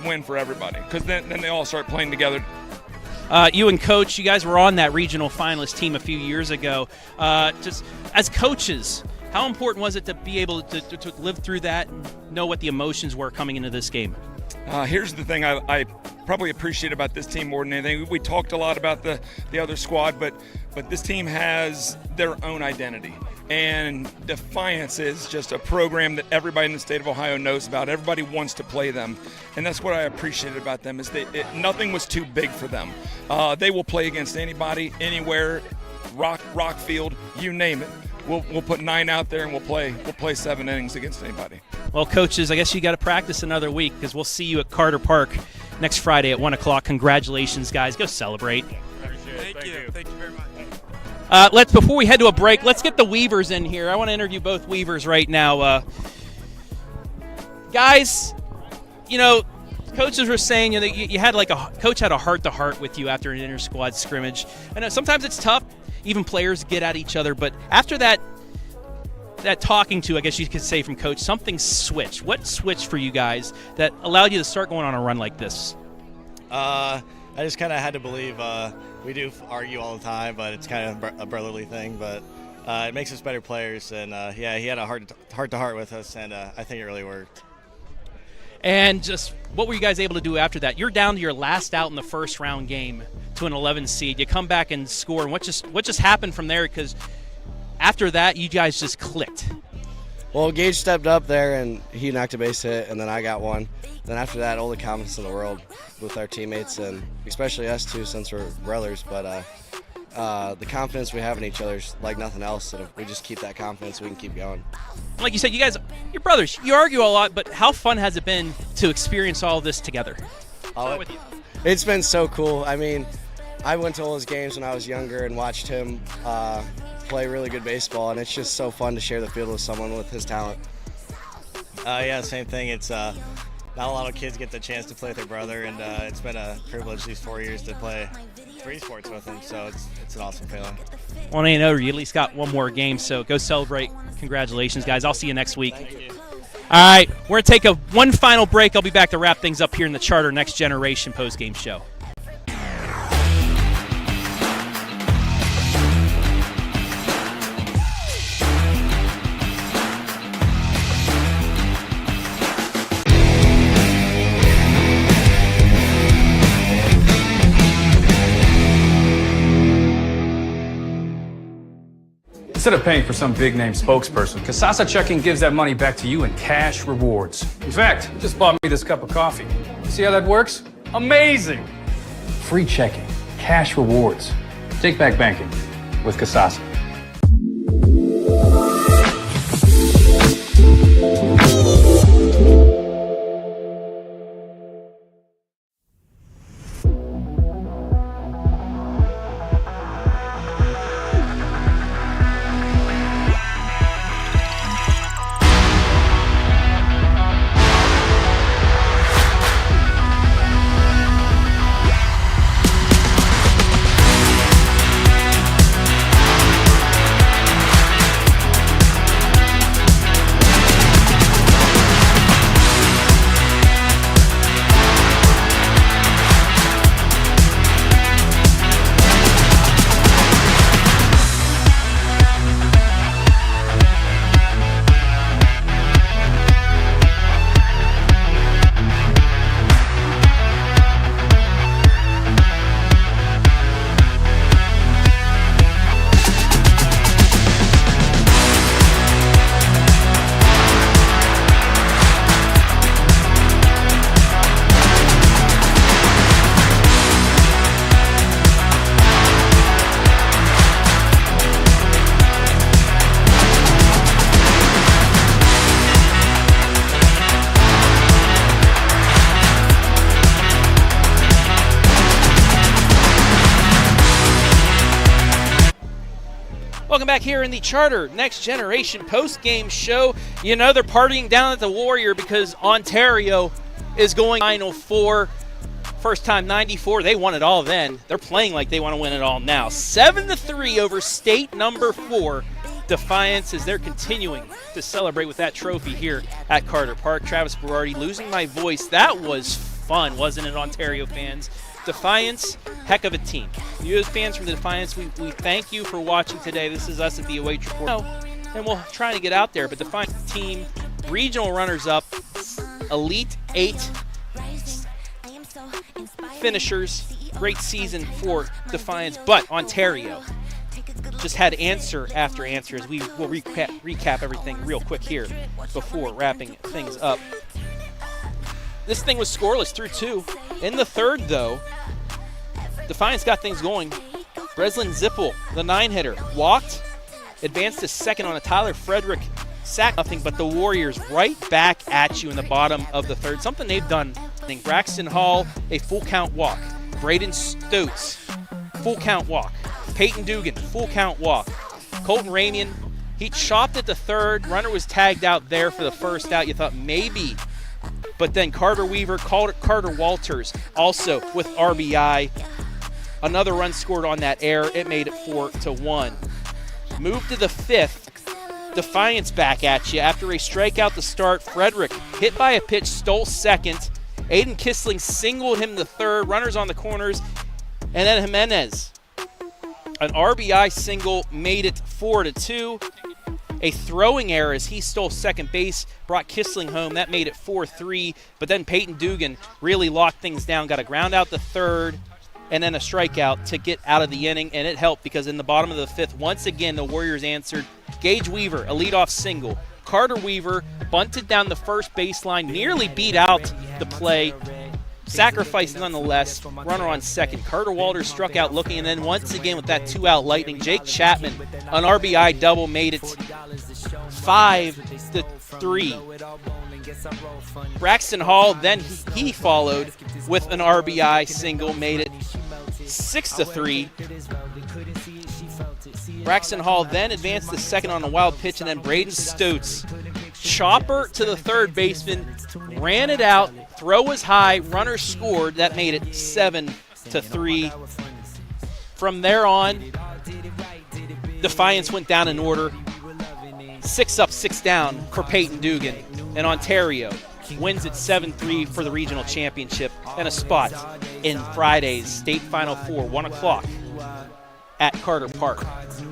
win for everybody because then they all start playing together. You and Coach, you guys were on that regional finalist team a few years ago. Just as coaches, how important was it to be able to live through that and know what the emotions were coming into this game? Here's the thing I probably appreciate about this team more than anything. We talked a lot about the other squad, but this team has their own identity. And Defiance is just a program that everybody in the state of Ohio knows about. Everybody wants to play them. And that's what I appreciated about them is nothing was too big for them. They will play against anybody, anywhere, rock field, you name it. We'll put 9 out there and we'll play 7 innings against anybody. Well, coaches, I guess you got to practice another week because we'll see you at Carter Park next Friday at 1 o'clock. Congratulations, guys. Go celebrate. Thank you very much. Before we head to a break, let's get the Weavers in here. I want to interview both Weavers right now. Guys, Coaches were saying that you had coach had a heart-to-heart with you after an inter-squad scrimmage. I know sometimes it's tough, even players get at each other, but after that talking to, I guess you could say, from coach, something switched. What switched for you guys that allowed you to start going on a run like this? I just kind of had to believe. We do argue all the time, but it's kind of a brotherly thing. But it makes us better players, and he had a heart-to-heart with us, and I think it really worked. And just what were you guys able to do after that? You're down to your last out in the first round game to an 11 seed. You come back and score. And what just happened from there? Because after that, you guys just clicked. Well, Gage stepped up there, and he knocked a base hit, and then I got one. Then after that, all the confidence in the world with our teammates, and especially us too, since we're brothers. But the confidence we have in each other is like nothing else. And if we just keep that confidence, we can keep going. Like you said, you guys, you're brothers. You argue a lot, but how fun has it been to experience all this together? With you. It's been so cool. I mean, I went to all his games when I was younger and watched him play really good baseball, and it's just so fun to share the field with someone with his talent. Yeah, same thing. It's not a lot of kids get the chance to play with their brother, and it's been a privilege these 4 years to play 3 sports with him, so it's an awesome feeling. Well, ain't over. You at least got one more game, so go celebrate. Congratulations, guys. I'll see you next week. Thank you. All right, we're going to take one final break. I'll be back to wrap things up here in the Charter Next Generation postgame show. Instead of paying for some big-name spokesperson, Casasa Checking gives that money back to you in cash rewards. In fact, you just bought me this cup of coffee. See how that works? Amazing! Free checking, cash rewards. Take back banking with Casasa. Welcome back here in the Charter Next Generation post-game show. You know they're partying down at the Warrior because Ontario is going Final Four. First time 94. They won it all then. They're playing like they want to win it all now. 7-3 over state number 4. Defiance as they're continuing to celebrate with that trophy here at Carter Park. Travis Berardi losing my voice. That was fun, wasn't it, Ontario fans? Defiance, heck of a team. You as fans from the Defiance, we thank you for watching today. This is us at the OH Report. And we'll try to get out there. But Defiance team, regional runners-up, Elite 8 finishers. Great season for Defiance. But Ontario just had answer after answer as we will recap everything real quick here before wrapping things up. This thing was scoreless through 2. In the third, though, Defiance got things going. Breslin Zippel, the 9-hitter, walked, advanced to second on a Tyler Frederick sack. Nothing but the Warriors right back at you in the bottom of the third. Something they've done. I think Braxton Hall, a full count walk. Braden Stotz, full count walk. Peyton Dugan, full count walk. Colton Ramian, he chopped at the third. Runner was tagged out there for the first out. You thought maybe, But then Carter Weaver, Carter Walters also with RBI. Another run scored on that error. It made it 4-1. Move to the 5th. Defiance back at you. After a strikeout to start, Frederick hit by a pitch, stole second. Aiden Kissling singled him to third. Runners on the corners. And then Jimenez. An RBI single made it 4-2. A throwing error as he stole second base, brought Kissling home. That made it 4-3. But then Peyton Dugan really locked things down, got a ground out to third, and then a strikeout to get out of the inning. And it helped because in the bottom of the 5th, once again, the Warriors answered. Gage Weaver, a leadoff single. Carter Weaver bunted down the first baseline, nearly beat out the play. Sacrifice nonetheless. Runner on second. Carter Walters struck out looking, and then once again with that 2-out lightning, Jake Chapman, an RBI double, made it 5-3. Braxton Hall, then he followed with an RBI single, made it 6-3. Braxton Hall then advanced to second on a wild pitch, and then Braden Stutes, chopper to the third baseman, ran it out, throw was high, runner scored. That made it 7-3. From there on, Defiance went down in order. 6 up, 6 down for Peyton Dugan. And Ontario wins it 7-3 for the regional championship and a spot in Friday's state final 4, 1 o'clock at Carter Park.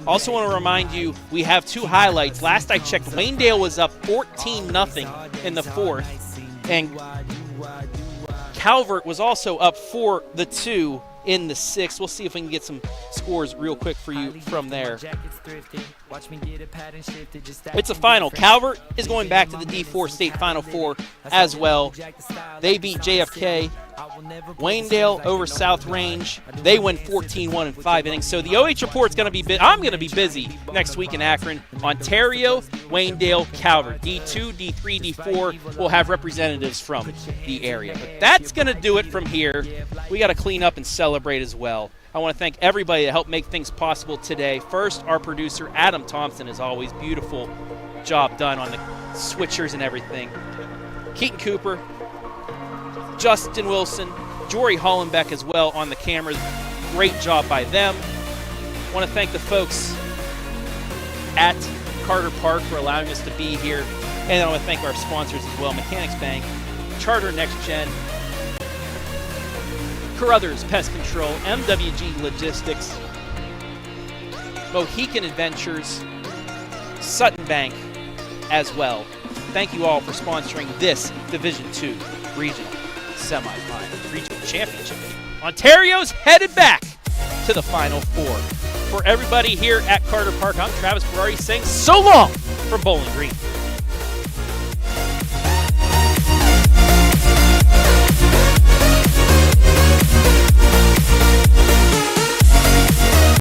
Also want to remind you, we have 2 highlights. Last I checked, Waynedale was up 14-0 in the 4th, and Calvert was also up 4-2 in the 6th. We'll see if we can get some scores real quick for you from there. It's a final. Calvert is going back to the D4 State Final 4 as well. They beat JFK. Waynedale over South Range. They win 14-1 in 5 innings. So the OH report's going to be I'm going to be busy next week in Akron. Ontario, Waynedale, Calvert. D2, D3, D4 will have representatives from the area. But that's going to do it from here. We got to clean up and celebrate as well. I want to thank everybody that helped make things possible today. First, our producer, Adam Thompson, as always. Beautiful job done on the switchers and everything. Keaton Cooper, Justin Wilson, Jory Hollenbeck as well on the cameras. Great job by them. I want to thank the folks at Carter Park for allowing us to be here. And I want to thank our sponsors as well, Mechanics Bank, Charter Next Gen, Carothers Pest Control, MWD Logistics, Mohican Adventures, Sutton Bank as well. Thank you all for sponsoring this Division II Regional Semifinal Regional Championship. Ontario's headed back to the Final 4. For everybody here at Carter Park, I'm Travis Ferrari saying so long from Bowling Green.